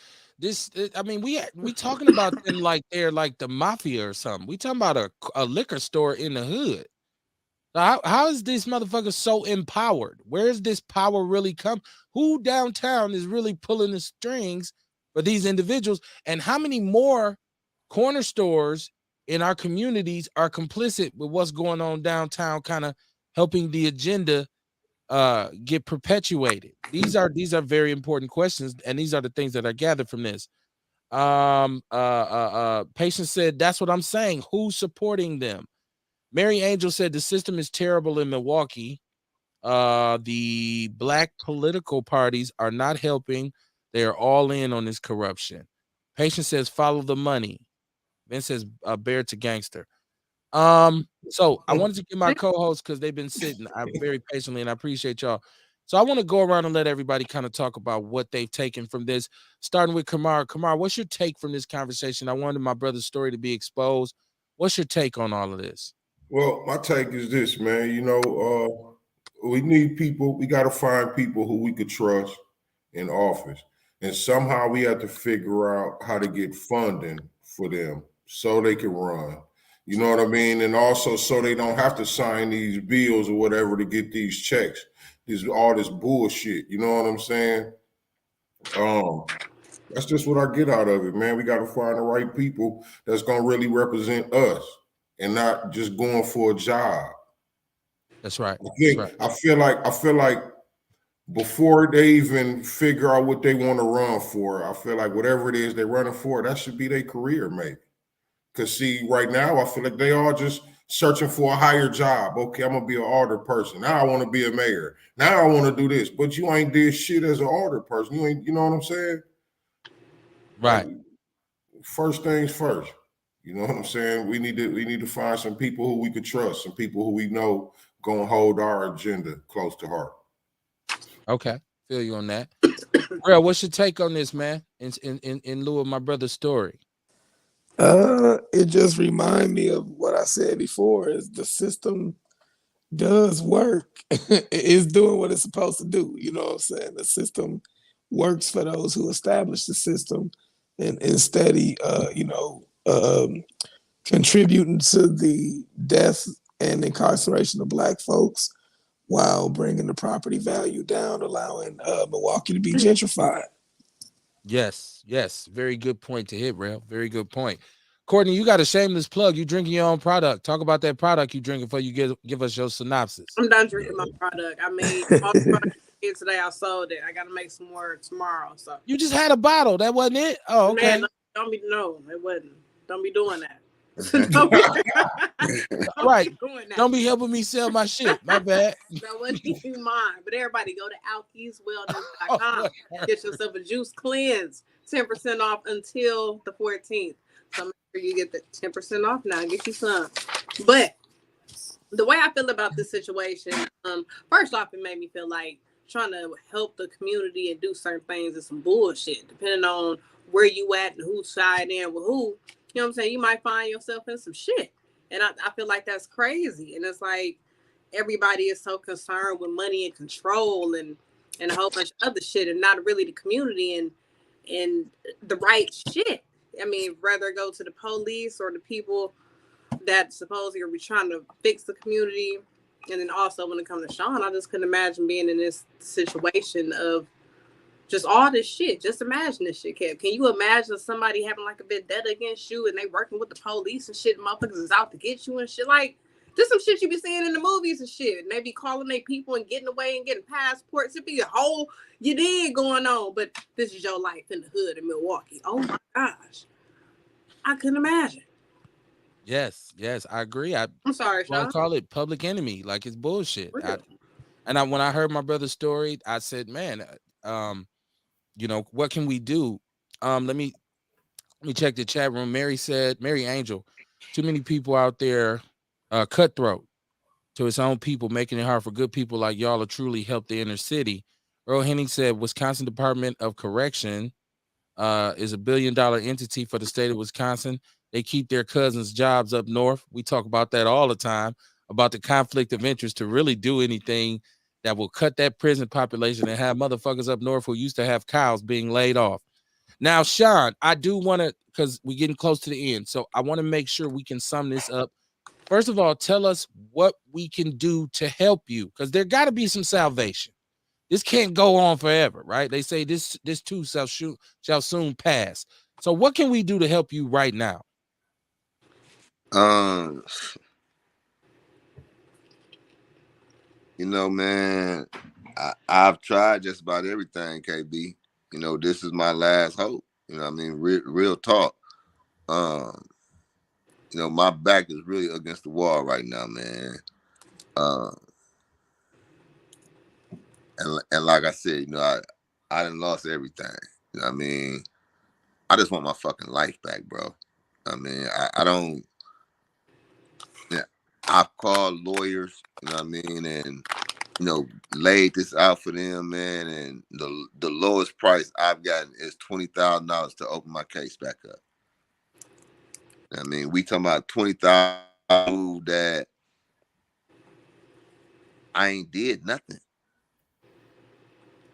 I mean, we talking about them like they're like the mafia or something. We talking about a liquor store in the hood. How is this motherfucker so empowered? Where is this power really come? Who downtown is really pulling the strings for these individuals? And how many more corner stores in our communities are complicit with what's going on downtown, kind of helping the agenda get perpetuated? These are very important questions, and these are the things that I gathered from this. Patient said, that's what I'm saying. Who's supporting them? Mary Angel said the system is terrible in Milwaukee. The black political parties are not helping. They are all in on this corruption. Patience says, follow the money. Vince says, bear to gangster. So I wanted to get my co-hosts because they've been sitting very patiently, and I appreciate y'all. So I want to go around and let everybody kind of talk about what they've taken from this, starting with Kamar. Kamar, what's your take from this conversation? I wanted my brother's story to be exposed. What's your take on all of this? Well, my take is this, man. We need people. We got to find people who we could trust in office, and somehow we have to figure out how to get funding for them so they can run. You know what I mean? And also so they don't have to sign these bills or whatever to get these checks. All this bullshit. You know what I'm saying? That's just what I get out of it, man. We got to find the right people that's gonna really represent us and not just going for a job. That's right. That's right. I feel like before they even figure out what they want to run for, I feel like whatever it is they're running for, that should be their career, maybe. Because see, right now, I feel like they are just searching for a higher job. Okay, I'm gonna be an alder person. Now I want to be a mayor. Now I want to do this, but you ain't did shit as an alder person. You know what I'm saying? Right. Like, first things first. You know what I'm saying? We need to find some people who we could trust, some people who we know gonna hold our agenda close to heart. Okay, feel you on that. Real, what's your take on this, man? In lieu of my brother's story. It just remind me of what I said before: is the system does work. It's doing what it's supposed to do. You know what I'm saying? The system works for those who establish the system and steady, contributing to the death and incarceration of Black folks while bringing the property value down, allowing Milwaukee to be gentrified. Yes, very good point to hit, Real. Very good point. Courtney, you got a shameless plug. You drinking your own product. Talk about that product you drinking before you give us your synopsis. I'm done drinking my product. I made all the product today. I sold it. I got to make some more tomorrow. So you just had a bottle. That wasn't it? Oh, okay. Man, it wasn't. Don't be doing that. Right. Don't be helping me sell my shit. My bad. That wasn't even mine. But everybody go to alkeyswellness.com. Get yourself a juice cleanse. 10% off until the 14th. So make sure you get the 10% off now. Get you some. But the way I feel about this situation, first off, it made me feel like trying to help the community and do certain things is some bullshit. Depending on where you at and who's side in with who, you know what I'm saying? You might find yourself in some shit. And I feel like that's crazy. And it's like everybody is so concerned with money and control and a whole bunch of other shit and not really the community and the right shit. I mean, rather go to the police or the people that supposedly are trying to fix the community. And then also when it comes to Sean, I just couldn't imagine being in this situation of just all this shit. Just imagine this shit, Kev. Can you imagine somebody having like a vendetta against you and they working with the police and shit, motherfuckers is out to get you and shit? Like, just some shit you be seeing in the movies and shit. And they be calling their people and getting away and getting passports. It be a whole you did going on. But this is your life in the hood in Milwaukee. Oh my gosh. I couldn't imagine. Yes, I agree. I'm sorry, Sean. I call it public enemy. Like it's bullshit. When I heard my brother's story, I said, man, what can we do? Let me check the chat room. Mary Angel, too many people out there cutthroat to its own people, making it hard for good people like y'all to truly help the inner city. Earl Henning said Wisconsin Department of Correction is $1 billion entity for the state of Wisconsin. They keep their cousins' jobs up north. We talk about that all the time, about the conflict of interest to really do anything that will cut that prison population and have motherfuckers up north who used to have cows being laid off. Now, Sean, I do want to, because we're getting close to the end, so I want to make sure we can sum this up. First of all, tell us what we can do to help you, because there got to be some salvation. This can't go on forever, right? They say this too shall soon pass. So what can we do to help you right now? Man, I've tried just about everything, KB. This is my last hope. I mean, real talk. My back is really against the wall right now, man. and like I said, I done lost everything. You know what I mean? I just want my fucking life back, bro. I mean, I don't. Yeah, I've called lawyers. You know what I mean, and laid this out for them, man. And the lowest price I've gotten is $20,000 to open my case back up. I mean, we talking about 20,000 that I ain't did nothing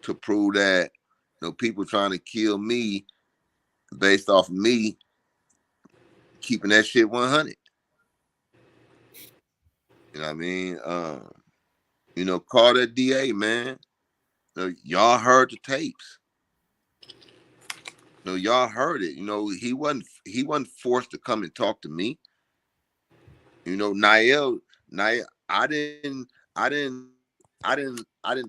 to prove that people trying to kill me based off of me keeping that shit 100. You know what I mean? Call that DA, man. Y'all heard the tapes. Y'all heard it. He wasn't forced to come and talk to me. Nael, I didn't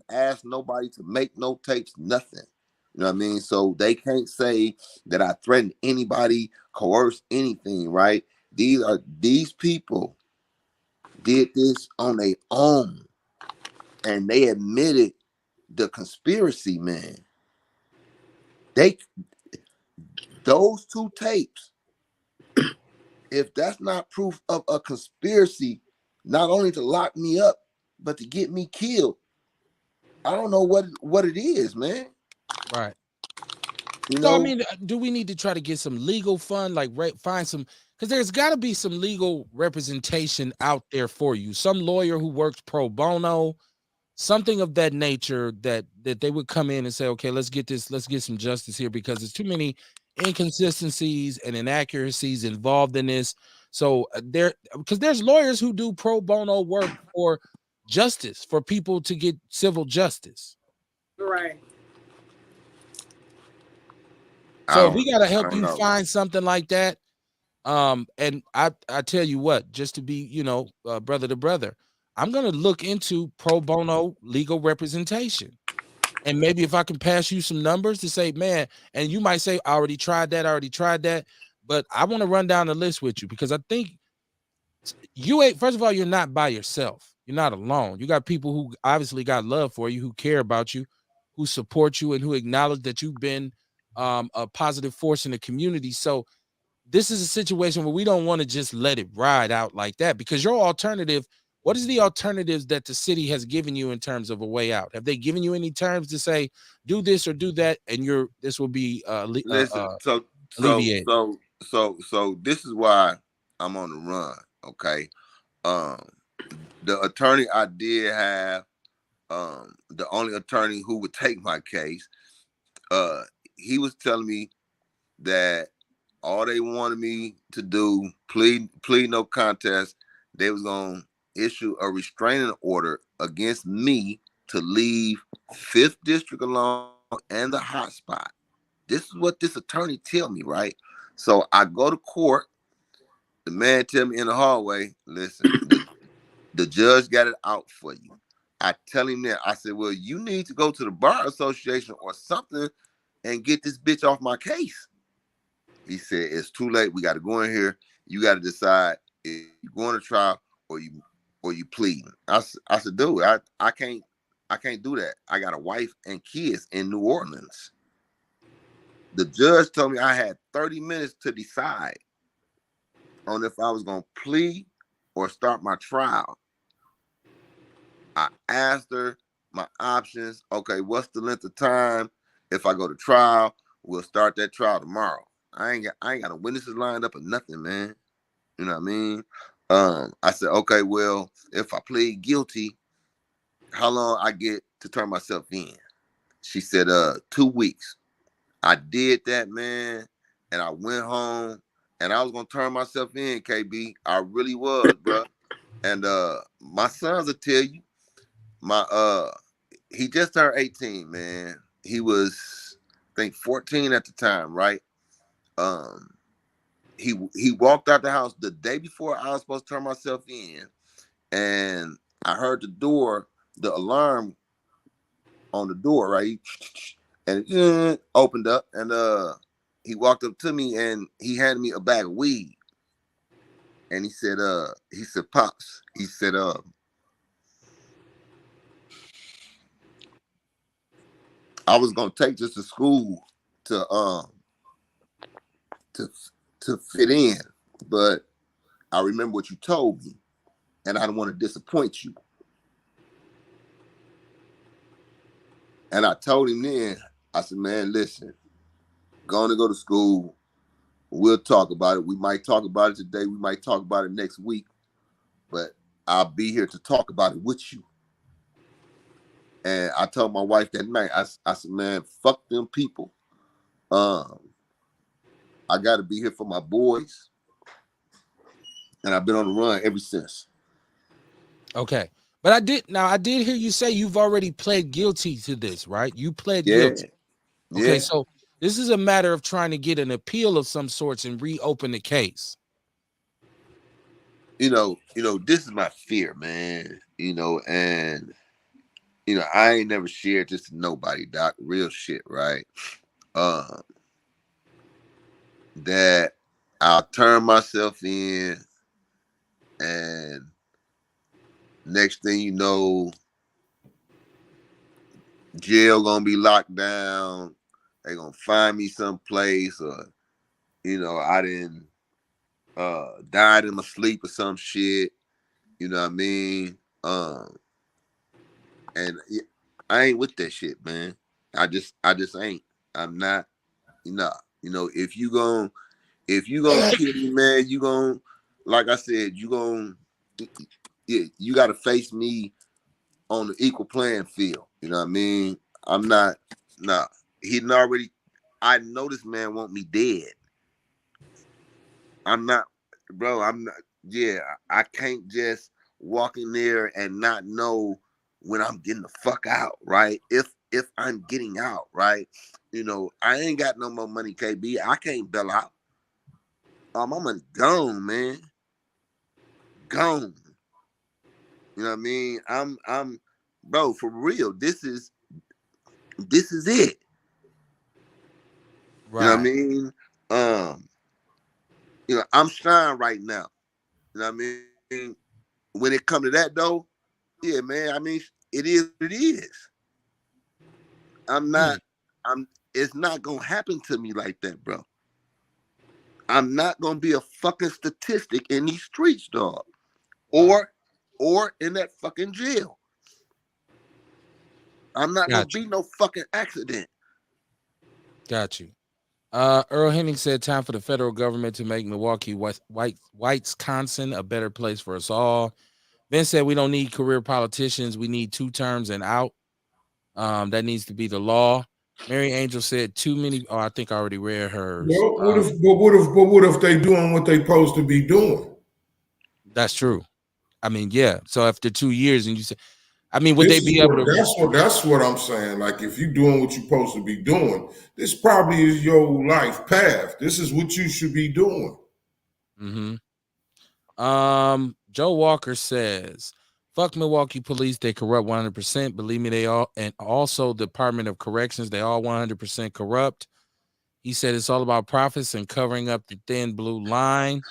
ask nobody to make no tapes, nothing. You know what I mean? So they can't say that I threatened anybody, coerced anything, right? These people did this on their own, and they admitted the conspiracy, man. Those two tapes, if that's not proof of a conspiracy, not only to lock me up, but to get me killed, I don't know what it is, man. Right. You So I know, mean, do we need to try to get some legal fund, like find some, because there's got to be some legal representation out there for you. Some lawyer who works pro bono, something of that nature, that they would come in and say, okay, let's get some justice here, because there's too many inconsistencies and inaccuracies involved in this. So because there's lawyers who do pro bono work for justice, for people to get civil justice. Right. So we got to I help don't you know. find something like that. And I tell you what, just to be, brother to brother, I'm going to look into pro bono legal representation. And maybe if I can pass you some numbers to say, man, and you might say, I already tried that. But I want to run down the list with you, because I think you ain't, first of all, you're not by yourself. You're not alone. You got people who obviously got love for you, who care about you, who support you, and who acknowledge that you've been a positive force in the community. So this is a situation where we don't want to just let it ride out like that, because your alternative, what is the alternatives that the city has given you in terms of a way out? Have they given you any terms to say, do this or do that, and this will be Listen, alleviated? so this is why I'm on the run. Okay. Um, the attorney I did have, the only attorney who would take my case, uh, he was telling me that all they wanted me to do, plead no contest. They was gonna issue a restraining order against me to leave 5th District alone and the hot spot. This is what this attorney tell me, right? So I go to court. The man tell me in the hallway, listen, the judge got it out for you. I tell him that. I said, well, you need to go to the bar association or something and get this bitch off my case. He said, it's too late. We got to go in here. You got to decide if you're going to trial or you pleading. I said, dude, I can't do that. I got a wife and kids in New Orleans. The judge told me I had 30 minutes to decide on if I was going to plead or start my trial. I asked her my options. Okay, what's the length of time? If I go to trial, we'll start that trial tomorrow. I ain't got no witnesses lined up or nothing, man. You know what I mean? I said, okay, well, if I plead guilty, how long I get to turn myself in? She said, 2 weeks. I did that, man, and I went home, and I was gonna turn myself in, KB. I really was, bro. And my sons will tell you, my he just turned 18, man. He was, I think, 14 at the time, right? Um, he walked out the house the day before I was supposed to turn myself in, and I heard the alarm on the door, right? And it opened up, and he walked up to me and he handed me a bag of weed, and he said, Pops, he said, I was gonna take this to school to to to fit in, but I remember what you told me, and I don't want to disappoint you. And I told him then, I said, man, listen, going to go to school. We'll talk about it. We might talk about it today. We might talk about it next week, but I'll be here to talk about it with you. And I told my wife that night, I said, man, fuck them people. I got to be here for my boys. And I've been on the run ever since. Okay. But I did hear you say you've already pled guilty to this, right? You pled guilty. Okay, Yeah. so this is a matter of trying to get an appeal of some sorts and reopen the case. You know, this is my fear, man. And I ain't never shared this to nobody, Doc. Real shit, right? That I'll turn myself in, and next thing you know, jail gonna be locked down. They gonna find me someplace, or I didn't died in my sleep or some shit. You know what I mean? And I ain't with that shit, man. I just ain't. I'm not. If you gonna kill me, man, you gonna, like I said, you got to face me on the equal playing field. You know what I mean? I'm not. Nah. He already. I know this man want me dead. I'm not, bro. I'm not. Yeah, I can't just walk in there and not know when I'm getting the fuck out, right? If I'm getting out, right? I ain't got no more money, KB. I can't bail out. My money gone, man. Gone. You know what I mean? Bro, for real. This is it. Right. You know what I mean? I'm trying right now. You know what I mean? When it come to that though, yeah, man. I mean, it is what it is. It's not gonna happen to me like that, bro. I'm not gonna be a fucking statistic in these streets, dog. Or in that fucking jail. I'm not gonna be no fucking accident. Got you. Earl Henning said, time for the federal government to make Milwaukee, Wisconsin a better place for us all. Vince said, we don't need career politicians. We need 2 terms and out. That needs to be the law. Mary Angel said, too many. Oh, I think I already read hers. Well, what if they doing what they supposed to be doing? That's true. I mean, yeah. So after 2 years, and you say, I mean, would they be able to? That's what I'm saying. Like, if you're doing what you're supposed to be doing, this probably is your life path. This is what you should be doing. Mm-hmm. Joe Walker says, fuck Milwaukee police. They corrupt 100%. Believe me, they all, and also Department of Corrections, they all 100% corrupt. He said it's all about profits and covering up the thin blue line.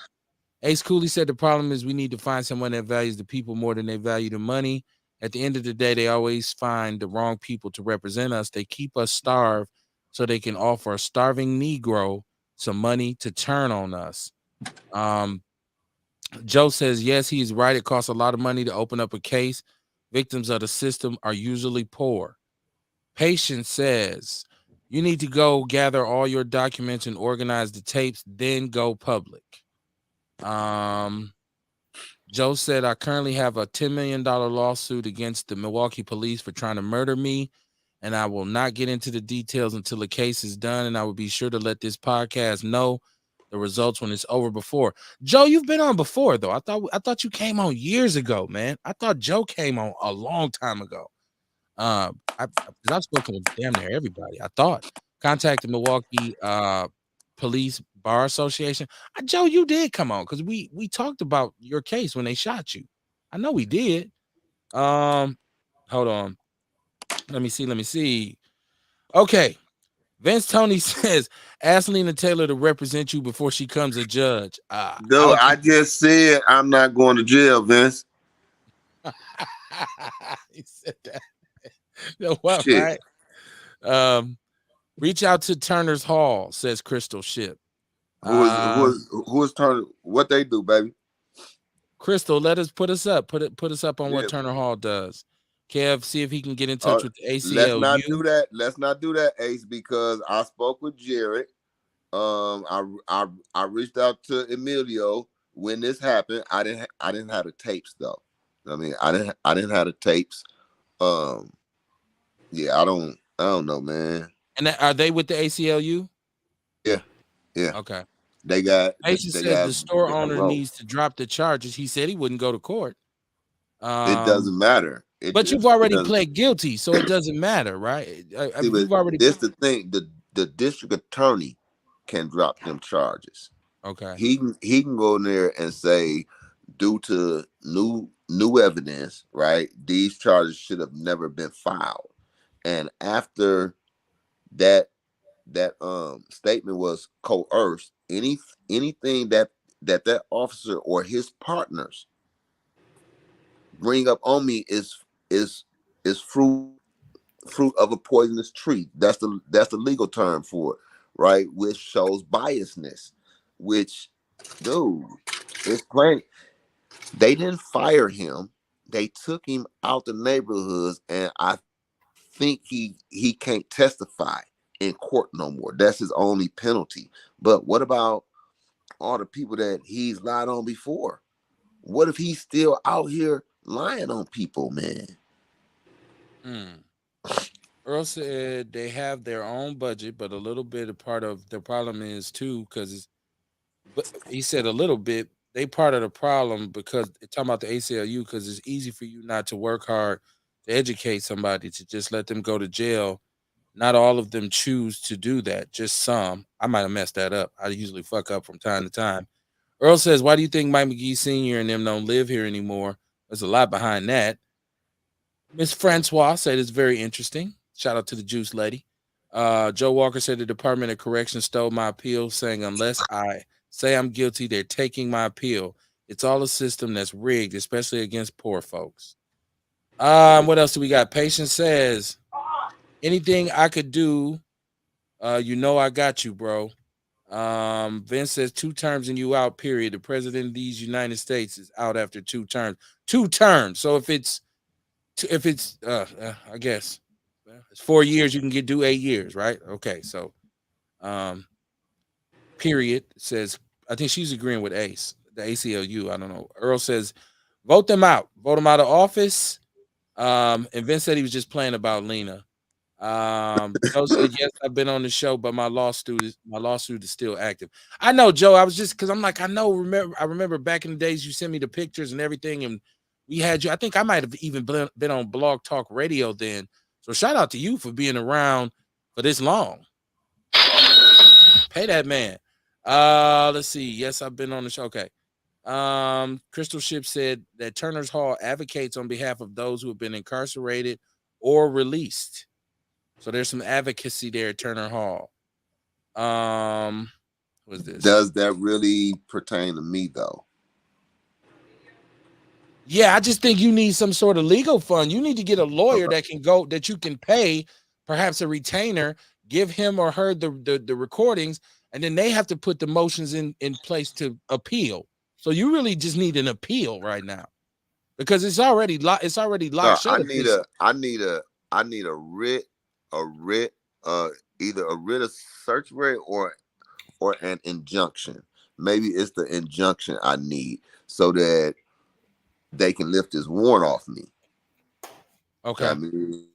Ace Cooley said the problem is we need to find someone that values the people more than they value the money. At the end of the day, they always find the wrong people to represent us. They keep us starved so they can offer a starving Negro some money to turn on us. Joe says, yes, he's right. It costs a lot of money to open up a case. Victims of the system are usually poor. Patience says, you need to go gather all your documents and organize the tapes, then go public. Joe said, I currently have a $10 million lawsuit against the Milwaukee police for trying to murder me, and I will not get into the details until the case is done, and I will be sure to let this podcast know the results when it's over. Before Joe, you've been on before though. I thought you came on years ago, man. I thought Joe came on a long time ago. I've spoken with damn near everybody. I thought contacted Milwaukee Police Bar Association. Joe, you did come on because we talked about your case when they shot you. I know we did. Hold on. Let me see. Okay. Vince Tony says, ask Lena Taylor to represent you before she comes a judge. I just said I'm not going to jail, Vince. He said that. You know what, shit. right? Reach out to Turner's Hall, says Crystal Ship. Who is Turner? What they do, baby? Crystal, put us up. Put us up on what Yeah. Turner Hall does. Kev, see if he can get in touch with the Let's not ACLU. do that. Let's not do that, Ace, because I spoke with Jared. I reached out to Emilio when this happened. I didn't have the tapes though. I mean, I didn't have the tapes. Um, yeah, I don't know, man. And are they with the ACLU? Yeah, yeah. Okay. They got Mason they said got the store they got owner rope. needs to drop the charges. He said he wouldn't go to court. It doesn't matter. But you've It already doesn't. pled guilty, so it doesn't matter, right? See, but You've already. this the thing. The district attorney can drop them charges. Okay. He can go in there and say, due to new evidence, right? These charges should have never been filed. And after that statement was coerced, anything that officer or his partners bring up on me is fruit of a poisonous tree. That's the legal term for it, right? Which shows biasness. Which, dude, it's plain. They didn't fire him. They took him out the neighborhoods, and I think he can't testify in court no more. That's his only penalty. But what about all the people that he's lied on before? What if he's still out here lying on people, man? Earl said they have their own budget, but a little bit of part of the problem is too, because he said a little bit, they part of the problem because talking about the ACLU, because it's easy for you not to work hard to educate somebody, to just let them go to jail. Not all of them choose to do that, just some. I might have messed that up. I usually fuck up from time to time. Earl says, why do you think Mike McGee Sr. and them don't live here anymore? There's a lot behind that. Miss Francois said it's very interesting. Shout out to the juice lady. Joe Walker said the Department of Corrections stole my appeal, saying unless I say I'm guilty, they're taking my appeal. It's all a system that's rigged, especially against poor folks. What else do we got? Patience says, anything I could do, I got you, bro. Vince says 2 terms and you out, period. The president of these United States is out after 2 terms. 2 terms. So if it's I guess it's 4 years, you can do 8 years, right? Okay, so period says, I think she's agreeing with Ace, the ACLU. I don't know. Earl says vote them out of office. And Vince said he was just playing about Lena. Joe said, yes, I've been on the show, but my lawsuit is still active. I know, Joe. I was just because I'm like, I remember back in the days you sent me the pictures and everything, and we had you. I think I might have even been on Blog Talk Radio then. So shout out to you for being around for this long. Pay that man. Let's see. Yes, I've been on the show. Okay. Crystal Ship said that Turner's Hall advocates on behalf of those who have been incarcerated or released. So there's some advocacy there at Turner Hall. What's this? Does that really pertain to me though? Yeah, I just think you need some sort of legal fund. You need to get a lawyer that you can pay, perhaps a retainer, give him or her the recordings, and then they have to put the motions in place to appeal. So you really just need an appeal right now, because it's already locked. I need a writ, either a writ of search warrant or an injunction. Maybe it's the injunction I need so that they can lift this warrant off me. Okay. I mean,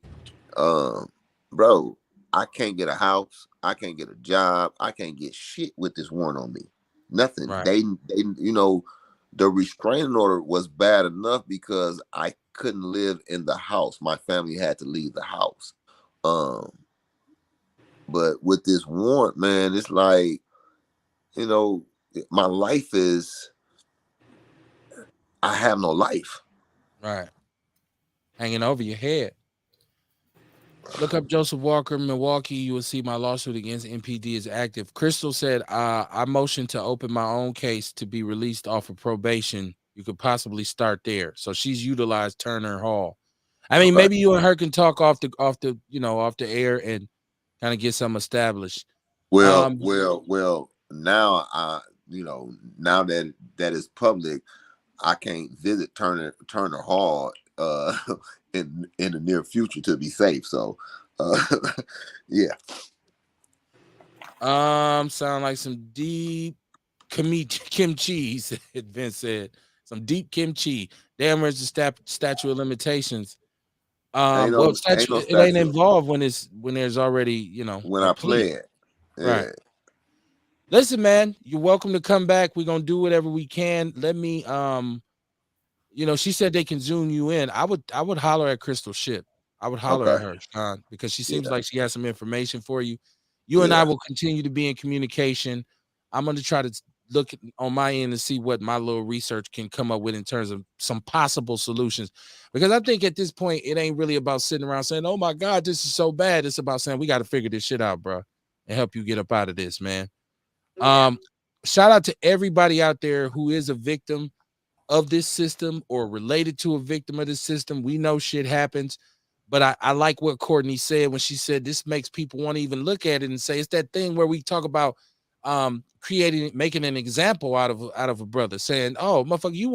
bro, I can't get a house. I can't get a job. I can't get shit with this warrant on me. Nothing. Right. They, the restraining order was bad enough because I couldn't live in the house. My family had to leave the house. But with this warrant, man, it's like, my life is, I have no life. Right. Hanging over your head. Look up Joseph Walker, Milwaukee. You will see my lawsuit against MPD is active. Crystal said, I motioned to open my own case to be released off of probation. You could possibly start there. So she's utilized Turner Hall. I mean, maybe you and her can talk off the air and kind of get something established. Well. Now now that is public, I can't visit Turner Hall in the near future to be safe. So, yeah. Sound like some deep kimchi. Vince said some deep kimchi. Damn, where's the statute of limitations? Ain't Well, no it ain't statute involved when there's already when a I plea. play it. Right. Listen, man, you're welcome to come back. We're gonna do whatever we can. Let me she said they can zoom you in. I would holler at Crystal Ship. I would holler at her, Sean, because she seems like she has some information for you. You and I will continue to be in communication. I'm going to try to look on my end and see what my little research can come up with in terms of some possible solutions. Because I think at this point, it ain't really about sitting around saying, oh my God, this is so bad. It's about saying we got to figure this shit out, bro, and help you get up out of this, man. Shout out to everybody out there who is a victim of this system or related to a victim of this system. We know shit happens, but I like what Courtney said when she said this makes people want to even look at it and say it's that thing where we talk about making an example out of a brother, saying, oh motherfucker, you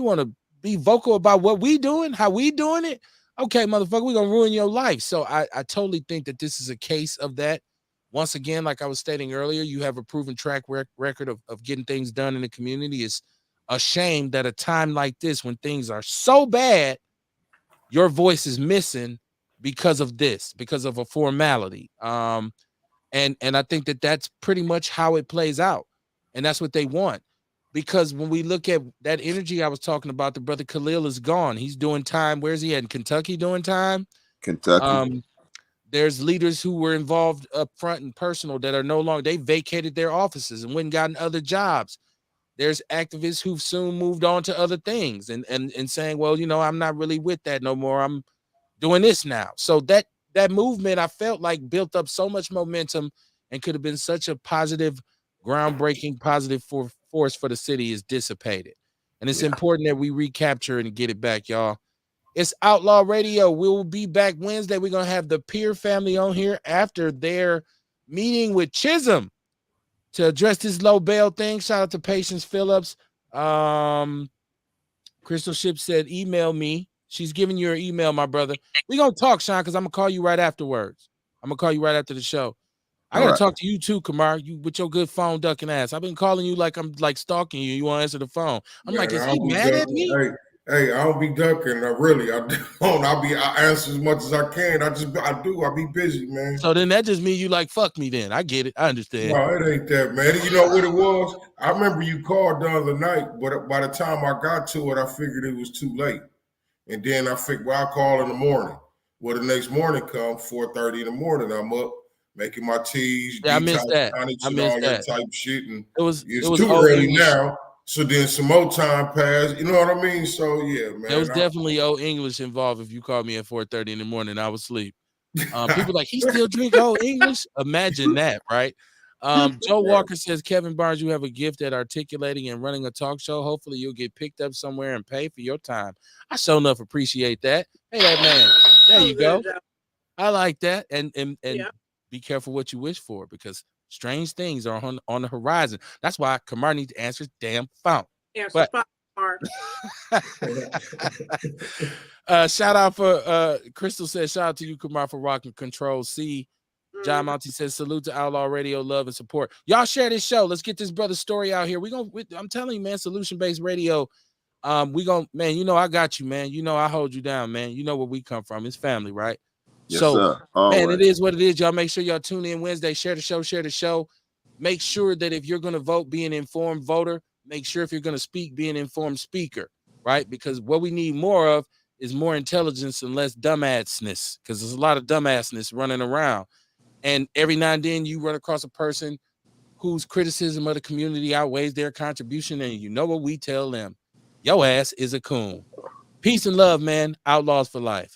wanna be vocal about what we doing, how we doing it. Okay, motherfucker, we're gonna ruin your life. So I totally think that this is a case of that. Once again, like I was stating earlier, you have a proven track record of getting things done in the community. It's a shame that a time like this, when things are so bad, your voice is missing because of this, because of a formality. And I think that that's pretty much how it plays out. And that's what they want. Because when we look at that energy I was talking about, the brother Khalil is gone. He's doing time. Where's he at? In Kentucky doing time? Kentucky. There's leaders who were involved up front and personal that are no longer, they vacated their offices and went and gotten other jobs. There's activists who've soon moved on to other things and saying, well, I'm not really with that no more. I'm doing this now. So that movement, I felt like, built up so much momentum and could have been such a positive, groundbreaking, positive force for the city, is dissipated. And it's important that we recapture it and get it back, y'all. It's Outlaw Radio. We will be back Wednesday. We're going to have the Peer family on here after their meeting with Chisholm to address this low bail thing. Shout out to Patience Phillips. Crystal Ship said, email me. She's giving you her email, my brother. We're going to talk, Sean, because I'm going to call you right afterwards. I'm going to call you right after the show. I got to talk to you too, Kamar, you with your good phone ducking ass. I've been calling you like I'm like stalking you. You want to answer the phone. I'm like, is he mad at me? Hey, I don't be ducking. I don't. I answer as much as I can. I be busy, man. So then that just means you like, fuck me then. I get it. I understand. No, it ain't that, man. You know what it was? I remember you called the other night, but by the time I got to it, I figured it was too late. And then I figured, I'll call in the morning. Well, the next morning come 4:30 in the morning. I'm up making my teas, I missed that. I missed that type shit. And it was too early now. So then some more time passed. You know what I mean? So yeah, man. There was definitely old English involved. If you called me at 4:30 in the morning, I was asleep. People like, he still drink old English? Imagine that, right? Joe Walker says, Kevin Barnes, you have a gift at articulating and running a talk show. Hopefully you'll get picked up somewhere and pay for your time. I sure enough appreciate that. Hey, that man. There you go. I like that. And be careful what you wish for, because strange things are on the horizon. That's why Kamar needs to answer his damn phone. Shout out for Crystal says, shout out to you, Kamar, for rocking Control C. John Monty says, salute to Outlaw Radio, love and support. Y'all share this show. Let's get this brother's story out here. I'm telling you, man, solution-based radio. Man, I got you, man. I hold you down, man. You know where we come from. It's family, right? Yes, sir. Man, it is what it is. Y'all make sure y'all tune in Wednesday. Share the show. Make sure that if you're going to vote, be an informed voter. Make sure if you're going to speak, be an informed speaker, right? Because what we need more of is more intelligence and less dumbassness, because there's a lot of dumbassness running around. And every now and then you run across a person whose criticism of the community outweighs their contribution, and you know what we tell them? Your ass is a coon. Peace and love, man. Outlaws for life.